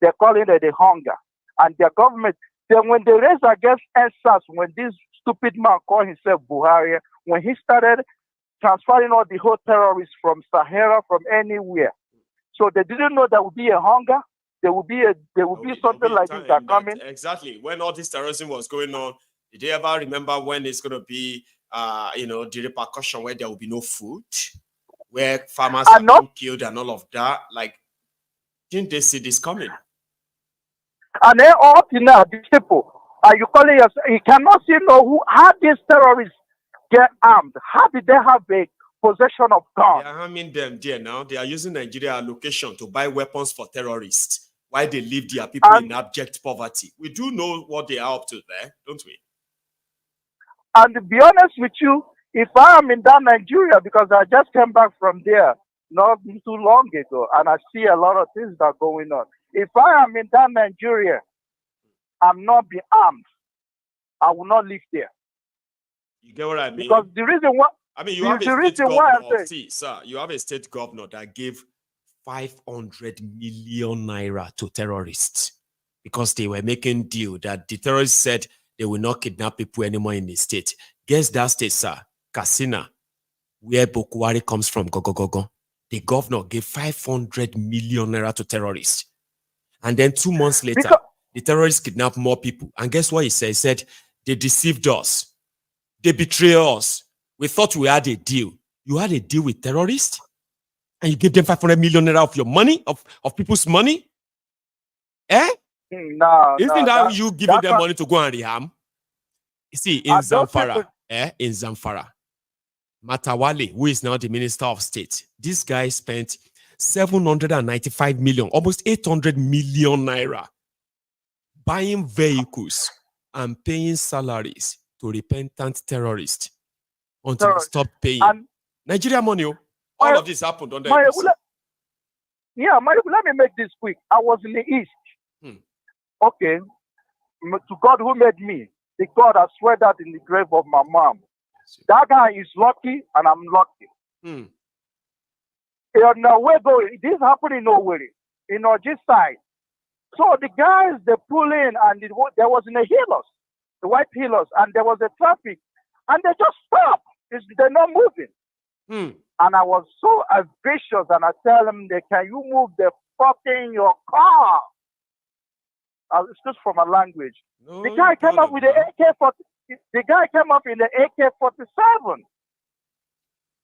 They're calling it the hunger. And their government, then when they raise against NSAS, when this stupid man called himself Buhari, when he started transferring all the whole terrorists from Sahara, from anywhere. So they didn't know there would be a hunger. There would be something like this that coming. Exactly. When all this terrorism was going on, did they ever remember when it's going to be, the repercussion where there will be no food, where farmers are being killed and all of that? Like, didn't they see this coming? And then all now, these people, are you calling yourself? You cannot see how these terrorists get armed. How did they have a possession of guns? They are harming them there now. They are using Nigeria allocation to buy weapons for terrorists while they leave their people in abject poverty. We do know what they are up to there, don't we? And to be honest with you, if I am in that Nigeria, because I just came back from there not too long ago, and I see a lot of things that are going on. If I am in that Nigeria, I'm not be armed, I will not live there. You get what I mean? Because the reason why, I mean, you have a state governor. See, sir, you have a state governor that gave 500 million naira to terrorists because they were making deal that the terrorists said they will not kidnap people anymore in the state. Guess that state, sir, Katsina, where Boko Haram comes from, Gogogogo. The governor gave 500 million naira to terrorists. And then 2 months later, the terrorists kidnapped more people. And guess what he said? He said, they deceived us. They betrayed us. We thought we had a deal. You had a deal with terrorists? And you gave them 500 million naira of your money, of people's money? Eh? No. Isn't that you giving them money to go and rehab? You see, in Zamfara, in Zamfara, Matawale, who is now the Minister of State, this guy spent 795 million, almost 800 million naira, buying vehicles and paying salaries to repentant terrorists until they stopped paying. Nigeria money, all of this happened under let me make this quick. I was in the East. Okay. To God who made me, the God I swear that in the grave of my mom. That guy is lucky and I'm lucky. This happened in nowhere, in Oji side. So the guys, they pull in and there was in the healers, the white healers, and there was a traffic and they just stopped. They're not moving. And I was so ambitious and I tell them, can you move the fucking your car? Excuse for my language. No, the guy came up with the AK-47. The guy came up in the AK-47.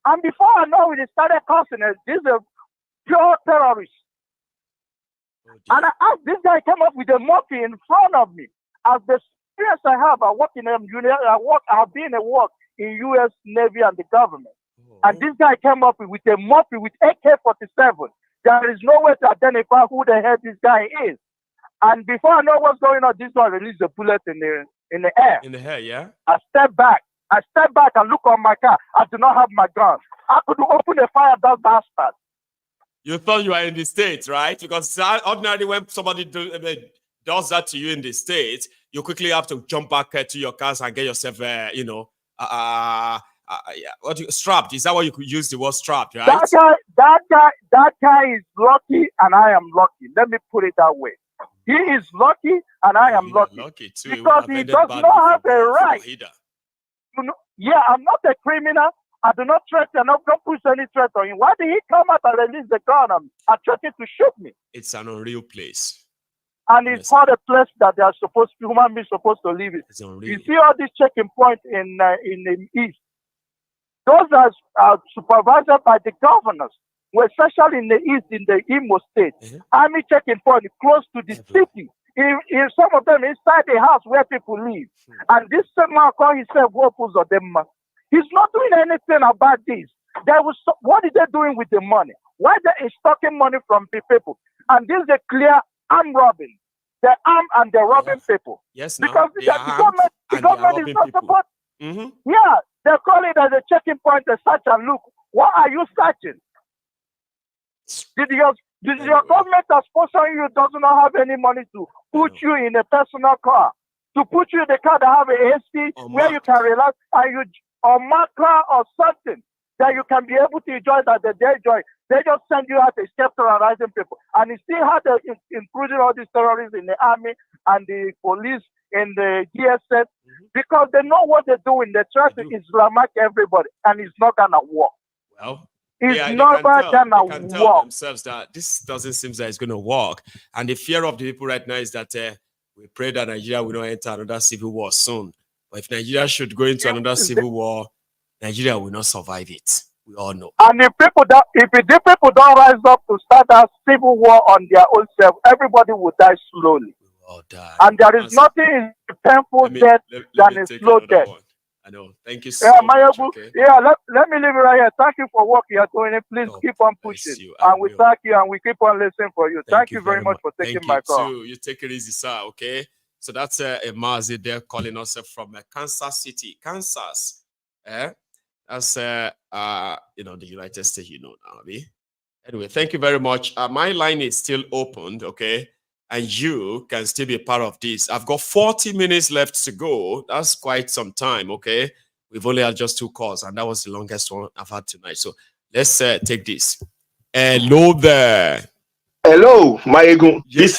And before I know it, he started cussing us. This is a pure terrorist. And I asked, this guy came up with a monkey in front of me. As the experience I have, I work in I've been a work in U.S. Navy and the government. And this guy came up with a monkey with AK-47. There is no way to identify who the hell this guy is. And before I know what's going on, this one released a bullet in the air. In the air, yeah? I step back and look on my car. I do not have my gun. I could open the fire, that bastard. You thought you were in the States, right? Because ordinarily when somebody does that to you in the States, you quickly have to jump back to your cars and get yourself, strapped. Is that what you could use the word strapped, right? That guy is lucky, and I am lucky. Let me put it that way. He is lucky, and I am lucky too. Because he does not have a right. Yeah, I'm not a criminal. I do not threaten. I don't push any threat on him. Why did he come out and release the gun and threaten to shoot me? It's an unreal place. And it's not a place that they are supposed to, human beings supposed to live in. You see all these checking points in the East. Those are supervised by the governors, especially in the East, in the Imo State. Army checking point close to the city. In some of them inside the house where people live. And this man called himself Wopus or them. He's not doing anything about this. What are they doing with the money? Why they extorting money from the people? And this is a clear arm robbing. They arm and they're robbing people. Yes, because the government is not supposed. Yeah, they call it as a checking point, a search and look. What are you searching? Did your government that sponsoring you does not have any money to put you in a personal car, to put you in the car that have a AC where you can relax and or car or something that you can be able to enjoy that they enjoy. They just send you out to escape terrorizing people. And you still have including all these terrorists in the army and the police and the DSS because they know what they're doing. They try to Islamic everybody and it's not gonna work. Well, it's not gonna work. They can tell themselves that this doesn't seem that it's gonna work. And the fear of the people right now is that we pray that Nigeria will not enter another civil war soon. But if Nigeria should go into another civil war, Nigeria will not survive it. We all know. And if the people don't rise up to start a civil war on their own self, everybody will die slowly. We will all die. And there is nothing painful death than a slow death. I know. Thank you so much. Okay? Yeah, let me leave it right here. Thank you for what you are doing. Please keep on pushing. And we thank you and we keep on listening for you. Thank you very much for taking my call. You take it easy, sir. Okay. So that's a Mazi there calling us from Kansas City, Kansas. That's the United States, now. Anyway, thank you very much. My line is still opened, okay? And you can still be part of this. I've got 40 minutes left to go. That's quite some time, okay? We've only had just 2 calls, and that was the longest one I've had tonight. So let's take this. Hello there. Hello, Maiyegun. Yes,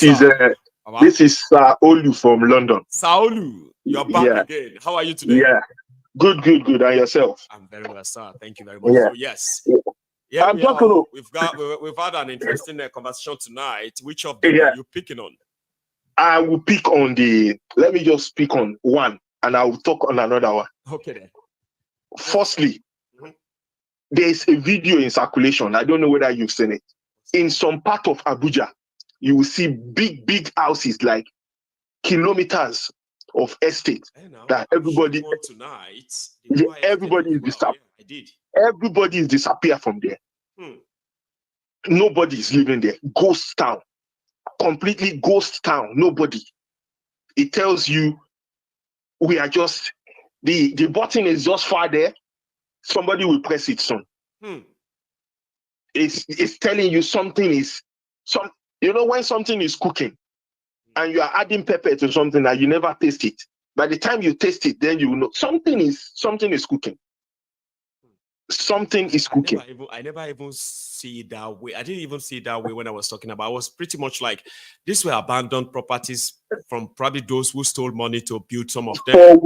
this is Koolu from London. Koolu, you're back again. How are you today? Yeah. Good. And yourself? I'm very well, sir. Thank you very much. Yeah. So, yes. Yeah, we've had an interesting conversation tonight. Which of them are you picking on? I will pick on let me just pick on one and I will talk on another one. Okay then. Firstly, there's a video in circulation. I don't know whether you've seen it. In some part of Abuja, you will see big houses, like kilometers of estate that everybody tonight. Everybody is disappeared. Everybody is disappeared from there. Nobody is living there. Ghost town. Completely ghost town. Nobody. It tells you we are just the button is just far there. Somebody will press it soon. It's telling you something is when something is cooking and you are adding pepper to something that you never taste it. By the time you taste it, then you will know something is cooking. Something is cooking. I never even see it that way. I didn't even see it that way when I was talking about. I was pretty much like, these were abandoned properties from probably those who stole money to build some of them.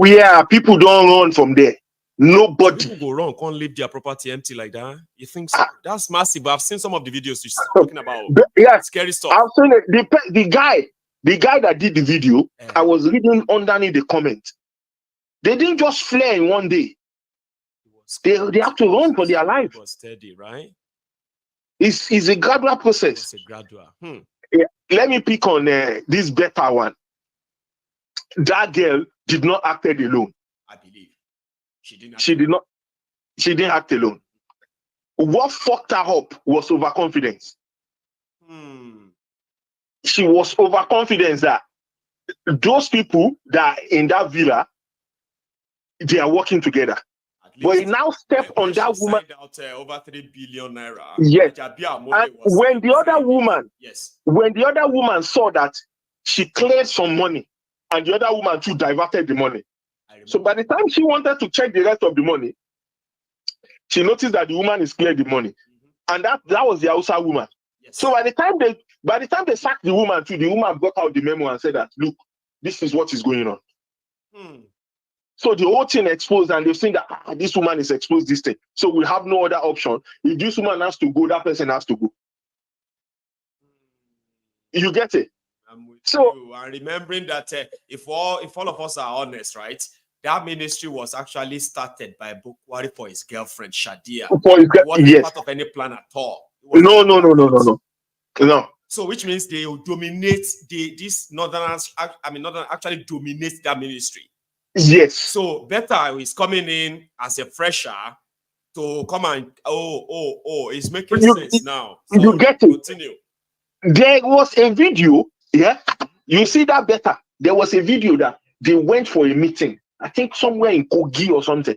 People don't run from there. Nobody. People go wrong, can't leave their property empty like that. You think so? That's massive. I've seen some of the videos you're talking about. Scary stuff. I've seen it. The guy that did the video, I was reading underneath the comment. They didn't just flare in one day. They have to run for their life. It was steady, right? It's a gradual process. It's a gradual. Yeah. Let me pick on this better one. That girl did not act alone. I believe. She didn't act alone. What fucked her up was overconfidence. She was overconfident that those people that are in that villa, they are working together. But he now stepped on that woman. Out, over 3 billion naira. Yes. And when the other woman saw that she cleared some money, and the other woman too diverted the money. So by the time she wanted to check the rest of the money, she noticed that the woman is cleared the money, and that was the Hausa woman. Yes. So by the time they sacked the woman too, the woman brought out the memo and said that, look, this is what is going on. So the whole thing exposed, and they've seen that this woman is exposed this thing. So we have no other option. If this woman has to go, that person has to go. You get it? I'm with you. And remembering that if all of us are honest, right, that ministry was actually started by Bukwari for his girlfriend Shadia. It wasn't part of any plan at all. No. So which means they will dominate these northerners. Northern actually dominates that ministry. Yes. So Better is coming in as a fresher to come and it's making sense now. So you get it. Continue. There was a video, you see that Better. There was a video that they went for a meeting, I think somewhere in Kogi or something,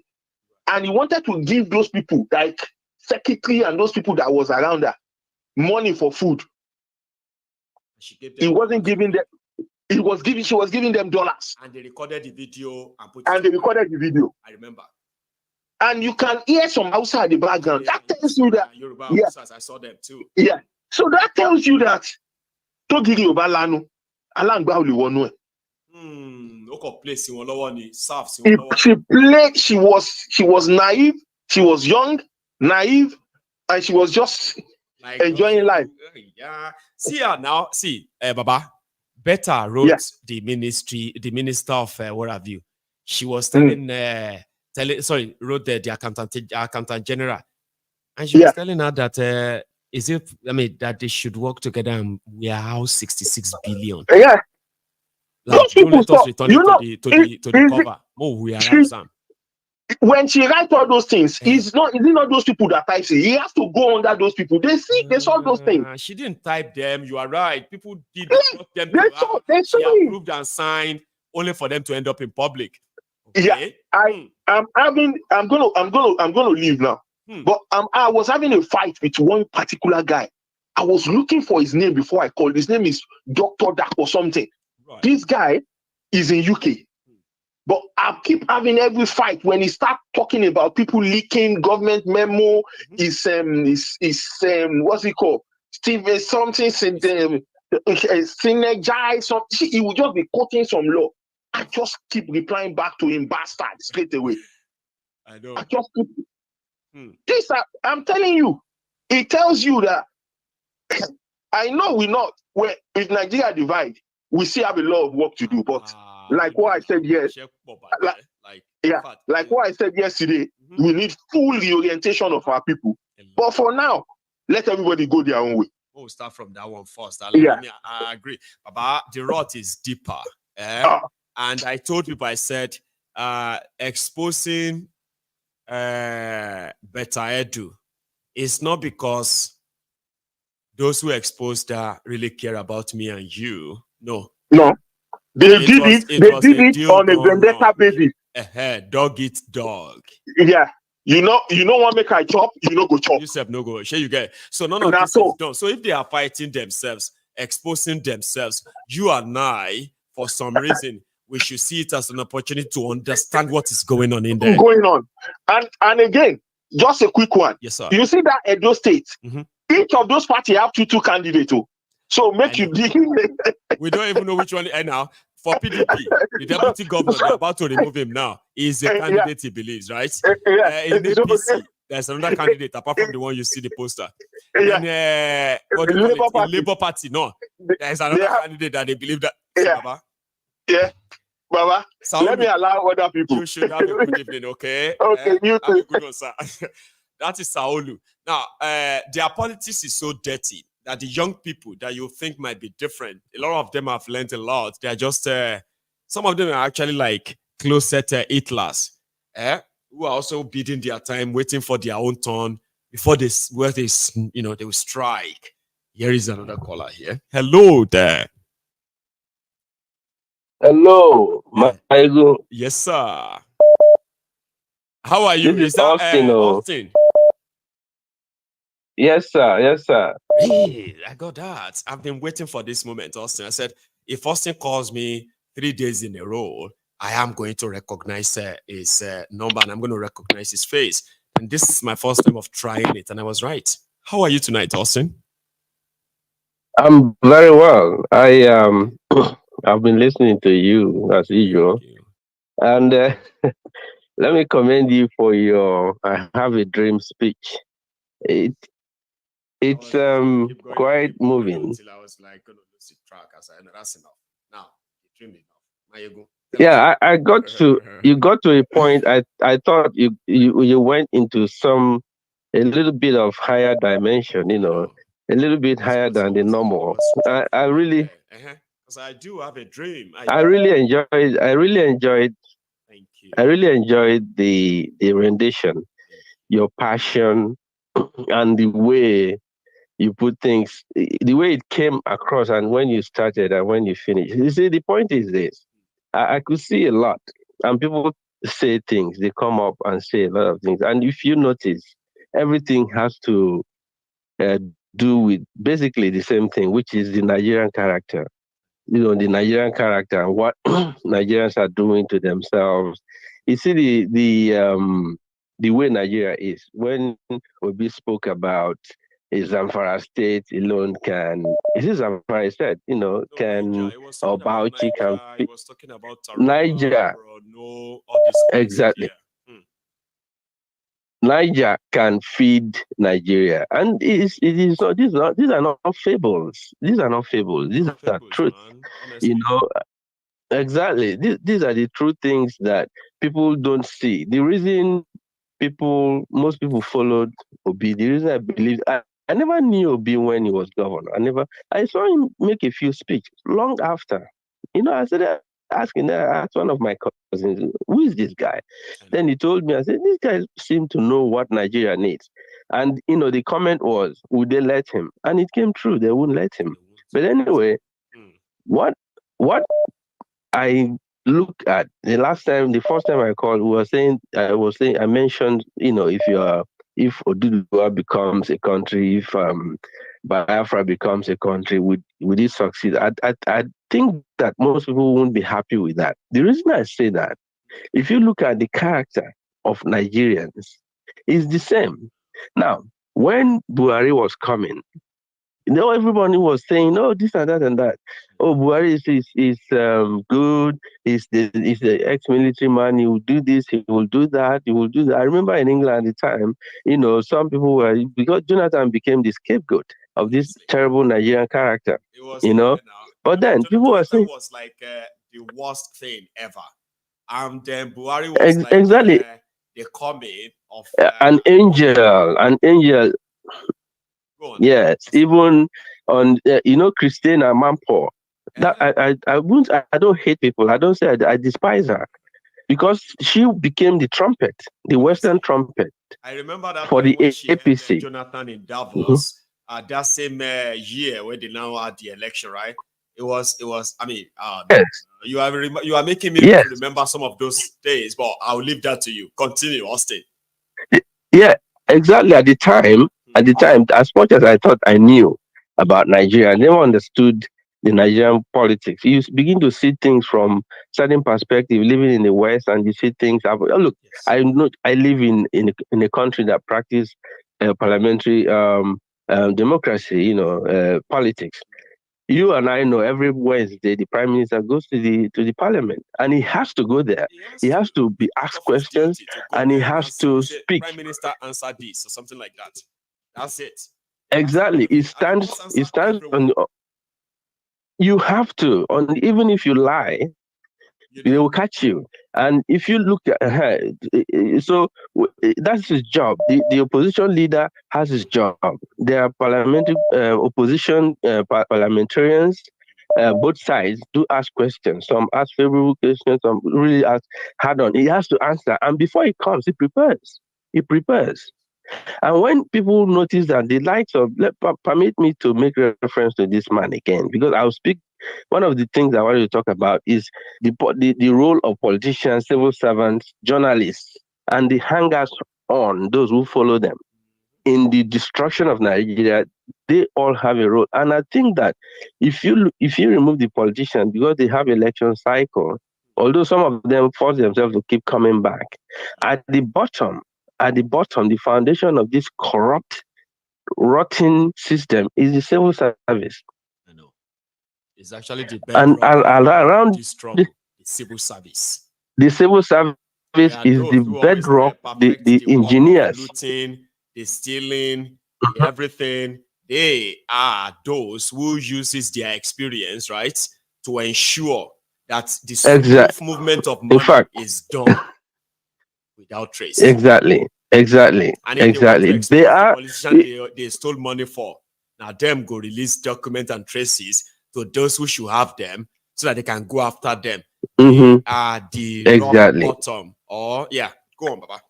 and he wanted to give those people, like secretary and those people that was around her, money for food. He wasn't giving them. She was giving them dollars. And they recorded the video and they recorded the video. I remember. And you can hear some outside the background. That tells you that. Yorubas, I saw them too. Yeah. So that tells you that Togiri Obalanu, Alangba Uliwonu. She was naive, she was young, naive, and she was just enjoying life. Yeah. See her now. See, Baba. Better wrote the minister of what have you. She was wrote the accountant general, and she was telling her that that they should work together and we are house 66 billion. Yeah. Like, those people stop. To the cover. We are some. When she writes all those things, is it not those people that types it? He has to go under those people. They saw those things. She didn't type them. You are right. People did them. They saw she approved and signed only for them to end up in public. Okay? Yeah, I'm gonna leave now. But I was having a fight with one particular guy. I was looking for his name before I called. His name is Dr. Dak or something. Right. This guy is in UK. But I keep having every fight when he starts talking about people leaking government memo. What's it called? Steve something synergize something. He will just be quoting some law. I just keep replying back to him, bastard, straight away. I know. I just keep. This I'm telling you, it tells you that I know if Nigeria divide, we still have a lot of work to do, but. Like what I said what I said yesterday, we need full reorientation of our people. But for now, let everybody go their own way. We'll start from that one first. I agree. Baba, the rot is deeper. And I told people, I said, exposing Better Edu is not because those who exposed her really care about me and you. No. They did it on a vendetta basis. Dog eat dog. Yeah. You know what make I chop, go chop. You said no go. Sure you get. So none of this is done. So if they are fighting themselves, exposing themselves, you and I, for some reason, we should see it as an opportunity to understand what is going on in there. And again, just a quick one. Yes, sir. You see that Edo State, each of those parties have two candidates. So make you deal. We don't even know which one now. For PDP, the deputy governor, they're about to remove him now. He's a candidate he believes, right? In APC, there's another candidate apart from the one you see the poster. In Labour Party, no. There's another candidate that they believe that. Baba. Yeah. Baba, let me allow other people. You should have a good evening, okay? Okay, you too. Good one, sir. That is Saolu. Now, their politics is so dirty that the young people that you think might be different, a lot of them have learned a lot. They are just, some of them are actually like closet Hitlers, who are also biding their time, waiting for their own turn before they will strike. Here is another caller here. Hello there. Hello, Maiyegun. Yes, sir. How are you? This is Austin. Austin? Yes, sir. Yes, sir. Hey, I got that. I've been waiting for this moment, Austin. I said, If Austin calls me 3 days in a row, I am going to recognize his number and I'm going to recognize his face. And this is my first time of trying it, and I was right. How are you tonight, Austin? I'm very well. I've been listening to you as usual, and let me commend you for your "I have a dream" speech. It's quite moving. Until I was like going to lose the track. I said, no, that's enough. Now, you dreamed enough. Maiyegun. Yeah, I got to. You got to a point. I thought you went into a little bit of higher dimension. You know, a little bit higher than the normal. I really. Because I do have a dream. I really enjoyed. I really enjoyed. Thank you. I really enjoyed the rendition, your passion, and the way you put things, the way it came across, and when you started and when you finished. You see, the point is this: I could see a lot, and people say things. They come up and say a lot of things, and if you notice, everything has to do with basically the same thing, which is the Nigerian character. You know, the Nigerian character and what Nigerians are doing to themselves. You see the way Nigeria is. When Obi spoke about Zamfara state alone can, is it Zamfara state, you know, can, or Bauchi can, He was talking about Niger, all these exactly. Niger can feed Nigeria, and it is not. These are not fables. These are not fables. These are truth. You know, exactly. These are the true things that people don't see. The reason most people followed Obi. The reason I believe I never knew Obi when he was governor. I saw him make a few speeches long after. You know, I started asking. I asked one of my cousins, "Who is this guy?" Then he told me, I said, "This guy seemed to know what Nigeria needs." And you know, the comment was, "Would they let him?" And it came true. They wouldn't let him. But anyway, what I look at the first time I called, I mentioned, you know, if Oduduwa becomes a country, if Biafra becomes a country, would it succeed? I think that most people won't be happy with that. The reason I say that, if you look at the character of Nigerians, it's the same. Now, when Buhari was coming, you know, everybody was saying, "Oh, this and that and that." Oh, Buhari is good. He's the ex-military man. He will do this. He will do that. He will do that. I remember in England at the time, you know, some people were, because Jonathan became the scapegoat of this terrible Nigerian character. You know, but then people were saying, was like the worst thing ever, and then Buhari was like exactly the coming of an angel. Yes, even on you know, Christina Mampo. That I don't hate people. I don't say I despise her, because she became the trumpet, the Western trumpet. I remember that for the APC. Jonathan in Davos that same year when they now had the election, right? It was. I mean, yes. You are making me remember some of those days, but I'll leave that to you. Continue, Austin. Yeah, exactly. At the time, as much as I thought I knew about Nigeria, I never understood the Nigerian politics. You begin to see things from certain perspective, living in the West, and you see things. Look, I live in a country that practice parliamentary democracy. You know, politics. You and I know every Wednesday the Prime Minister goes to the Parliament, and he has to go there. He has to be asked questions, and he has to speak. Prime Minister answer this or something like that. That's it. Exactly. It stands on. You have to, even if you lie, they will catch you. And if you look at so that's his job. The opposition leader has his job. There are parliamentary opposition parliamentarians. Both sides do ask questions. Some ask favorable questions. Some really ask hard on. He has to answer, and before he comes, he prepares. And when people notice that the likes of, permit me to make reference to this man again, because I'll speak. One of the things I wanted to talk about is the role of politicians, civil servants, journalists, and the hangers on, those who follow them. in the destruction of Nigeria, they all have a role. And I think that if you remove the politicians, because they have election cycle, although some of them force themselves to keep coming back, at the bottom, the foundation of this corrupt, rotten system is the civil service. I know. It's actually the And around the civil service. The civil service is the bedrock, the engineers. Looting, the stealing, the everything. They are those who uses their experience, right, to ensure that the smooth movement of money is done without trace. Exactly. And if They are they stole money for. Now them go release documents and traces to those who should have them so that they can go after them. They are the rock bottom. Or go on, Baba.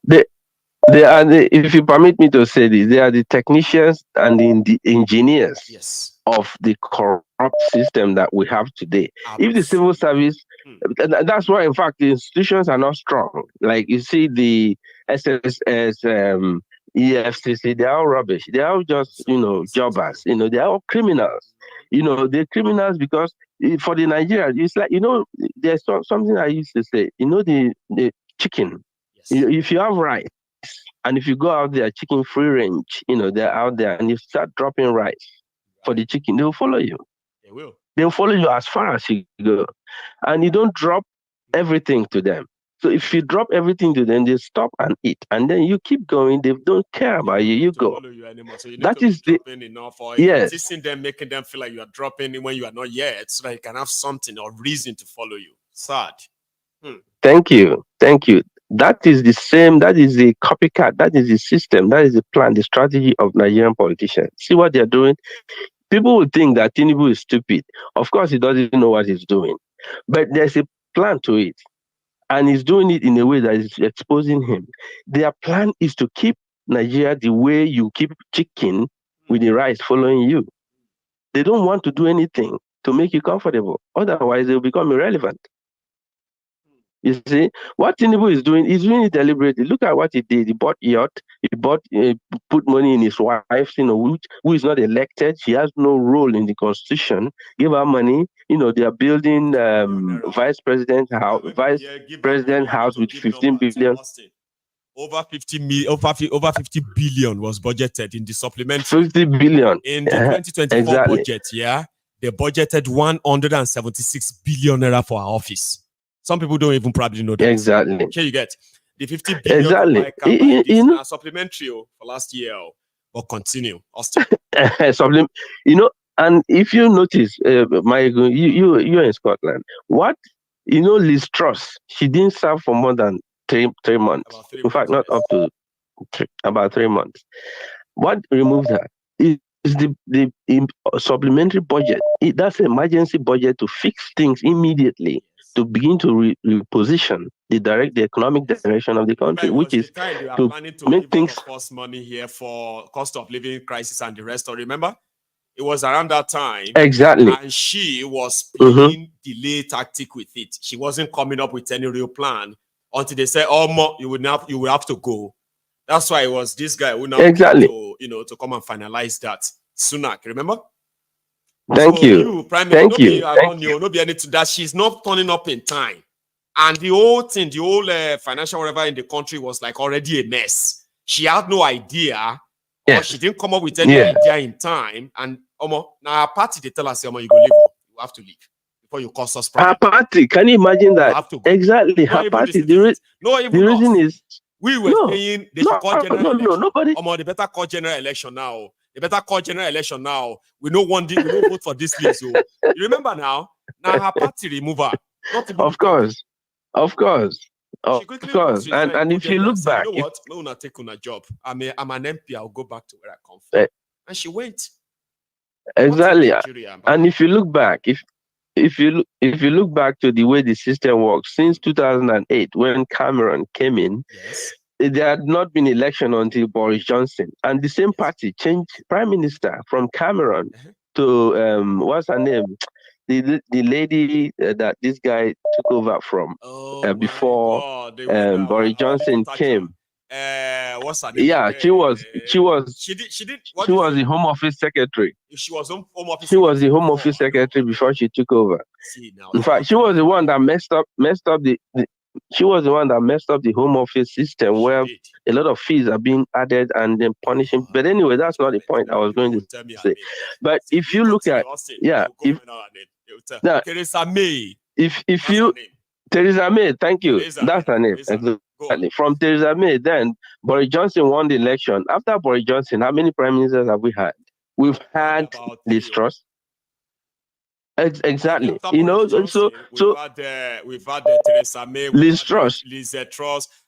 They are if you permit me to say this, they are the technicians and the engineers of the corrupt system that we have today. If the civil service, that's why, in fact, the institutions are not strong. Like you see, the SSS, EFCC, they are all rubbish. They are all just, jobbers. They are all criminals. They're criminals because for the Nigerians, it's like, there's something I used to say. The chicken. If you have rice, and if you go out there, chicken free range, they're out there, and you start dropping rice for the chicken, they'll follow you. They will. They'll follow you as far as you go. And you don't drop everything to them. So if you drop everything to them, they stop and eat. And then you keep going, they don't care about you, you go. So you that is the enough, or yes. Teaching them, making them feel like you are dropping when you are not yet, so that you can have something or reason to follow you. Sad. Thank you. That is the same, that is the copycat, that is the system, that is the plan, the strategy of Nigerian politicians. See what they're doing? People would think that Tinubu is stupid. Of course, he doesn't know what he's doing. But there's a plan to it. And he's doing it in a way that is exposing him. Their plan is to keep Nigeria the way you keep chicken with the rice following you. They don't want to do anything to make you comfortable. Otherwise, they'll become irrelevant. You see, what Tinubu is doing it deliberately. Look at what he did. He bought yacht. He put money in his wife, who is not elected. She has no role in the constitution. Give her money. They are building vice president house with 15 billion. Over 50 billion was budgeted in the supplementary. 50 billion. In the 2024 budget, they budgeted 176 billion naira for our office. Some people don't even probably know that. Exactly. Okay, you get the 50 billion. Exactly. Supplementary for last year. But continue, Austin. And if you notice, Maiyegun, you're in Scotland. What Liz Truss, she didn't serve for more than 3 months. In fact, not up to about 3 months. What removed her is the supplementary budget. That's an emergency budget to fix things immediately, to begin to reposition the economic direction of the country, which is to make things cost money here for cost of living crisis and the rest. Remember, it was around that time exactly, and she was playing delay tactic with it. She wasn't coming up with any real plan until they said, "Oh, you will have to go." That's why it was this guy who now exactly to come and finalize that. Sunak, remember? Thank you. Thank you. No be anything that she's not turning up in time, and the whole thing, the whole financial whatever in the country was like already a mess. She had no idea, or she didn't come up with any idea in time. And now our party they tell us, you go leave, you have to leave before you cause us problem. Her party, can you imagine that? Exactly, her party. The reason is we were saying they should call general election. Nobody. They better call general election now. They better call general election now. We don't vote for this list. So you remember now her party remover. Of course. And if you look back, you know what? No, not take on a job. I'm an MP. I'll go back to where I come from. And she went. Exactly. And if you look back, if you look back to the way the system works since 2008, when Cameron came in. There had not been election until Boris Johnson, and the same party changed prime minister from Cameron to what's her name, the lady that this guy took over from before Boris Johnson came. what's her name? Yeah, she was the Home Office secretary. She was Home Office. She was the Home Office secretary before she took over. See now. In fact, she was the one that messed up she was the one that messed up the Home Office system where a lot of fees are being added and then punishing. But anyway, that's not the point I was going to say. But if you look at Theresa May. If you Theresa May, thank you. That's her name. Exactly. From Theresa May, then Boris Johnson won the election. After Boris Johnson, how many prime ministers have we had? We've had Liz Truss. Exactly. You know, we've had Theresa May, Liz Truss,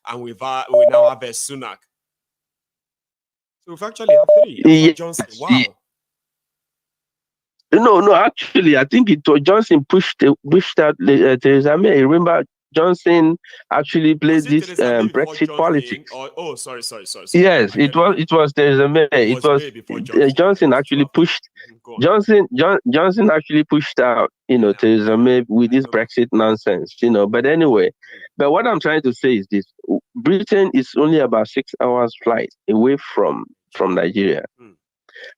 and we now have Sunak. So we've actually had three. Johnson. Wow. No. Actually, I think it was Johnson pushed out Theresa May. Remember, Johnson actually played this Brexit politics. Sorry. Yes, it was Theresa May. It was Johnson actually pushed. Johnson actually pushed out, Theresa May with this Brexit nonsense, But anyway, but what I'm trying to say is this: Britain is only about 6 hours flight away from Nigeria,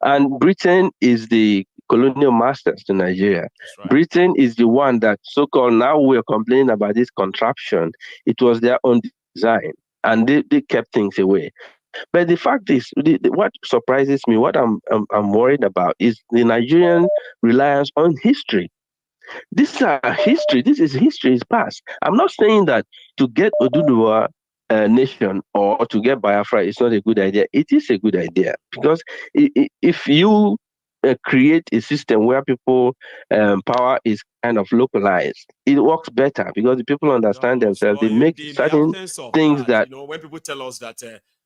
and Britain is the colonial masters to Nigeria. Right. Britain is the one that so-called, now we're complaining about this contraption. It was their own design, and they kept things away. But the fact is, what surprises me, what I'm worried about is the Nigerian reliance on history. This is history. This is history's past. I'm not saying that to get Oduduwa nation or to get Biafra is not a good idea. It is a good idea because if you create a system where people power is kind of localized, it works better because the people understand themselves. They make certain things that when people tell us that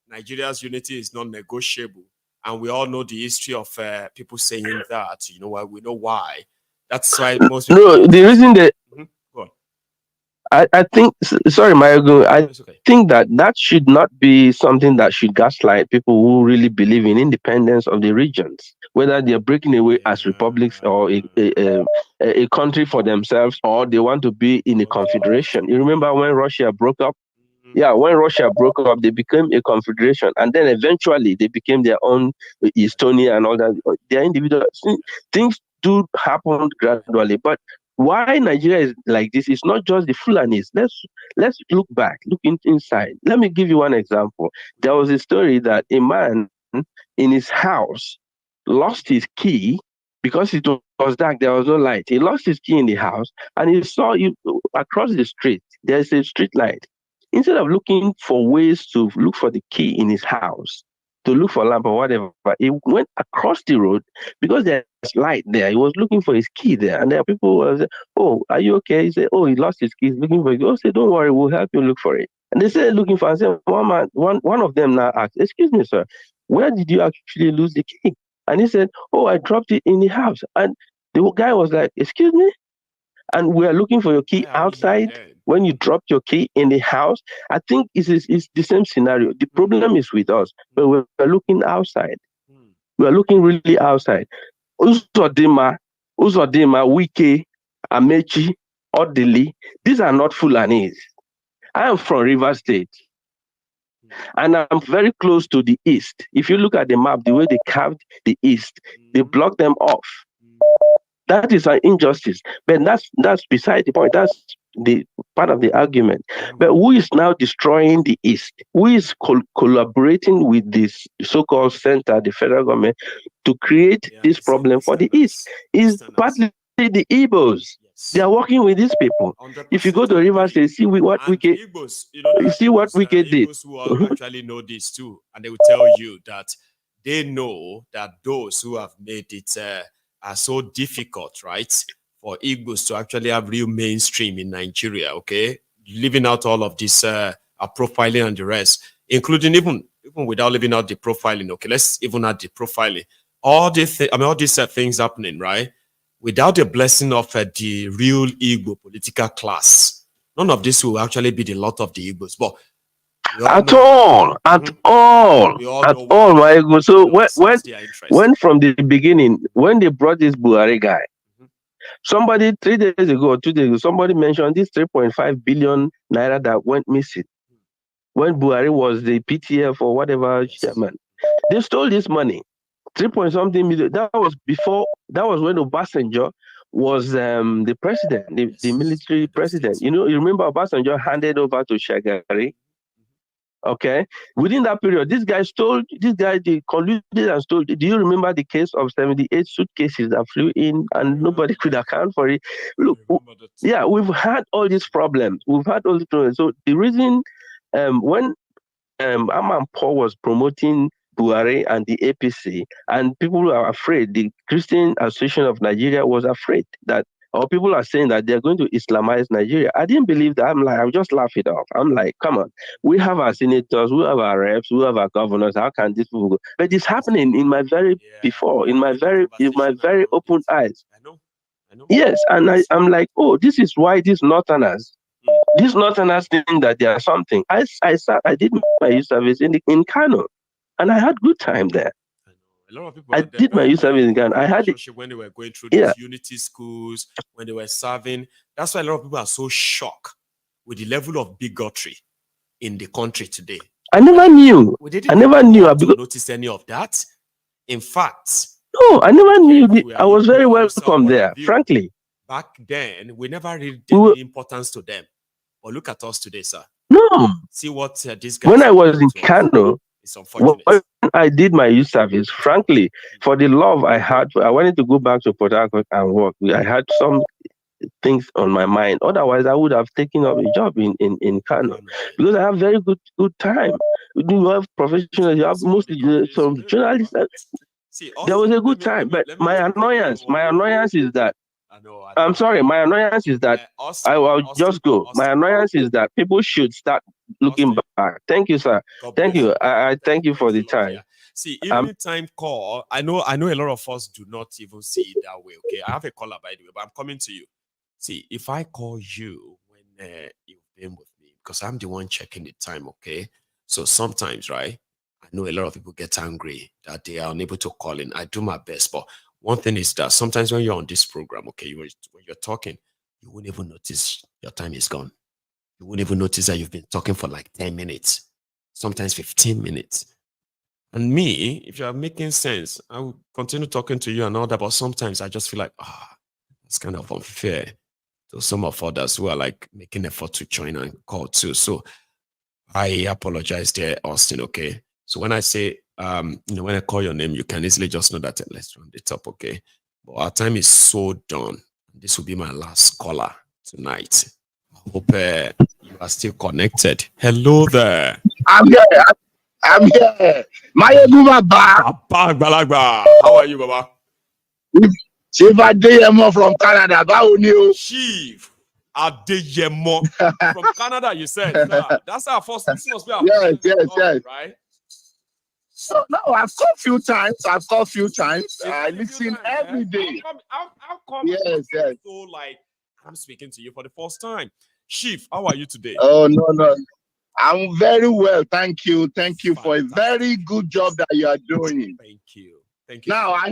Nigeria's unity is non-negotiable, and we all know the history of people saying that, we know why. That's why most people. No, the reason that I think, sorry, Maiyegun, I think that should not be something that should gaslight people who really believe in independence of the regions, whether they're breaking away as republics or a country for themselves, or they want to be in a confederation. You remember when Russia broke up? Yeah, when Russia broke up, they became a confederation, and then eventually they became their own Estonia and all that. They're individual. Things do happen gradually, but why Nigeria is like this is not just the Fulanis. Let's look back, look inside. Let me give you one example. There was a story that a man in his house lost his key because it was dark, there was no light. He lost his key in the house, and he saw across the street, there's a street light. Instead of looking for ways to look for the key in his house, to look for a lamp or whatever, he went across the road because there's light there. He was looking for his key there. And there are people who say, "Oh, are you okay?" He said, "Oh, he lost his key. He's looking for it." He said, "Don't worry, we'll help you look for it." And they said, looking for it. I said, one of them now asked, "Excuse me, sir, where did you actually lose the key?" And he said, "Oh, I dropped it in the house." And the guy was like, "Excuse me?" And we are looking for your key outside when you dropped your key in the house. I think it's the same scenario. The problem is with us, but we're looking outside. We are looking really outside. Uzodima, Wike, Amechi, Odili, these are not Fulanis. I am from Rivers State, and I'm very close to the east. If you look at the map, the way they carved the east, they blocked them off. That is an injustice, but that's beside the point. That's the part of the argument. But who is now destroying the East? Who is collaborating with this so-called center, the federal government, to create this problem for the East? Is partly the Igbos. They are working with these people. If you go to Rivers, they see what Wike. You see what Wike did. Igbos who actually know this too, and they will tell you that they know that those who have made it are so difficult, right, for Igbos to actually have real mainstream in Nigeria, okay? Leaving out all of this profiling and the rest, including even without leaving out the profiling, okay? Let's even add the profiling. All these things happening, right? Without the blessing of the real Igbo political class, none of this will actually be the lot of the Igbos. But at all, Maiyegun. So when from the beginning, when they brought this Buhari guy, somebody 3 days ago or 2 days ago, somebody mentioned this 3.5 billion naira that went missing. when Buhari was the PTF or whatever chairman. They stole this money, 3-point-something million. That was before. That was when Obasanjo was the president, the military president. You know, you remember Obasanjo handed over to Shagari. Okay, within that period, this guy they colluded and stole. Do you remember the case of 78 suitcases that flew in and nobody could account for it? Look, yeah, we've had all these problems. We've had all these problems. So the reason when Aman Paul was promoting Buhari and the APC, and people are afraid, the Christian Association of Nigeria was afraid that, or people are saying that they're going to Islamize Nigeria. I didn't believe that. I'm just laugh it off. I'm like, come on, we have our senators, we have our reps, we have our governors. How can this people go? But it's happening in my very open eyes. I know. Yes, and I'm like, oh, this is why these Northerners think that they are something. I did my youth service in Kano, and I had good time there. A lot of people. I did my youth service in Ghana. I had it when they were going through these unity schools, when they were serving. That's why a lot of people are so shocked with the level of bigotry in the country today. I never knew. I never knew. I noticed any of that. In fact, no, I never knew. I was very welcome there, frankly. Back then, we never really gave any importance to them. But look at us today, sir. No. See what this guy. When I was in Kano, when I did my youth service, frankly, for the love I had, I wanted to go back to Port Harcourt and work. I had some things on my mind. Otherwise, I would have taken up a job in Kano because I have very good time. You have professionals, you have mostly some journalists. There was a good time, but my annoyance is that. I'm sorry. My annoyance is that I'll just go. My annoyance is that people should start looking back. Thank you, sir. Thank you. I thank you for the time. See, even time call, I know a lot of us do not even see it that way. Okay, I have a caller by the way, but I'm coming to you. See, if I call you when you've been with me, because I'm the one checking the time. Okay, so sometimes, right? I know a lot of people get angry that they are unable to call in. I do my best, but one thing is that sometimes when you're on this program, okay, when you're talking, you won't even notice your time is gone. You won't even notice that you've been talking for like 10 minutes, sometimes 15 minutes. And me, if you're making sense, I will continue talking to you and all that, but sometimes I just feel like, it's kind of unfair to some of others who are like making effort to join and call too. So I apologize there, Austin, okay? So when I say, when I call your name, you can easily just know that let's round it up, okay? But our time is so done. This will be my last caller tonight. I hope you are still connected. Hello there. I'm here. Maiyegun Baba. How are you, Baba? Chief Adeyemo from Canada. Chief Adeyemo from Canada, you said. That's our first. This must be our yes. Right? So no, I've called a few times. I listen every day. How come? Yes. So like, I'm speaking to you for the first time. Chief, how are you today? Oh no. I'm very well, thank you. Thank you for a very good job that you are doing. Thank you. Now I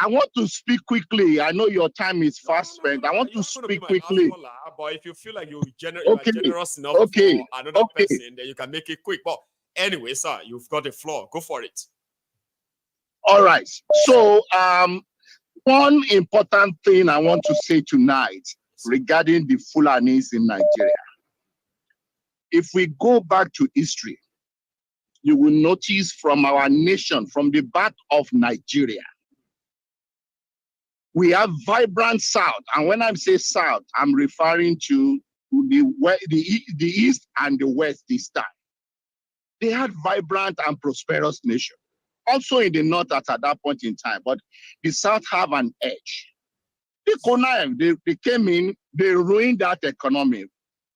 want to speak quickly. I know your time is fast spent. I want to speak quickly. But if you feel like you're generous enough for another person, then you can make it quick. But anyway, sir, you've got the floor. Go for it. All right. So one important thing I want to say tonight regarding the Fulanis in Nigeria. If we go back to history, you will notice from our nation, from the birth of Nigeria, we have vibrant South. And when I say South, I'm referring to the East and the West this time. They had vibrant and prosperous nation. Also in the North at that point in time, but the South have an edge. They came in, they ruined that economy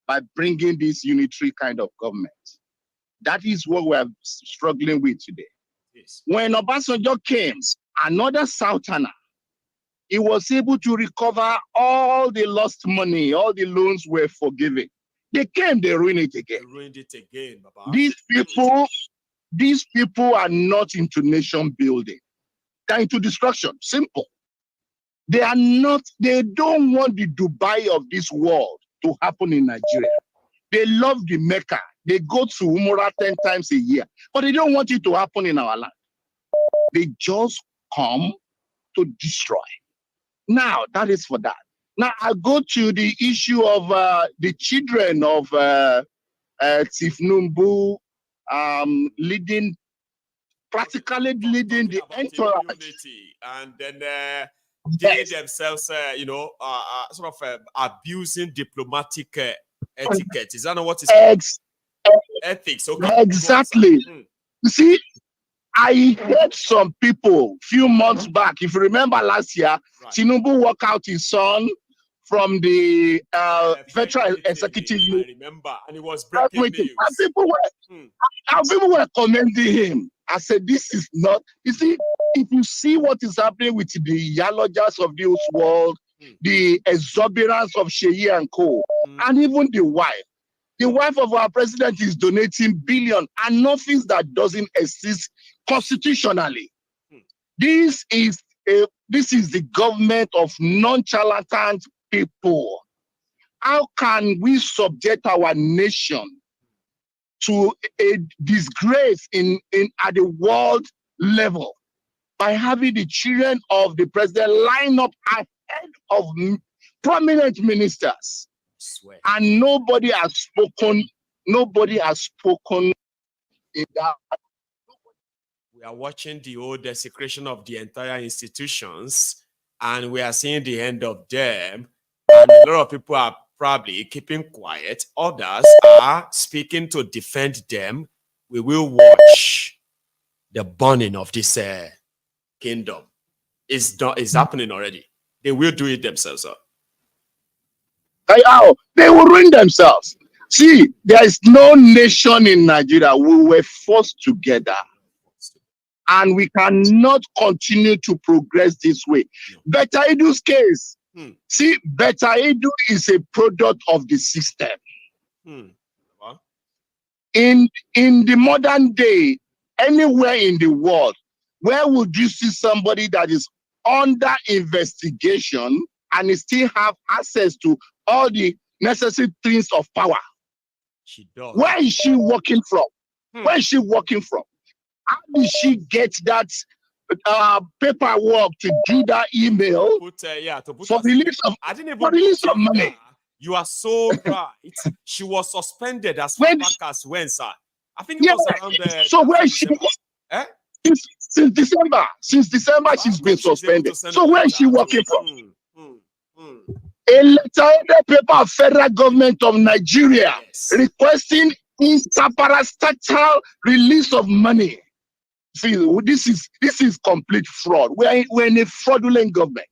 by bringing this unitary kind of government. That is what we're struggling with today. Yes. When Obasanjo came, another Southerner, he was able to recover all the lost money, all the loans were forgiven. They came, they ruined it again. Baba. These people are not into nation building. They're into destruction. Simple. They don't want the Dubai of this world to happen in Nigeria. They love the Mecca. They go to Umrah 10 times a year, but they don't want it to happen in our land. They just come to destroy. Now, that is for that. Now, I go to the issue of the children of Tifnumbu practically leading the entourage. And then they themselves, sort of abusing diplomatic etiquette. Is that not what is ethics? Okay. Exactly. You see, I heard some people few months back, if you remember last year, Tinubu walked out his son from the Federal Executive. I remember, and it was breaking news. And people were commending him. I said, this is not, you see, if you see what is happening with the Yalojas of this world, the exuberance of Sheyi and Co, and even the wife of our president is donating billions and nothing that doesn't exist constitutionally. This is the government of nonchalant people. How can we subject our nation to a disgrace at the world level by having the children of the president line up ahead of prominent ministers? And nobody has spoken in that. We are watching the whole desecration of the entire institutions, and we are seeing the end of them. And a lot of people are probably keeping quiet. Others are speaking to defend them. We will watch the burning of this kingdom. It's happening already. They will do it themselves. They will ruin themselves. See, there is no nation in Nigeria. We were forced together. And we cannot continue to progress this way. Better Edu's case. See, Better Edu is a product of the system. In the modern day, anywhere in the world, where would you see somebody that is under investigation and still have access to all the necessary things of power? She does. Where is she working from? Where is she working from? How did she get that paperwork to do that email for release of money? You are so right. She was suspended as far back as when, sir? I think it was around so where is she? Since December. Since December, she's been suspended. So where is she working from? A letter in the paper of federal government of Nigeria requesting interparastatal release of money. See, this is complete fraud. We're in a fraudulent government.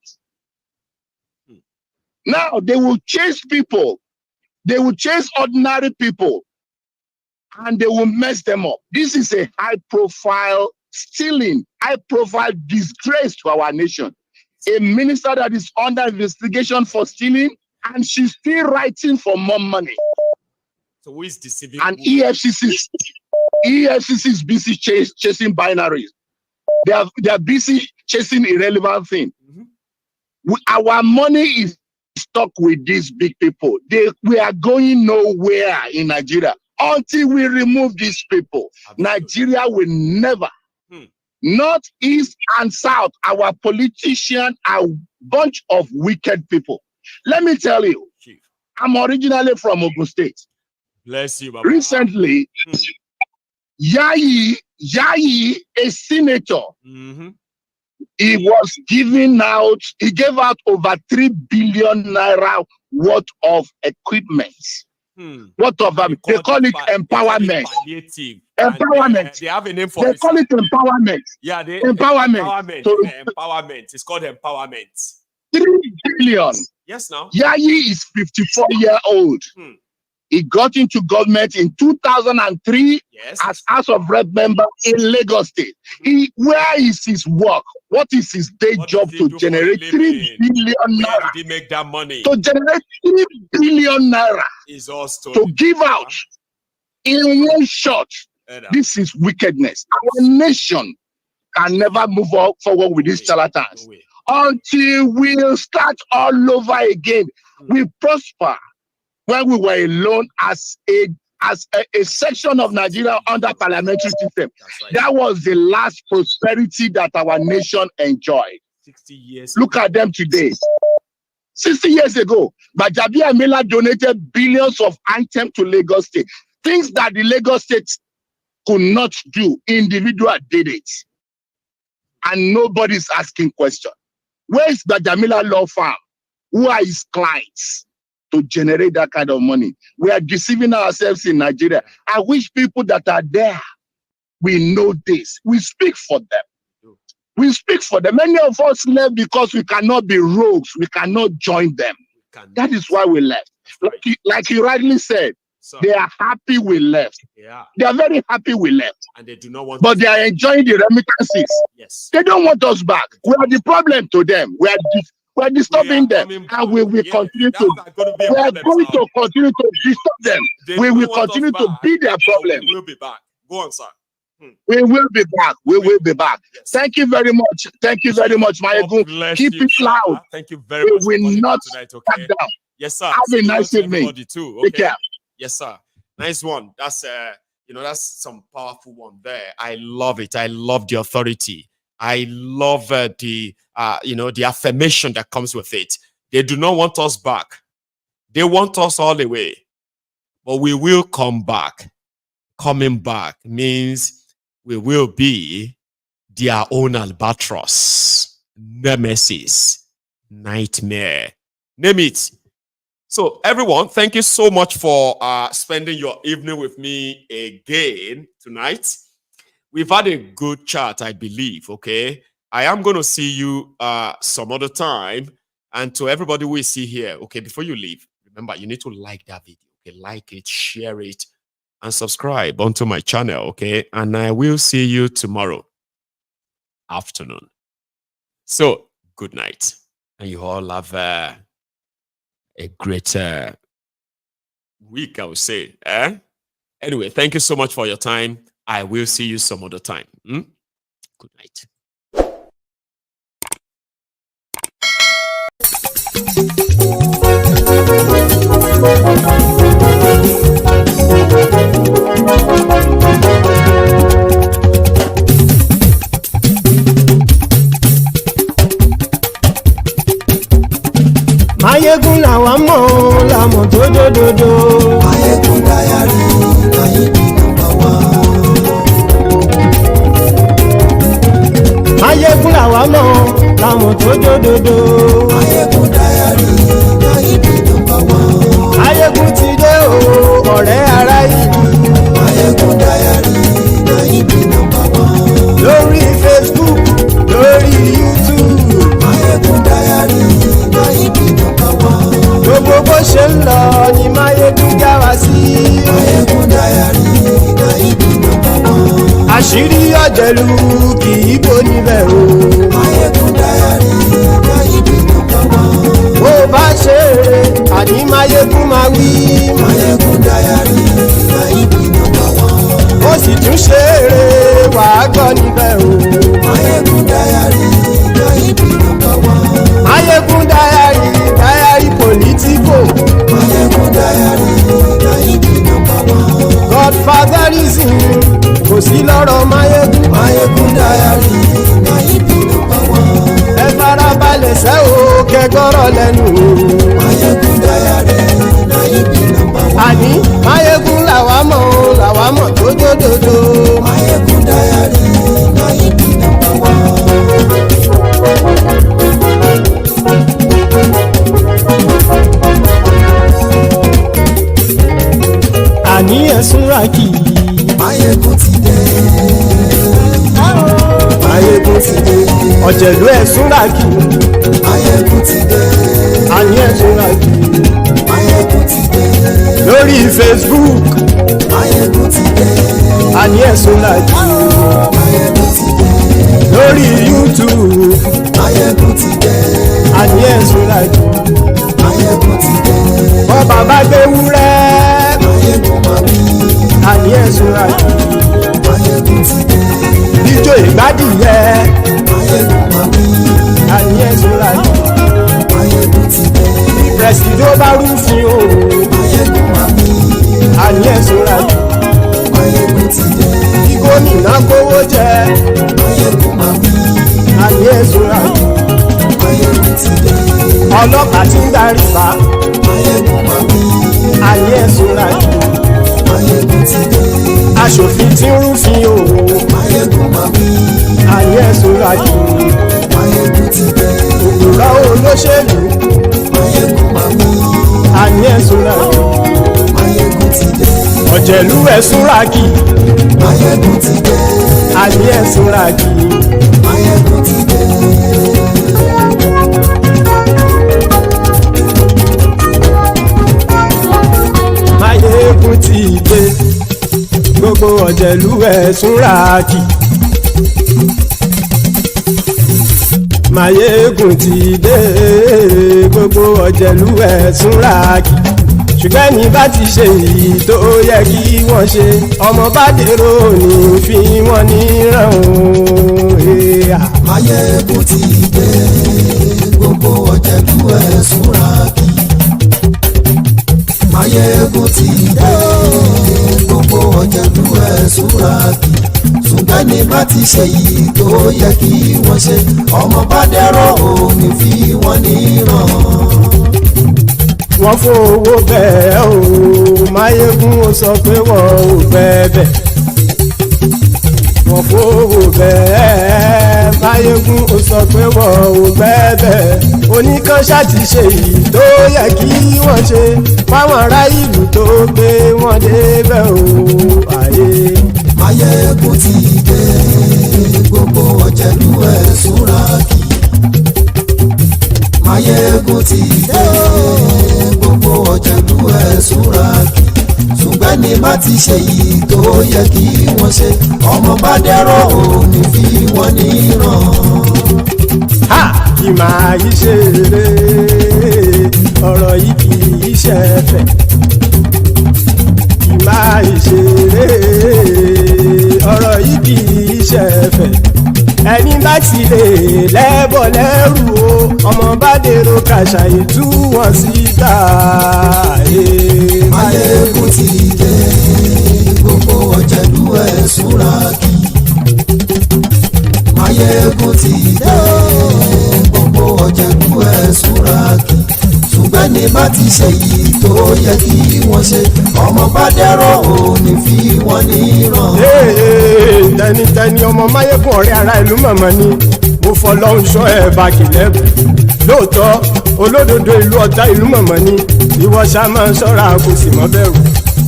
Now they will chase people. They will chase ordinary people, and they will mess them up. This is a high-profile stealing, high-profile disgrace to our nation. A minister that is under investigation for stealing, and she's still writing for more money. So who is deceiving? And EFCC is busy chasing binaries. They are busy chasing irrelevant things. Our money is stuck with these big people. We are going nowhere in Nigeria until we remove these people. Nigeria will never. North, East, and South, our politicians are a bunch of wicked people. Let me tell you, I'm originally from Ogun State. Bless you, Baba. Recently, Yayi, a senator, he gave out over 3 billion naira worth of equipment. What of them? They call it empowerment. Empowerment. They have a name for it. They call it empowerment. Yeah, empowerment. Empowerment. It's called empowerment. 3 billion. Yes, now. Yayi is 54-year-old. He got into government in 2003 as House of Rep member in Lagos State. Where is his work? What is his day job to generate 3 billion naira? Where did he make that money? To generate 3 billion naira to give out in one shot. This is wickedness. Our nation can never move forward with these charlatans until we start all over again. We prosper. when we were alone as a section of Nigeria under parliamentary system. Right. That was the last prosperity that our nation enjoyed. 60 years. Look at them today. 60 years ago, Bajabi Amila donated billions of items to Lagos State. Things that the Lagos State could not do. Individual did it. And nobody's asking questions. Where is Bajamila Law Firm? Who are his clients to generate that kind of money? We are deceiving ourselves in Nigeria. I wish people that are there, we know this. We speak for them. We speak for them. Many of us left because we cannot be rogues. We cannot join them. That is why we left. Like you rightly said, they are happy we left. Yeah. They are very happy we left. And they do not want but they are enjoying the remittances. Yes. They don't want us back. We are the problem to them. We are disturbing them. And we will continue to we are going to continue to disturb them. We will continue to be their problem. We will be back. Go on, sir. We will be back. We will be back. Yes. Thank you very much. Thank you very much, Maiyegun. Keep it loud. Thank you very much. We will not tonight, okay? cut down. Yes, sir. Have a nice evening. Too, okay? Take care. Yes, sir. Nice one. That's that's some powerful one there. I love it. I love the authority. I love the affirmation that comes with it. They do not want us back. They want us all the way. But we will come back. Coming back means we will be their own albatross, nemesis, nightmare. Name it. So, everyone, thank you so much for spending your evening with me again tonight. We've had a good chat, I believe, okay? I am going to see you some other time. And to everybody we see here, okay, before you leave, remember, you need to like that video, okay? Like it, share it, and subscribe onto my channel, okay? And I will see you tomorrow afternoon. So, good night. And you all have a great week, I would say. Anyway, thank you so much for your time. I will see you some other time. Good night. Maiyegun làwa mọ̀ làmọ̀ tó dòdòdò. Maiyegun Diary, Maiyegun number 1. Maiyegun làwa mọ̀ làmọ̀ tó dòdòdò. Maiyegun Diary, Maiyegun number 1. Maiyegun ti dé o, ọ̀rẹ́ ará ìlú. Maiyegun Diary, Maiyegun number 1. Lórí Facebook, lórí YouTube. Maiyegun Diary, Maiyegun number 1. Gbogbo bó ṣe ń lọ ni Maiyegun já wa sí. Maiyegun Diary, Maiyegun number 1. Àṣírí ọ̀jẹ̀lú kì í bò níbẹ̀ o. Maiyegun Diary, Maiyegun number 1. Bó bá ṣe eré àní Maiyegun máa wí. Maiyegun Diary, Maiyegun number 1. Ó sì tún ṣe eré wàá gbọ́ níbẹ̀ o. Maiyegun Diary, Maiyegun number 1. Maiyegun Diary, Diary Politico. Maiyegun Diary, Maiyegun number 1. Godfatherism kò sí lọ́rọ̀ Maiyegun. Maiyegun Diary, Maiyegun number 1. Ẹ farabalẹ̀ sẹ́ o kẹgọ́rọ̀ lẹ́nu. Maiyegun Diary, Maiyegun number 1. Àní Maiyegun làwa mọ̀ tó dòdòdò. Maiyegun Diary, Maiyegun number 1. Àní ẹ̀sùnra kì í. Maiyegun ti dé. Maiyegun ti dé. Ọ̀jẹ̀lú ẹ̀sùnra kì í. Maiyegun ti dé. Àní ẹ̀sùnra kì í. Maiyegun ti dé. Lórí Facebook. Maiyegun ti dé. Àní ẹ̀sùnra kì í. Maiyegun ti dé. Lórí YouTube. Maiyegun ti dé. Àní ẹ̀sùnra kì í. Maiyegun ti dé. Bọ́ bàbá gbé wúrẹ́. Maiyegun máa wí. Àní ẹ̀sùnra kì í. Maiyegun ti dé. Ijó ìgbádìyẹ. Maiyegun máa wí. Àní ẹ̀sùnra kì í. Maiyegun ti dé. Pẹ̀sìdó bá rúfin o. àní ẹ̀sùnra jù. Maiyegun ti dé. Kí gómìnà kówó jẹ. Maiyegun máa wí. Àní ẹ̀sùnra jù. Maiyegun ti dé. Ọlọ́pàá tí ń darí bá. Maiyegun máa wí. Àní ẹ̀sùnra jù. Maiyegun ti dé. Aṣòfin tí ń rúfin o. Maiyegun máa wí. Àní ẹ̀sùnra jù. Maiyegun ti dé. Òkúra olóṣèlú. Maiyegun máa wí. Àní ẹ̀sùnra jù. Maiyegun ti dé. Ọ̀jẹ̀lú ẹ̀sùnra kì. Maiyegun ti dé. Àní ẹ̀sùnra kì. Maiyegun ti dé. Maiyegun ti dé. Gbogbo ọ̀jẹ̀lú ẹ̀sùnra kì. Maiyegun ti dé. Gbogbo ọ̀jẹ̀lú ẹ̀sùnra kì. Ṣùgbọ́n ní bá ti ṣe èyí tó yẹ kí wọ́n ṣe ọmọ bá dèrò ní fi wọ́n níran o. Maiyegun ti dé. Gbogbo ọ̀jẹ̀lú ẹ̀sùnra kì. Maiyegun ti dé. Gbogbo ọ̀jẹ̀lú ẹ̀sùnra kì. Ṣùgbọ́n ní bá ti ṣe èyí tó yẹ kí wọ́n ṣe ọmọ bá dèrò ní fi wọ́n níran. Wọ́n fowó bẹ́ẹ̀ o Maiyegun ó sọ pé wọ́n ò bẹ́ẹ̀. Wọ́n fowó bẹ́ẹ̀ Maiyegun ó sọ pé wọ́n ò bẹ́ẹ̀. Oníkan ṣáàtì ṣe èyí tó yẹ kí wọ́n ṣe fáwọn ará ìlú tó gbé wọn débẹ̀ o. Maiyegun ti dé. Gbogbo ọ̀jẹ̀lú ẹ̀sùnra kì. Maiyegun ti dé. Gbogbo ọ̀jẹ̀lú ẹ̀sùnra kì. Ṣùgbọ́n ní bá ti ṣe yìí tó yẹ kí wọ́n ṣe ọmọ bá dẹ́rọ̀ ò ní fi wọ́n níran. Kì máa yí ṣeré ọ̀rọ̀ yìí kì í ṣẹ̀fẹ̀. Kì máa yí ṣeré ọ̀rọ̀ yìí kì í ṣẹ̀fẹ̀. Ẹni bá ti lè lẹ́bọ̀ lẹ́rù o ọmọ bá dèrò kàṣàyè tú wọn síta. Maiyegun ti dé. Gbogbo ọ̀jẹ̀lú ẹ̀sùnra kì. Maiyegun ti dé. Gbogbo ọ̀jẹ̀lú ẹ̀sùnra kì. Ṣùgbọ́n ní bá ti ṣe yìí tó yẹ kí wọ́n ṣe ọmọ bá dẹ́rọ̀ ò ní fi wọ́n níran. Tẹnitẹni ọmọ Maiyegun ọ̀rẹ́ ara ìlú mọ̀mọ́ ni mo fọlọ́run ṣọ́ ẹ̀ bá kìlẹ́bù. Lóòótọ́ olódodo ìlú ọ̀tá ìlú mọ̀mọ́ ni ìwọ ṣá máa ń ṣọ́ra kò sì mọ́ bẹ̀rù.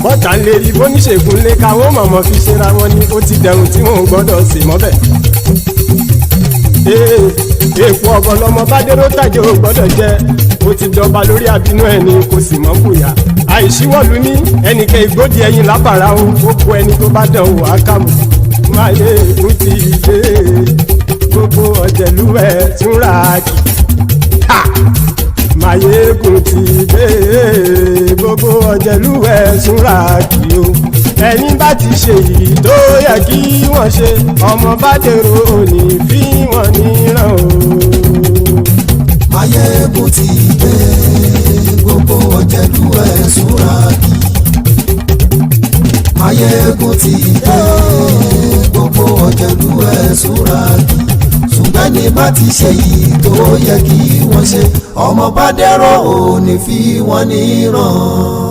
Bọ́tà ń lè rí bóníṣègùn lé káwọn mọ̀mọ́ fi ṣera wọn ni ó ti dẹrùn tí wọn ò gbọ́dọ̀ sì mọ́ bẹ̀. Èèpo ọ̀gọ̀lọ́mọ bá dérò tàjẹ́ ò gbọ́dọ̀ jẹ́ ó ti dọba lórí àbínú ẹni kò sì mọ́ bùyà. Àìsíwọ̀lú ní ẹnìkẹ́ ìgbódì ẹyin lábàrá o ó kó ẹni tó bá dán o àkàmù. Maiyegun ti dé. Gbogbo ọ̀jẹ̀lú ẹ̀sùnra kì. Maiyegun ti dé. Gbogbo ọ̀jẹ̀lú ẹ̀sùnra kì o. Ẹni bá ti ṣe yìí tó yẹ kí wọ́n ṣe ọmọ bá dèrò òní fi wọ́n níran o. Maiyegun ti dé. Gbogbo ọ̀jẹ̀lú ẹ̀sùnra kì. Maiyegun ti dé. Gbogbo ọ̀jẹ̀lú ẹ̀sùnra kì. Ṣùgbọ́n ní bá ti ṣe yìí tó yẹ kí wọ́n ṣe ọmọ bá dẹ́rọ̀ ò ní fi wọ́n níran.